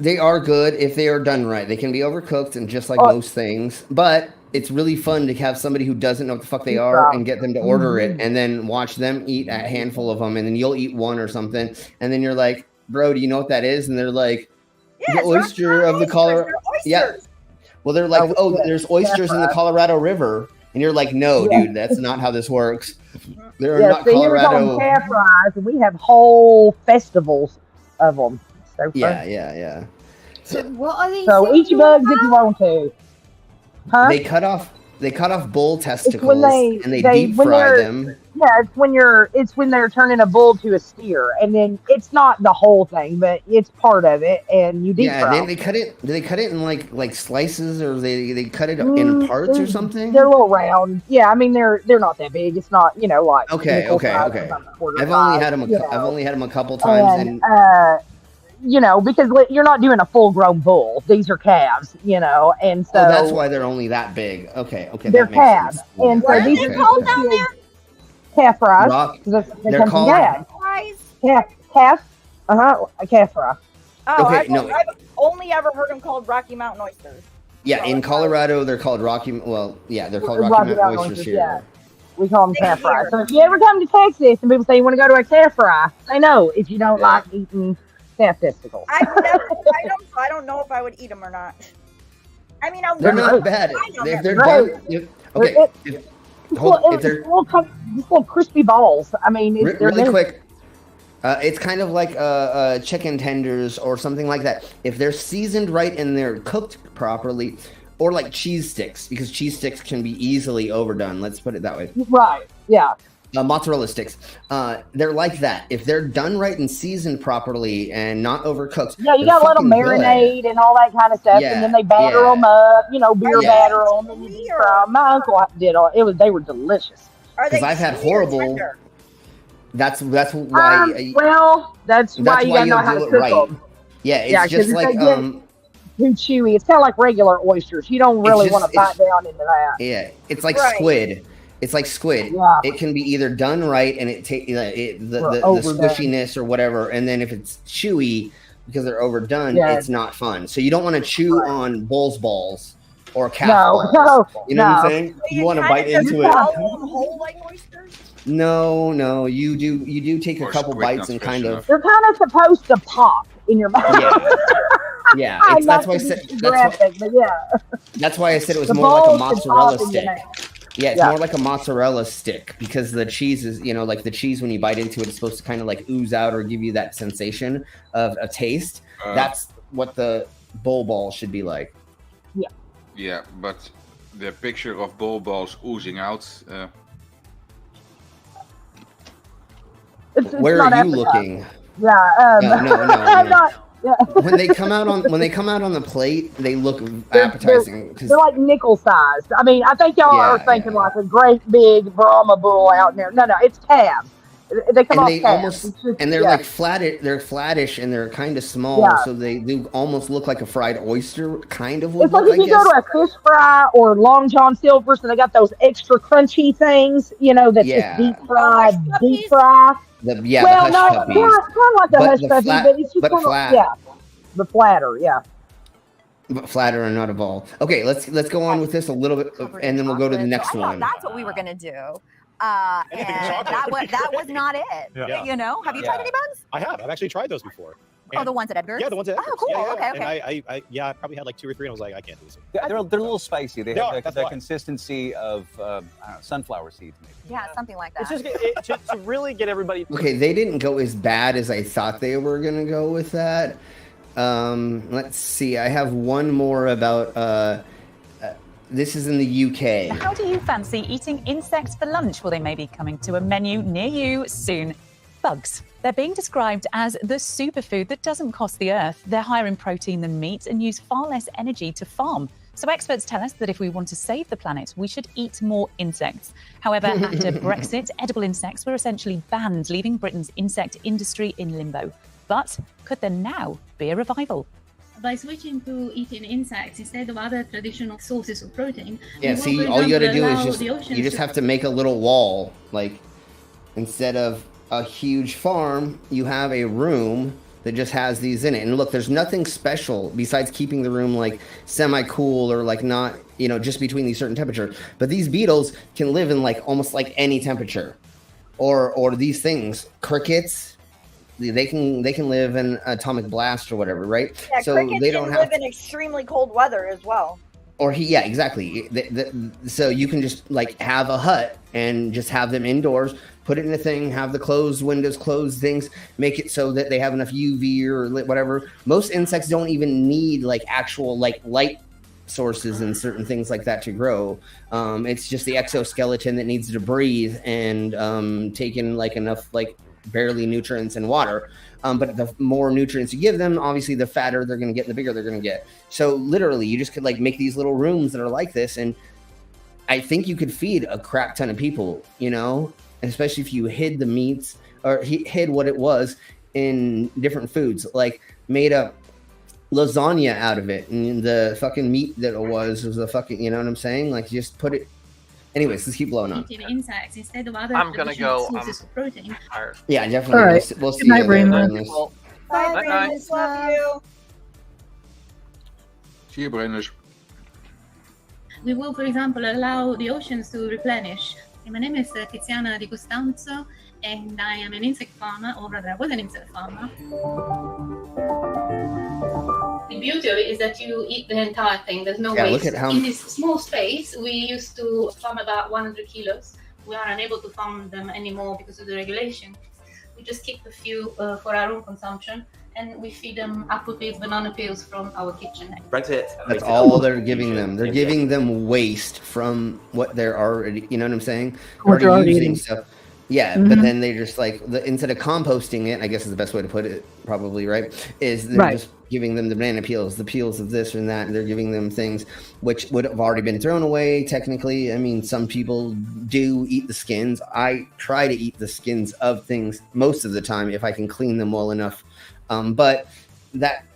Speaker 5: They are good if they are done right. They can be overcooked and just like most things, but it's really fun to have somebody who doesn't know what the fuck they are and get them to order it and then watch them eat a handful of them, and then you'll eat one or something, and then you're like, bro, do you know what that is? And they're like, the oyster of the Colorado. Yeah. Well, they're like, oh, there's oysters in the Colorado River. And you're like, no, dude, that's not how this works. There are not Colorado.
Speaker 19: Calf fries, and we have whole festivals of them. So
Speaker 5: yeah.
Speaker 8: So what are these?
Speaker 19: So eat your bugs if you want to. Huh?
Speaker 5: They cut off bull testicles and they deep fry them.
Speaker 19: Yeah, it's when they're turning a bull to a steer, and then it's not the whole thing, but it's part of it, and you deep fry.
Speaker 5: Yeah, they cut it. Do they cut it in like slices, or they cut it in parts or something?
Speaker 19: They're a little round. Yeah, I mean they're not that big. It's not like
Speaker 5: okay. I've only had them. I've only had them a couple times, and
Speaker 19: because you're not doing a full-grown bull. These are calves, and so
Speaker 5: that's why they're only that big. Okay,
Speaker 19: they're calves, and so these are called down there. Calf fries.
Speaker 5: They're called
Speaker 19: calf. A calf fry.
Speaker 7: Oh, I've only ever heard them called Rocky Mountain oysters.
Speaker 5: Yeah, in Colorado they're called Rocky. Well, yeah, they're called Rocky Mountain oysters here.
Speaker 19: Yeah. We call them calf fries. So if you ever come to Texas and people say you want to go to a calf fry, say no if you don't like eating calf testicles.
Speaker 7: I've never tried them, so I don't know if I would eat them or not. I mean,
Speaker 5: they're not bad. If they're done, okay.
Speaker 19: It's little crispy balls. I mean,
Speaker 5: really quick. It's kind of like chicken tenders or something like that. If they're seasoned right and they're cooked properly, or like cheese sticks, because cheese sticks can be easily overdone. Let's put it that way.
Speaker 19: Right. Yeah.
Speaker 5: Mozzarella sticks. They're like that. If they're done right and seasoned properly and not overcooked.
Speaker 19: Yeah, you gotta let them marinate and all that kind of stuff, and then they batter them up. Beer batter them, and you deep fry them. My uncle did all. They were delicious.
Speaker 5: Because I've had horrible. That's why.
Speaker 19: That's why you gotta know how to cook them.
Speaker 5: Yeah, it's just like
Speaker 19: too chewy. It's kind of like regular oysters. You don't really want to bite down into that.
Speaker 5: Yeah, it's like squid. It's like squid. Yeah. It can be either done right and the squishiness or whatever, and then if it's chewy because they're overdone, it's not fun. So you don't want to chew on bull's balls or calf balls. You know what I'm saying? You want to bite into it.
Speaker 7: Whole like oysters?
Speaker 5: No. You do take a couple bites and kind of.
Speaker 19: They're kind of supposed to pop in your mouth.
Speaker 5: Yeah. That's why I said. That's why I said it was more like a mozzarella stick. Yeah, it's more like a mozzarella stick, because the cheese is, like the cheese when you bite into it, it's supposed to kind of like ooze out or give you that sensation of a taste. That's what the bull balls should be like.
Speaker 19: Yeah.
Speaker 18: Yeah, but the picture of bull balls oozing out.
Speaker 5: Where are you looking?
Speaker 19: Yeah.
Speaker 5: No.
Speaker 19: I'm not. Yeah.
Speaker 5: When they come out on the plate, they look appetizing.
Speaker 19: They're like nickel sized. I mean, I think y'all are thinking like a great big Brahma bull out in there. No, it's calves. They come off calves.
Speaker 5: They're like flat. They're flattish and they're kind of small, so they do almost look like a fried oyster. Kind of.
Speaker 19: It's like if you go to a fish fry or Long John Silver's, and they got those extra crunchy things, that's just deep fry.
Speaker 5: The hush puppies.
Speaker 19: Kind of like a hush puppy, but it's just
Speaker 5: flat.
Speaker 19: The flatter,
Speaker 5: But flatter and not evolved. Okay, let's go on with this a little bit, and then we'll go to the next one.
Speaker 23: That's what we were gonna do. And that was not it.
Speaker 10: Yeah.
Speaker 23: Have you tried any bugs?
Speaker 10: I have. I've actually tried those before.
Speaker 23: Oh, the ones at Edgar's?
Speaker 10: Yeah, the ones at Edgar's.
Speaker 23: Oh, cool.
Speaker 10: Yeah.
Speaker 23: Okay.
Speaker 10: And I probably had like 2 or 3, and I was like, I can't do this.
Speaker 11: They're a little spicy. They have the consistency of sunflower seeds, maybe.
Speaker 23: Yeah, something like that.
Speaker 10: It's just to really get everybody.
Speaker 5: Okay, they didn't go as bad as I thought they were gonna go with that. Let's see. I have one more about. This is in the UK.
Speaker 12: How do you fancy eating insects for lunch? Well, they may be coming to a menu near you soon. Bugs. They're being described as the superfood that doesn't cost the earth. They're higher in protein than meat and use far less energy to farm. So experts tell us that if we want to save the planet, we should eat more insects. However, after Brexit, edible insects were essentially banned, leaving Britain's insect industry in limbo. But could there now be a revival?
Speaker 14: By switching to eating insects instead of other traditional sources of protein.
Speaker 5: Yeah, see, all you gotta do is you just have to make a little wall. Like, instead of a huge farm, you have a room that just has these in it. And look, there's nothing special besides keeping the room like semi-cool or like not, just between these certain temperatures. But these beetles can live in like almost like any temperature. Or these things, crickets, they can live in atomic blast or whatever, right?
Speaker 7: Yeah,
Speaker 5: so
Speaker 7: crickets
Speaker 5: they don't
Speaker 7: can
Speaker 5: have
Speaker 7: live in extremely cold weather as well.
Speaker 5: Exactly. So you can just like have a hut and just have them indoors, put it in a thing, have the closed windows, closed things, make it so that they have enough UV or whatever. Most insects don't even need like actual like light sources and certain things like that to grow. It's just the exoskeleton that needs to breathe and take in like enough like barely nutrients and water. But the more nutrients you give them, obviously the fatter they're going to get, the bigger they're going to get. So literally you just could like make these little rooms that are like this. And I think you could feed a crap ton of people, and especially if you hid the meats or hid what it was in different foods, like made a lasagna out of it. And the fucking meat that it was a fucking, you know what I'm saying? Like just put it. Anyways, let's keep blowing on.
Speaker 14: Eating insects instead of other
Speaker 6: I'm gonna
Speaker 14: traditional
Speaker 6: go.
Speaker 14: sources of protein.
Speaker 5: Yeah, definitely.
Speaker 9: All right.
Speaker 5: We'll see
Speaker 9: Good night,
Speaker 5: you later
Speaker 9: Brainless.
Speaker 5: on this.
Speaker 7: Bye,
Speaker 6: Night,
Speaker 7: Brainless. Love you.
Speaker 18: See you, Brainless.
Speaker 14: We will, for example, allow the oceans to replenish. My name is Tiziana Di Costanzo, and I am an insect farmer, or rather, I was an insect farmer. The beauty of it is that you eat the entire thing. There's no waste.
Speaker 5: Look at how...
Speaker 14: In this small space, we used to farm about 100 kilos. We are unable to farm them anymore because of the regulation. We just keep a few for our own consumption, and we feed them apple peels, banana peels from our kitchen.
Speaker 15: Brexit.
Speaker 5: That's all they're giving them. They're giving them waste from what they're already, you know what I'm saying?
Speaker 9: What they're already eating.
Speaker 5: Stuff. Yeah, but then they just like, instead of composting it, I guess is the best way to put it, probably, right? Is they're just giving them the banana peels, the peels of this and that, and they're giving them things which would have already been thrown away, technically. I mean, some people do eat the skins. I try to eat the skins of things most of the time if I can clean them well enough. But that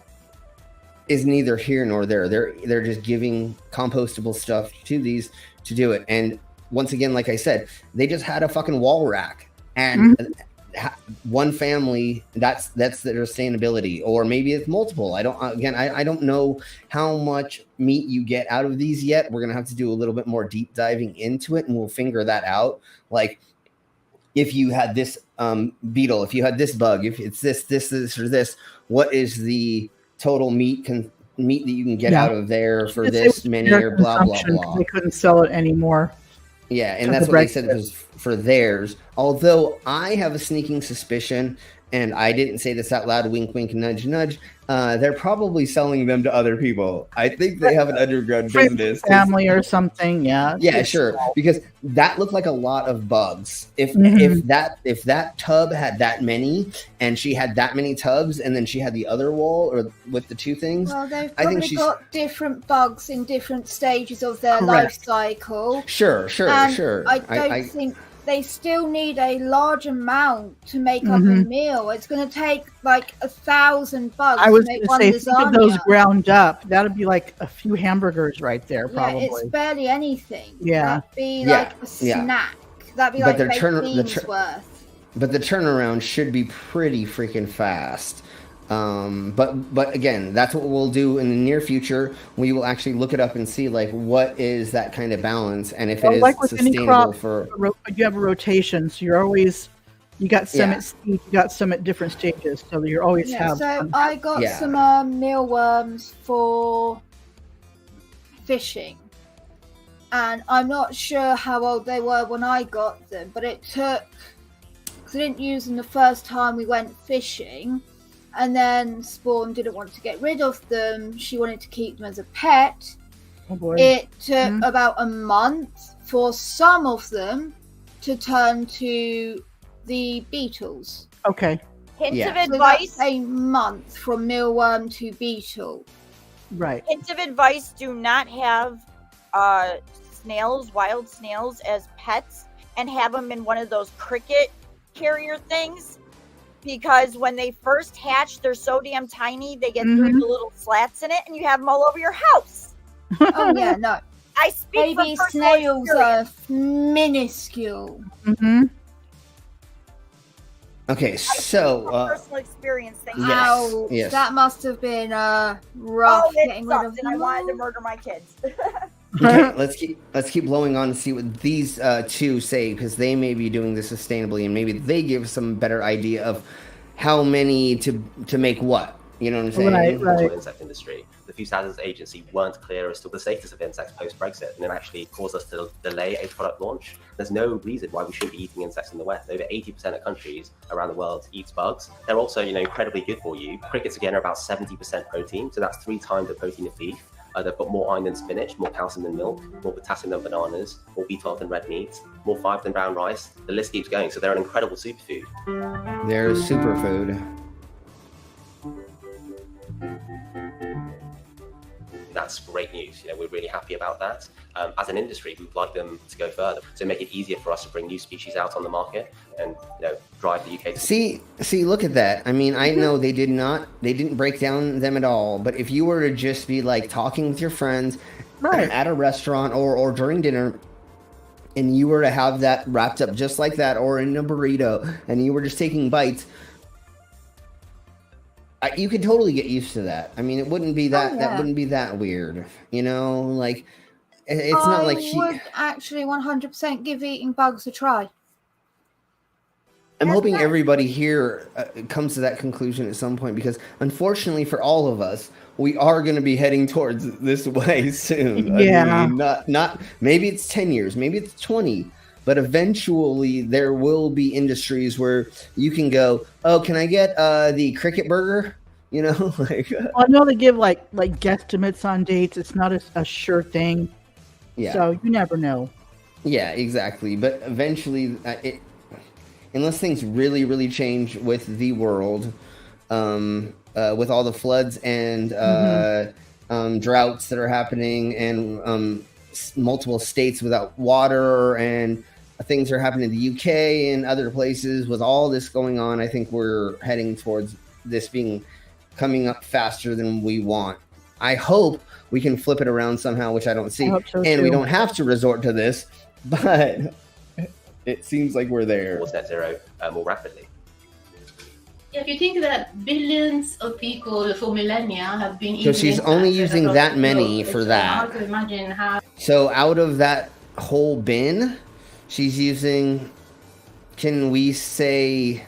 Speaker 5: is neither here nor there. They're just giving compostable stuff to these to do it. And once again, like I said, they just had a fucking wall rack and one family, that's their sustainability, or maybe it's multiple. I don't know how much meat you get out of these yet. We're going to have to do a little bit more deep diving into it and we'll figure that out. Like if you had this beetle, if you had this bug, if it's this, or this, what is the total meat that you can get out of there for this many or blah, blah, blah.
Speaker 9: They couldn't sell it anymore.
Speaker 5: Yeah, and that's what they said it was for theirs. Although I have a sneaking suspicion, and I didn't say this out loud, wink, wink, nudge, nudge, they're probably selling them to other people. I think they have an underground business.
Speaker 9: Family or something, yeah.
Speaker 5: Yeah, sure. Because that looked like a lot of bugs. If that tub had that many, and she had that many tubs, and then she had the other wall or with the two things.
Speaker 8: Well, they've probably got different bugs in different stages of their life cycle.
Speaker 5: Sure.
Speaker 8: I don't think they still need a large amount to make up a meal. It's going to take like 1,000 bugs
Speaker 9: I was
Speaker 8: to make
Speaker 9: going
Speaker 8: one
Speaker 9: to say, think of
Speaker 8: lasagna.
Speaker 9: those ground up. That'd be like a few hamburgers right there, probably.
Speaker 8: Yeah, it's barely anything.
Speaker 9: Yeah.
Speaker 8: That'd be like a snack. That'd be like beans worth.
Speaker 5: But the turnaround should be pretty freaking fast. But again, that's what we'll do in the near future. We will actually look it up and see like what is that kind of balance, and if it is
Speaker 9: like with any
Speaker 5: sustainable
Speaker 9: crop, you have a rotation, so you're always you got some at seed, you got some at different stages, so you always have.
Speaker 8: So I got some mealworms for fishing, and I'm not sure how old they were when I got them, but it took, because I didn't use them the first time we went fishing. And then Spawn didn't want to get rid of them. She wanted to keep them as a pet.
Speaker 9: Oh boy.
Speaker 8: It took about a month for some of them to turn to the beetles.
Speaker 9: Okay.
Speaker 8: Hint of advice. So a month from mealworm to beetle.
Speaker 9: Right.
Speaker 7: Hint of advice: do not have snails, wild snails, as pets, and have them in one of those cricket carrier things. Because when they first hatch, they're so damn tiny, they get through the little slats in it, and you have them all over your house.
Speaker 8: Oh, yeah, no.
Speaker 7: I speak
Speaker 8: Baby
Speaker 7: from personal
Speaker 8: snails are minuscule.
Speaker 5: Okay, so
Speaker 7: personal experience. Thank
Speaker 8: Wow,
Speaker 5: yes.
Speaker 8: that must have been rough getting rid of
Speaker 7: and I wanted to murder my kids.
Speaker 5: Okay, let's keep blowing on and see what these two say, because they may be doing this sustainably, and maybe they give some better idea of how many to make what. You know what I'm saying?
Speaker 13: Right. Insect industry. The Food Standards Agency weren't clear as to the status of insects post-Brexit, and it actually caused us to delay a product launch. There's no reason why we shouldn't be eating insects in the West. Over 80% of countries around the world eats bugs. They're also, incredibly good for you. Crickets, again, are about 70% protein, so that's 3 times the protein of beef. They've got more iron than spinach, more calcium than milk, more potassium than bananas, more B12 than red meat, more fiber than brown rice. The list keeps going, so they're an incredible superfood.
Speaker 5: They're superfood.
Speaker 13: That's great news. We're really happy about that. As an industry, we'd like them to go further, to make it easier for us to bring new species out on the market and drive the UK to
Speaker 5: See, look at that. I mean, I know they didn't break down them at all, but if you were to just be like talking with your friends at a restaurant or during dinner, and you were to have that wrapped up just like that, or in a burrito, and you were just taking bites, you could totally get used to that. I mean, it wouldn't be that that wouldn't be that weird, like it's not like
Speaker 8: I would actually 100% give eating bugs a try.
Speaker 5: I'm hoping everybody here comes to that conclusion at some point, because unfortunately for all of us, we are going to be heading towards this way soon.
Speaker 9: Yeah.
Speaker 5: I mean, not maybe it's 10 years, maybe it's 20, but eventually there will be industries where you can go, oh, can I get the cricket burger? Like.
Speaker 9: Well, I know they give like guesstimates on dates. It's not a sure thing.
Speaker 5: Yeah.
Speaker 9: So you never know.
Speaker 5: Yeah, exactly. But eventually, unless things really, really change with the world, with all the floods and droughts that are happening, and multiple states without water, and things are happening in the UK and other places with all this going on, I think we're heading towards this coming up faster than we want. I hope we can flip it around somehow, which I don't see. And we don't have to resort to this, but it seems like we're there.
Speaker 13: towards net zero more rapidly.
Speaker 14: If you think that billions of people for millennia have been
Speaker 5: So she's only using that many for that.
Speaker 14: Hard to imagine how.
Speaker 5: So out of that whole bin, she's using, can we say,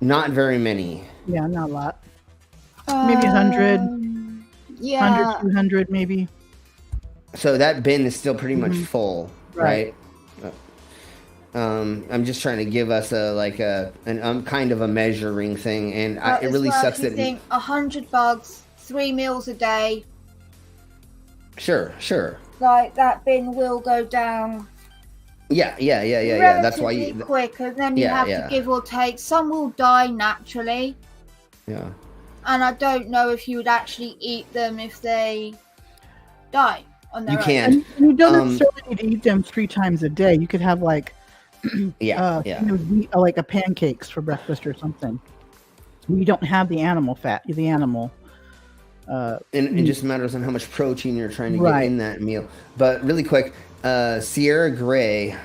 Speaker 5: not very many?
Speaker 9: Yeah, not a lot. Maybe 100.
Speaker 8: Yeah.
Speaker 9: 100, 200 maybe.
Speaker 5: So that bin is still pretty much full, right? I'm just trying to give us an kind of a measuring thing, and it really sucks
Speaker 8: that you think 100 bugs, 3 meals a day.
Speaker 5: Sure.
Speaker 8: Like that bin will go down.
Speaker 5: Yeah. That's why you
Speaker 8: quick, and then you have to give or take. Some will die naturally.
Speaker 5: Yeah.
Speaker 8: And I don't know if you would actually eat them if they die on their own.
Speaker 5: You can't.
Speaker 9: And you don't necessarily need to eat them 3 times a day. You could have like like a pancakes for breakfast or something. You don't have the animal fat, the animal.
Speaker 5: And it just matters on how much protein you're trying to get in that meal. But really quick, Sierra Gray,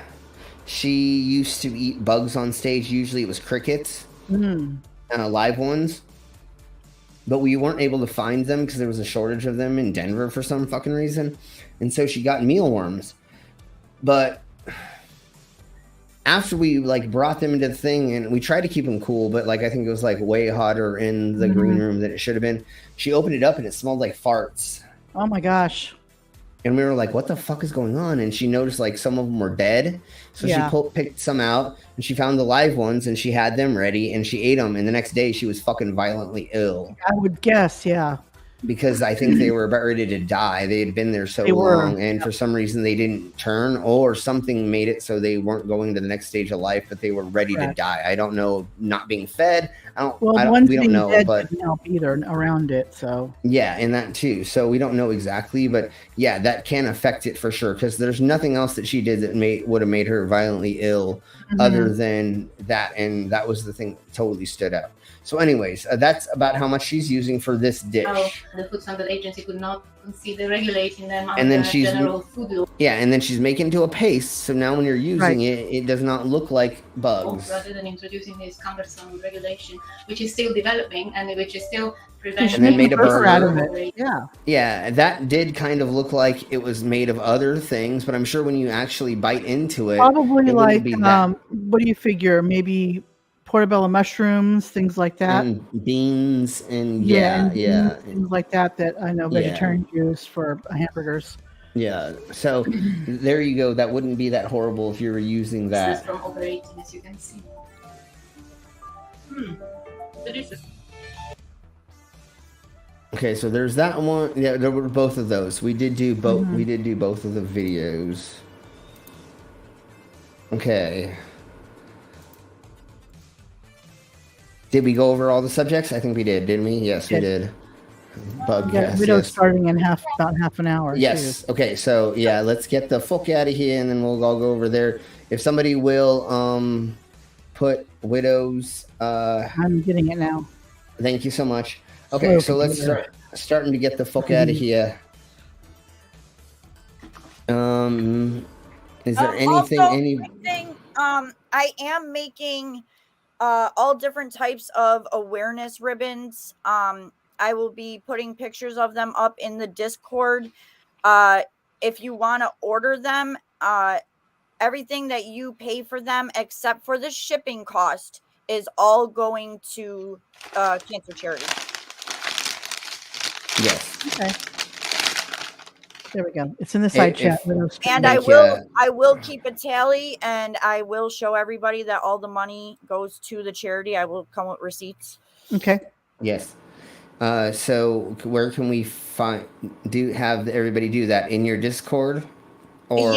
Speaker 5: she used to eat bugs on stage. Usually it was crickets, live ones. But we weren't able to find them because there was a shortage of them in Denver for some fucking reason. And so she got mealworms. But after we brought them into the thing, and we tried to keep them cool, but I think it was way hotter in the green room than it should have been. She opened it up and it smelled like farts.
Speaker 9: Oh my gosh.
Speaker 5: And we were like, what the fuck is going on? And she noticed some of them were dead. So she picked some out and she found the live ones and she had them ready and she ate them. And the next day she was fucking violently ill.
Speaker 9: I would guess, yeah.
Speaker 5: Because I think they were about ready to die. They had been there so long, and for some reason they didn't turn, or something made it so they weren't going to the next stage of life, but they were ready to die. I don't know. Not being fed. We don't know, but
Speaker 9: didn't help either around it. So
Speaker 5: yeah, and that too. So we don't know exactly, but yeah, that can affect it for sure. Because there's nothing else that she did that would have made her violently ill, other than that, and that was the thing that totally stood out. So anyways, that's about how much she's using for this dish.
Speaker 14: The Food Standard Agency could not consider regulating them
Speaker 5: And then
Speaker 14: under
Speaker 5: she's
Speaker 14: general food law.
Speaker 5: Yeah, and then she's making it into a paste. So now when you're using it, it does not look like bugs.
Speaker 14: Rather than introducing this cumbersome regulation, which is still developing and which is still preventing.
Speaker 5: And then made a burger
Speaker 9: out of it. Yeah.
Speaker 5: Yeah, that did kind of look like it was made of other things, but I'm sure when you actually bite into it,
Speaker 9: probably
Speaker 5: it wouldn't be that.
Speaker 9: What do you figure? Maybe portobello mushrooms, things like that.
Speaker 5: And beans and
Speaker 9: things like that I know vegetarians use for hamburgers.
Speaker 5: Yeah, so there you go. That wouldn't be that horrible if you were using that.
Speaker 14: This is from operating, as you can see. Delicious.
Speaker 5: Okay, so there's that one. Yeah, there were both of those. We did do both. We did do both of the videos. Okay. Did we go over all the subjects? I think we did, didn't we? Yes, we did. Bug.
Speaker 9: Video starting in about half an hour.
Speaker 5: Yes. Too. Okay, so yeah, let's get the fuck out of here, and then we'll all go over there. If somebody will put widows.
Speaker 9: I'm getting it now.
Speaker 5: Thank you so much. Okay, so let's start starting to get the fuck out of here. Is there anything?
Speaker 7: I am making all different types of awareness ribbons. I will be putting pictures of them up in the Discord. If you want to order them, everything that you pay for them, except for the shipping cost, is all going to cancer charity.
Speaker 5: Yes.
Speaker 9: Okay. There we go. It's in the side chat.
Speaker 7: And I will keep a tally, and I will show everybody that all the money goes to the charity. I will come with receipts.
Speaker 9: Okay.
Speaker 5: Yes. So where can we have everybody do that? In your Discord? Or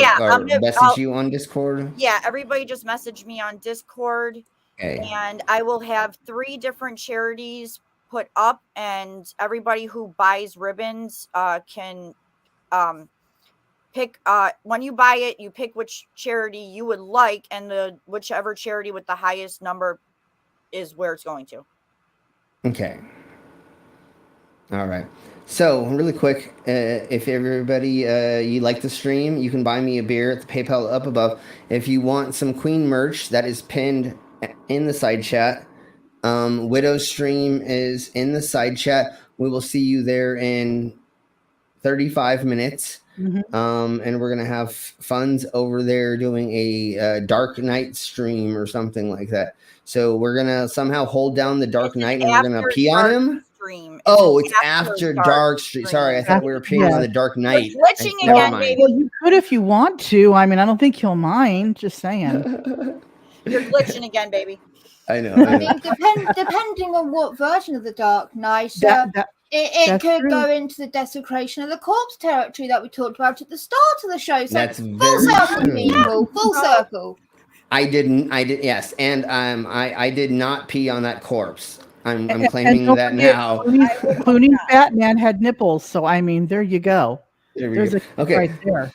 Speaker 5: message you on Discord?
Speaker 7: Yeah, everybody just message me on Discord.
Speaker 5: Okay.
Speaker 7: And I will have 3 different charities put up, and everybody who buys ribbons can pick when you buy it, you pick which charity you would like, and whichever charity with the highest number is where it's going to.
Speaker 5: Okay. All right. So really quick, if everybody you like the stream, you can buy me a beer at the PayPal up above. If you want some Queen merch, that is pinned in the side chat. Widow's stream is in the side chat. We will see you there in 35 minutes. And we're gonna have funds over there doing a Dark Knight stream or something like that. So we're gonna somehow hold down the Dark Knight, and we're gonna pee on him.
Speaker 7: stream.
Speaker 5: Oh, it's after dark stream. Sorry, I thought we were paying on the Dark Knight.
Speaker 7: We're glitching again, baby.
Speaker 9: Well, you could if you want to. I mean, I don't think he'll mind. Just saying.
Speaker 7: You're glitching again, baby.
Speaker 5: I know.
Speaker 8: I mean, depending on what version of the Dark Knight, it could go into the desecration of the corpse territory that we talked about at the start of the show. So
Speaker 5: That's
Speaker 8: full
Speaker 5: very
Speaker 8: circle,
Speaker 5: true.
Speaker 8: people. Full circle.
Speaker 5: I did. Yes, and I did not pee on that corpse. I'm claiming
Speaker 9: don't
Speaker 5: that
Speaker 9: forget,
Speaker 5: now.
Speaker 9: Clooney's Batman had nipples, so I mean, there you go. There's
Speaker 5: go.
Speaker 9: a
Speaker 5: Okay.
Speaker 9: right there.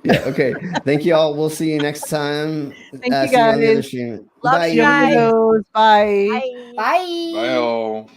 Speaker 5: Yeah. Okay. Thank you all. We'll see you next time.
Speaker 9: Thank you
Speaker 5: See you on the other
Speaker 9: guys.
Speaker 5: stream.
Speaker 9: Love
Speaker 5: Bye.
Speaker 9: you guys. Bye.
Speaker 8: Bye.
Speaker 18: Bye all.